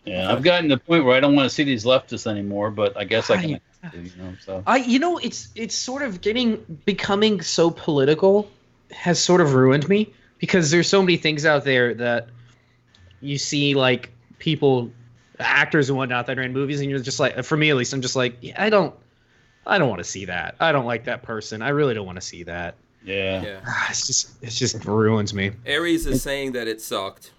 Yeah, I've gotten to the point where I don't want to see these leftists anymore. But I guess I can. So it's sort of becoming so political has sort of ruined me because there's so many things out there that you see like people. Actors and whatnot that are in movies, and you're just like, for me at least, I'm just like, yeah, I don't want to see that. I don't like that person. I really don't want to see that. Yeah. It just ruins me. Aries is saying that it sucked.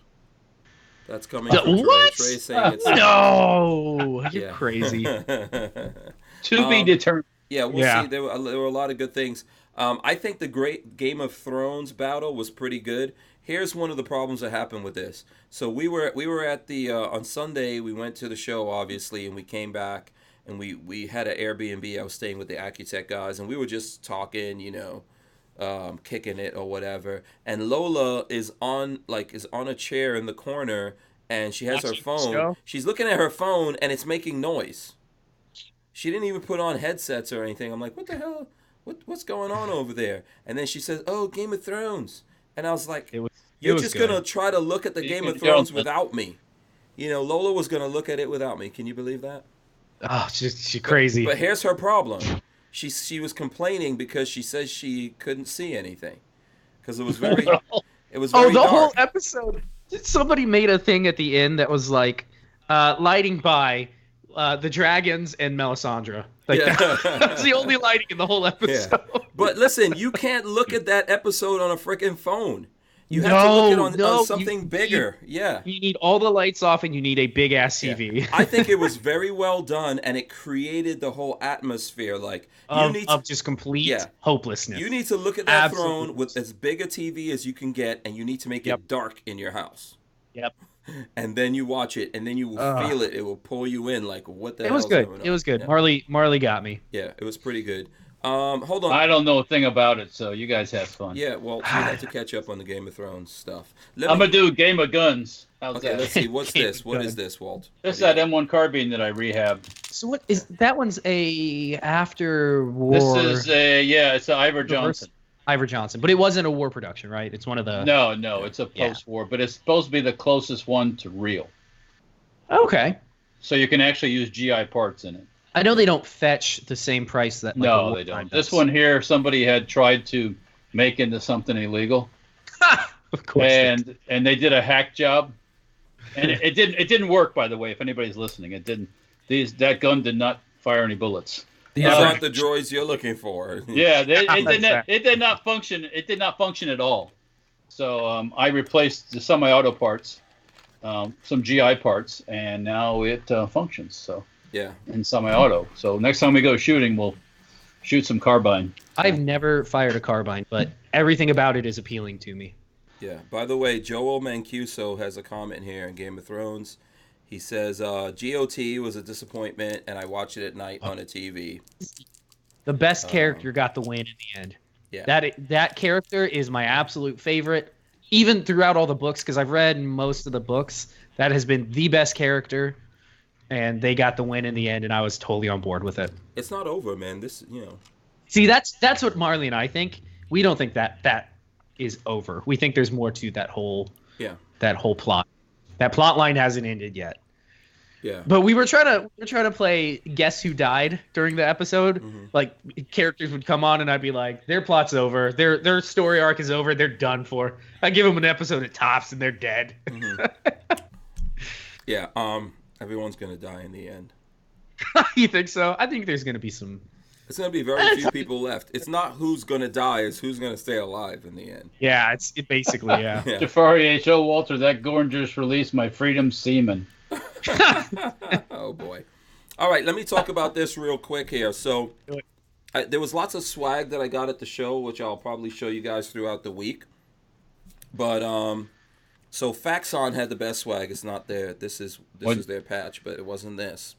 That's coming from Trey. What? Trey's saying it sucked. No, you're crazy. To be determined. Yeah, we'll see. There were a lot of good things. I think the great Game of Thrones battle was pretty good. Here's one of the problems that happened with this. So we were at the on Sunday. We went to the show, obviously, and we came back and we had an Airbnb. I was staying with the Accutech guys, and we were just talking, kicking it or whatever. And Lola is on a chair in the corner, and she has her phone. She's looking at her phone, and it's making noise. She didn't even put on headsets or anything. I'm like, what the hell? What's going on over there? And then she says, "Oh, Game of Thrones." And I was like, you're just going to try to look at the Game of Thrones without me. Lola was going to look at it without me. Can you believe that? Oh, she's crazy. But here's her problem. She was complaining because she says she couldn't see anything. Because it was very dark. Whole episode. Somebody made a thing at the end that was like, lighting by the dragons and Melisandre. That's the only lighting in the whole episode. Yeah. But listen, you can't look at that episode on a freaking phone. You have to look at it on something bigger. You need all the lights off and you need a big ass TV. I think it was very well done, and it created the whole atmosphere. Of just complete hopelessness. You need to look at that throne with as big a TV as you can get, and you need to make it dark in your house. Yep. And then you watch it, and then you will feel it. It will pull you in. Like, what the hell is going on? It was good. Yeah. Marley got me. Yeah, it was pretty good. Hold on. I don't know a thing about it, so you guys have fun. Yeah, well, you have to catch up on the Game of Thrones stuff. I'm gonna do Game of Guns. How's that? Let's see. What's this? What is this, Walt? This is that M1 carbine that I rehabbed. So what is that? One's a after war. This is it's an Ivor Johnson. Ivor Johnson, but it wasn't a war production, right? It's one of the. No, it's a post-war, but it's supposed to be the closest one to real. Okay. So you can actually use GI parts in it. I know they don't fetch the same price that. No, they don't. This one here, somebody had tried to make into something illegal. Of course. And they did a hack job, and it didn't work. By the way, if anybody's listening, it didn't. That gun did not fire any bullets. These aren't the droids you're looking for. Yeah, it did not function. It did not function at all. So I replaced the semi-auto parts, some GI parts, and now it functions. So. Yeah. In semi-auto. So next time we go shooting, we'll shoot some carbine. I've never fired a carbine, but everything about it is appealing to me. Yeah. By the way, Joel Mancuso has a comment here in Game of Thrones. He says, GOT was a disappointment, and I watched it at night on a TV. The best character got the win in the end. Yeah. That character is my absolute favorite, even throughout all the books, because I've read most of the books. That has been the best character, and they got the win in the end, and I was totally on board with it. It's not over, man. See, that's what Marley and I think. We don't think that is over. We think there's more to that whole plot. That plot line hasn't ended yet. Yeah. But we were trying to play Guess Who Died during the episode. Mm-hmm. Like characters would come on and I'd be like, their plot's over, their story arc is over, they're done for. I give them an episode at tops and they're dead. Mm-hmm. Yeah. Everyone's gonna die in the end. You think so? I think there's gonna be some. It's gonna be very few people left. It's not who's gonna die; it's who's gonna stay alive in the end. Yeah, it's basically yeah. Yeah. Jafari H.O. Walter, that Gorn just released my freedom semen. Oh boy! All right, let me talk about this real quick here. So, there was lots of swag that I got at the show, which I'll probably show you guys throughout the week. But so Faxon had the best swag. It's not there. This is their patch, but it wasn't this.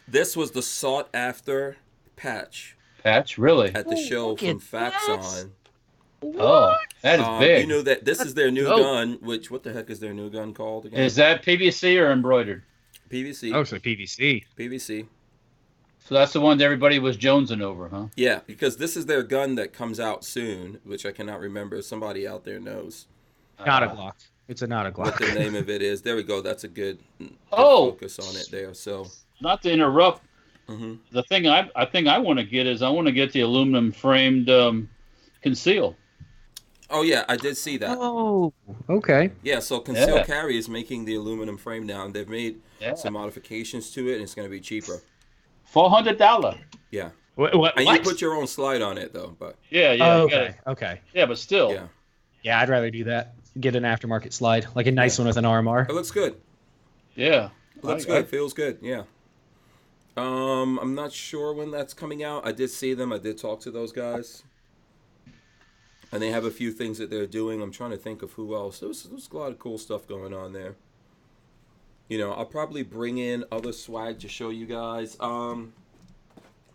This was the sought after patch. Patch, really? At the show from Faxon. Oh, that is big. You know that this is their new gun. Which what the heck is their new gun called again? Is that PVC or embroidered? PVC. Oh, so PVC. PVC. So that's the one that everybody was jonesing over, huh? Yeah, because this is their gun that comes out soon, which I cannot remember. Somebody out there knows. Not a Glock. It's not a Glock. What the name of it is. There we go. That's a good focus on it there. So, not to interrupt, mm-hmm. the thing I think I want to get is I want to get the aluminum framed conceal. Oh yeah, I did see that. Oh, okay. Yeah, so Conceal Carry is making the aluminum frame now, and they've made some modifications to it, and it's going to be cheaper. $400. Yeah. What? And you put your own slide on it though, but yeah. Oh, okay. Yeah, but still. Yeah. Yeah, I'd rather do that. Get an aftermarket slide, like a nice one with an RMR. It looks good. Yeah. It looks good. Feels good. Yeah. I'm not sure when that's coming out. I did see them. I did talk to those guys. And they have a few things that they're doing. I'm trying to think of who else. There's a lot of cool stuff going on there. You know, I'll probably bring in other swag to show you guys.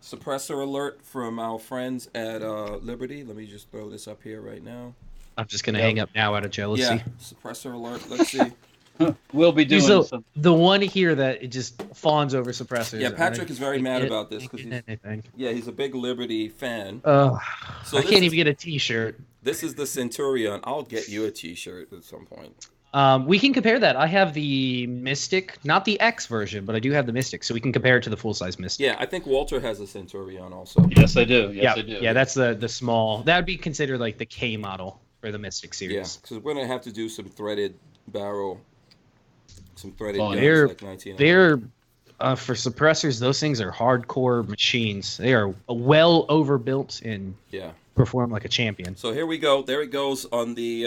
Suppressor alert from our friends at Liberty. Let me just throw this up here right now. I'm just going to hang up now out of jealousy. Yeah, suppressor alert. Let's see. We'll be doing the one here that it just fawns over suppressors. Yeah, Patrick is very mad about this because he's a big Liberty fan. So I can't even get a T-shirt. This is the Centurion. I'll get you a T-shirt at some point. We can compare that. I have the Mystic, not the X version, but I do have the Mystic, so we can compare it to the full-size Mystic. Yeah, I think Walter has a Centurion also. Yes, I do. I do. Yeah, that's the small. That would be considered like the K model for the Mystic series. Yeah, because we're gonna have to do some threaded barrel. Some threaded guns like 19. They're for suppressors. Those things are hardcore machines. They are well overbuilt and perform like a champion. So here we go. There it goes on the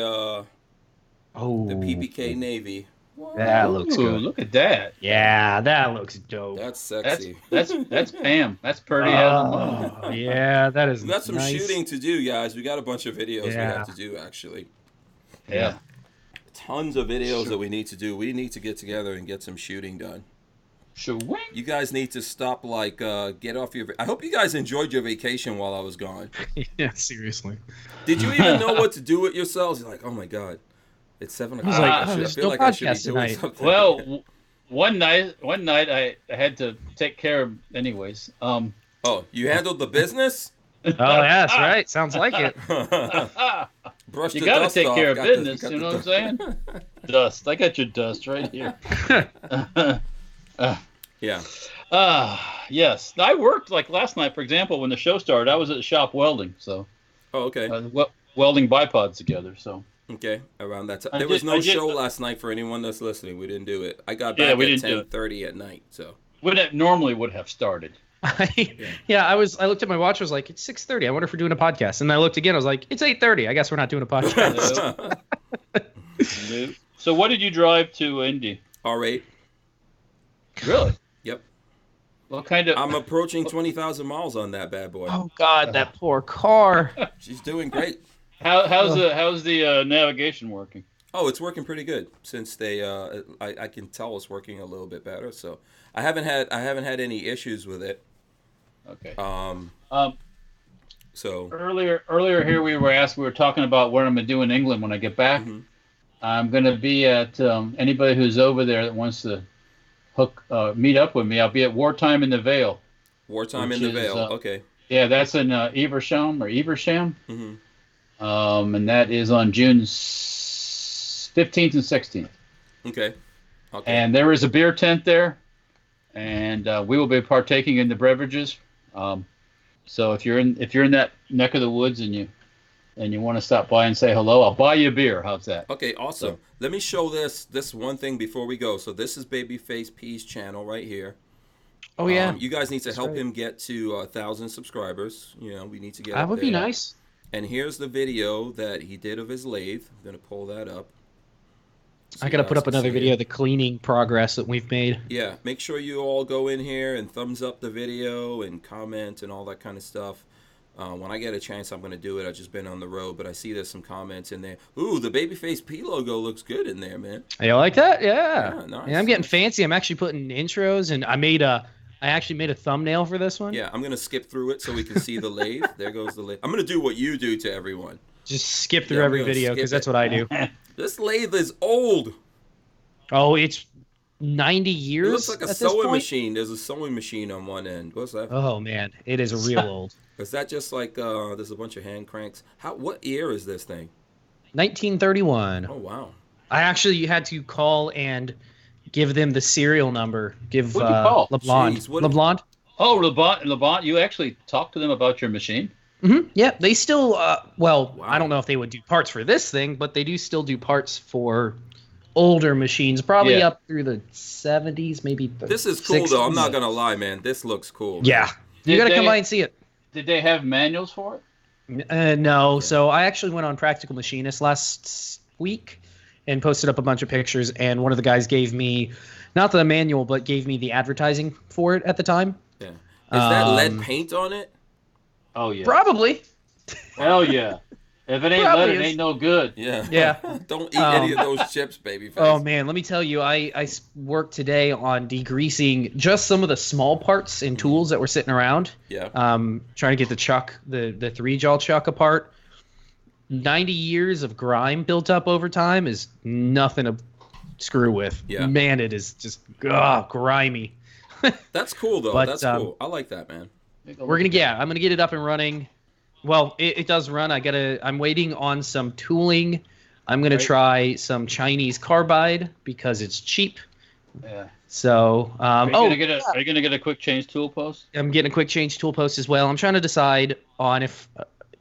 the PPK Navy. That looks good. Look at that. Yeah, that looks dope. That's sexy. That's Pam. That's pretty. Yeah, that is. We got some nice. shooting to do, guys. We got a bunch of videos we have to do actually. Yeah. Tons of videos that we need to do. We need to get together and get some shooting done. Sure. You guys need to stop, get off your... I hope you guys enjoyed your vacation while I was gone. Yeah, seriously. Did you even know what to do with yourselves? You're like, oh my God, it's 7 o'clock. I feel like I should be doing something. Well, one night I had to take care of anyways. Oh, you handled the business? Oh, yeah, that's right. Sounds like it. You got to take care of business, you know what I'm saying? Dust. I got your dust right here. Yeah. Yes. I worked like last night, for example, when the show started. I was at the shop welding, so. Oh, okay. Welding bipods together, so. Okay, around that time. There was no show last night for anyone that's listening. We didn't do it. I got back at 10:30 at night, so. When it normally would have started. I looked at my watch. I was like, it's 6:30. I wonder if we're doing a podcast. And I looked again. I was like, it's 8:30. I guess we're not doing a podcast. So what did you drive to Indy? R8. Really? Yep. What kind of? I'm approaching 20,000 miles on that bad boy. Oh God, that poor car. She's doing great. How's the navigation working? Oh, it's working pretty good since they. I can tell it's working a little bit better. So I haven't had any issues with it. Okay. So earlier here we were talking about what I'm gonna do in England when I get back. Mm-hmm. I'm gonna be at anybody who's over there that wants to meet up with me. I'll be at Wartime in the Vale. Wartime in the Vale. Okay. Yeah, that's in Evesham. Mm-hmm. And that is on June 15th and 16th. Okay. And there is a beer tent there, and we will be partaking in the beverages. So if you're in that neck of the woods and you want to stop by and say hello, I'll buy you a beer. How's that? Okay, awesome. So, let me show this one thing before we go. So this is Babyface P's channel right here. Oh yeah. You guys need to help him get to 1,000 subscribers. You know, we need to get. That would be nice. And here's the video that he did of his lathe. I'm gonna pull that up. So I gotta put up another video of the cleaning progress that we've made. Yeah, make sure you all go in here and thumbs up the video and comment and all that kind of stuff. When I get a chance, I'm gonna do it. I've just been on the road, but I see there's some comments in there. Ooh, the Babyface P logo looks good in there, man. You like that? Yeah. Nice. Yeah, I'm getting fancy. I'm actually putting intros, and I actually made a thumbnail for this one. Yeah, I'm gonna skip through it so we can see the lathe. There goes the lathe. I'm gonna do what you do to everyone. Just skip through every video because that's what I do. This lathe is old. Oh, it's 90 years. It looks like a sewing machine. There's a sewing machine on one end. What's that? Oh man, it is real old. Is that just like there's a bunch of hand cranks? What year is this thing? 1931. Oh wow. I actually had to call and give them the serial number. What'd you call? LeBlanc. Jeez, LeBlanc. Oh, LeBlanc, you actually talked to them about your machine? Mm-hmm. Yeah, they still. Well, Wow. I don't know if they would do parts for this thing, but they do still do parts for older machines, probably up through the 70s, maybe. This is cool 60s. though. I'm not gonna lie, man. This looks cool. Yeah, you gotta come by and see it. Did they have manuals for it? No. Yeah. So I actually went on Practical Machinist last week and posted up a bunch of pictures, and one of the guys gave me, not the manual, but gave me the advertising for it at the time. Yeah. Is that lead paint on it? Oh yeah. Probably. Hell yeah. If it ain't lead, it ain't no good. Yeah. Yeah. Don't eat any of those chips, Babyface. Oh man, let me tell you, I worked today on degreasing just some of the small parts and tools that were sitting around. Yeah. Trying to get the chuck, the 3-jaw chuck apart. 90 years of grime built up over time is nothing to screw with. Yeah. Man, it is just grimy. That's cool though. But, that's cool. I like that, man. I'm gonna get it up and running. Well, it does run. I'm waiting on some tooling. I'm gonna try some Chinese carbide because it's cheap. Yeah. So, are you gonna get a quick change tool post? I'm getting a quick change tool post as well. I'm trying to decide on if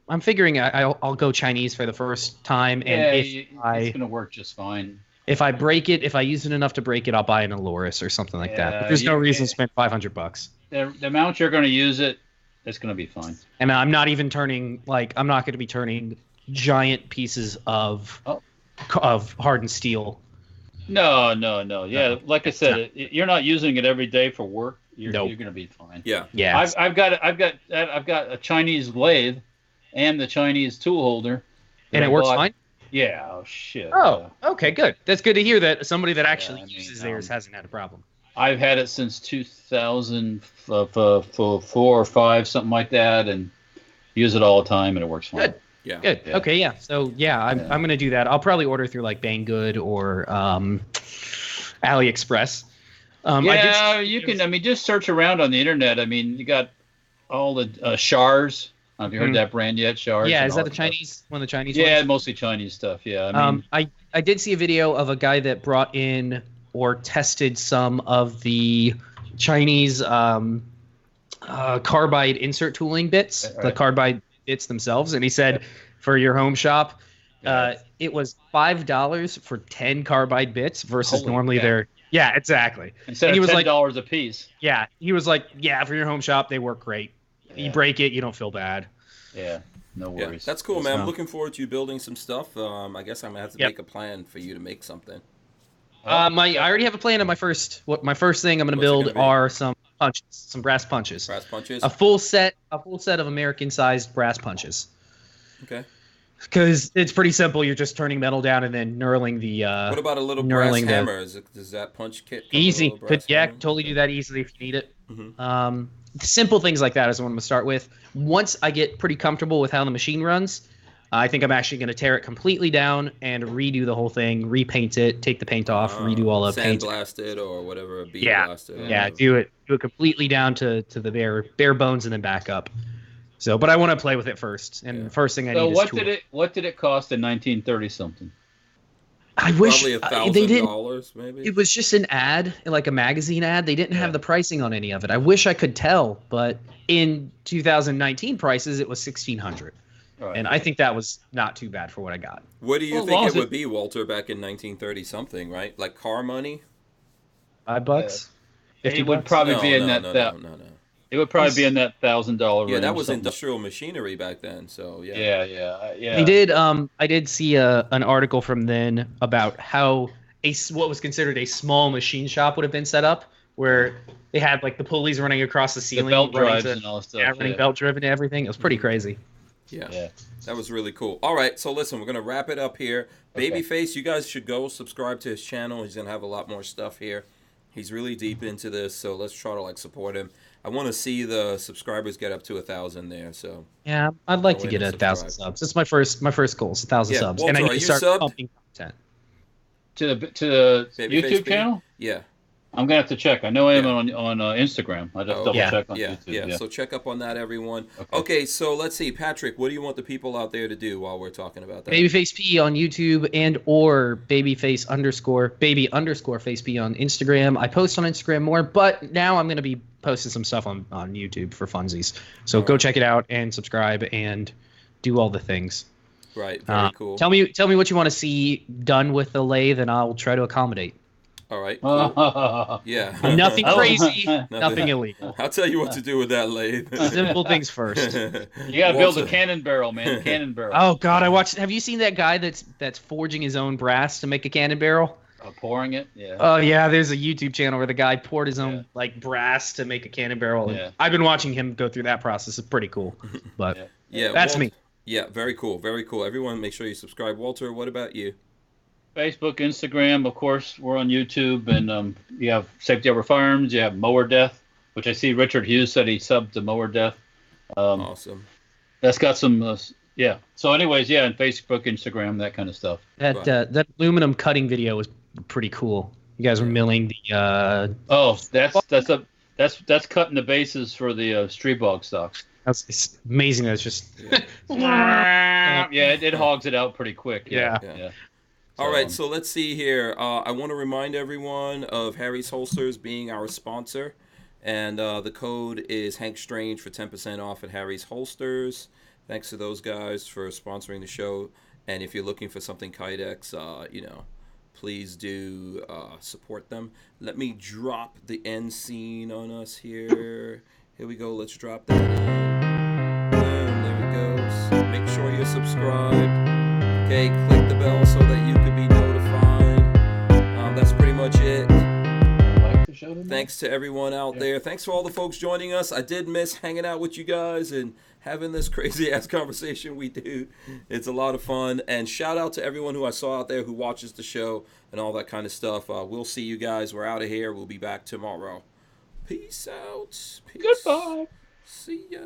I'm figuring I'll go Chinese for the first time, and it's gonna work just fine. If I break it, if I use it enough to break it, I'll buy an Aloris or something like that. But there's no reason to spend $500. The amount you're gonna use it's gonna be fine. And I'm not even turning I'm not gonna be turning giant pieces of hardened steel. No. Yeah, like I said, you're not using it every day for work. You're gonna be fine. Yeah. I've got a Chinese lathe and the Chinese tool holder. And it works fine? Yeah. Oh shit. Oh, okay, good. That's good to hear that somebody that actually uses theirs hasn't had a problem. I've had it since 2004 or 5, something like that, and use it all the time, and it works fine. Good. Yeah. Good. Yeah. Okay. Yeah. So I'm gonna do that. I'll probably order through like Banggood or AliExpress. You can. I mean, just search around on the internet. I mean, you got all the Shars. Have you heard that brand yet? Shars. Yeah. Is that the Chinese one? Of the Chinese. Yeah, ones? mostly Chinese stuff. Yeah. I mean, I did see a video of a guy that brought in or tested some of the Chinese carbide insert tooling bits, the carbide bits themselves, and he said for your home shop, it was $5 for 10 carbide bits versus normally they're exactly. Instead of $10 a piece. Yeah, he was like, for your home shop they work great. You break it, you don't feel bad. Yeah. No worries. That's cool, man. I'm looking forward to you building some stuff. I guess I'm gonna have to make a plan for you to make something. I already have a plan on my first thing I'm gonna build are some punches, some brass punches. Brass punches. A full set of American-sized brass punches. Okay. Because it's pretty simple. You're just turning metal down and then knurling the. What about a little brass hammer? Does that punch kit? Totally do that easily if you need it. Mm-hmm. simple things like that is what I'm going to start with. Once I get pretty comfortable with how the machine runs, I think I'm actually going to tear it completely down and redo the whole thing, repaint it, take the paint off, redo all the paint. Sandblast it or whatever, bead blast it. Yeah, do it completely down to the bare bones and then back up. So, but I want to play with it first, and the first thing I need is tool. What did it cost in 1930 something? I wish probably $1,000 maybe. It was just an ad, like a magazine ad. They didn't have the pricing on any of it. I wish I could tell, but in 2019 prices, it was $1,600. Right. And I think that was not too bad for what I got. What do you think it would be, Walter, back in 1930 something, right? Like car money? $5? It would probably be in that. No. It would probably be in that $1,000 range. Yeah, that was industrial machinery back then. So yeah. I did see an article from then about how what was considered a small machine shop would have been set up, where they had like the pulleys running across the ceiling, the belt drives and all stuff. Yeah, running belt driven and everything. It was pretty crazy. Yeah, that was really cool. All right, so listen, we're going to wrap it up here. Babyface, you guys should go subscribe to his channel. He's going to have a lot more stuff here. He's really deep into this, so let's try to support him. I want to see the subscribers get up to 1,000 there. So yeah, I'd like to get 1,000 subs. It's my first goal. It's 1,000 subs, Walter, and I need to start pumping content to the YouTube channel. Yeah. I'm gonna have to check. I know I am on Instagram. I just double check on YouTube. Yeah. So check up on that, everyone. Okay, so let's see, Patrick. What do you want the people out there to do while we're talking about that? Babyface P on YouTube and or babyface _baby _ face P on Instagram. I post on Instagram more, but now I'm gonna be posting some stuff on YouTube for funsies. So go check it out and subscribe and do all the things. Right. Very cool. Tell me what you want to see done with the lathe, and I'll try to accommodate. All right. Cool. Yeah. Nothing crazy. Nothing illegal. I'll tell you what to do with that lathe. Simple things first. You gotta build a cannon barrel, man. Cannon barrel. Oh God, I watched. Have you seen that guy that's forging his own brass to make a cannon barrel? Pouring it. Yeah. Oh yeah, there's a YouTube channel where the guy poured his own brass to make a cannon barrel. Yeah. I've been watching him go through that process. It's pretty cool. But that's me. Yeah, very cool. Very cool. Everyone, make sure you subscribe. Walter, what about you? Facebook, Instagram, of course. We're on YouTube, and you have Safety Over Firearms. You have Mower Death, which I see Richard Hughes said he subbed to Mower Death. Awesome. That's got some, So, anyways, and Facebook, Instagram, that kind of stuff. That aluminum cutting video was pretty cool. You guys were milling the. That's cutting the bases for the Streebog stocks. It's amazing. It's just. It hogs it out pretty quick. Yeah. All right, so let's see here. I want to remind everyone of Harry's Holsters being our sponsor, and the code is Hank Strange for 10% off at Harry's Holsters. Thanks to those guys for sponsoring the show. And if you're looking for something Kydex, please do support them. Let me drop the end scene on us here. Here we go. Let's drop that in. Boom, there we go. So make sure you're subscribed. Okay, click the bell so that you can be notified. That's pretty much it. Thanks to everyone out there. Thanks for all the folks joining us. I did miss hanging out with you guys and having this crazy-ass conversation we do. It's a lot of fun. And shout out to everyone who I saw out there who watches the show and all that kind of stuff. We'll see you guys. We're out of here. We'll be back tomorrow. Peace out. Peace. Goodbye. See ya.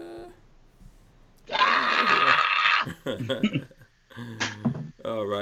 All right.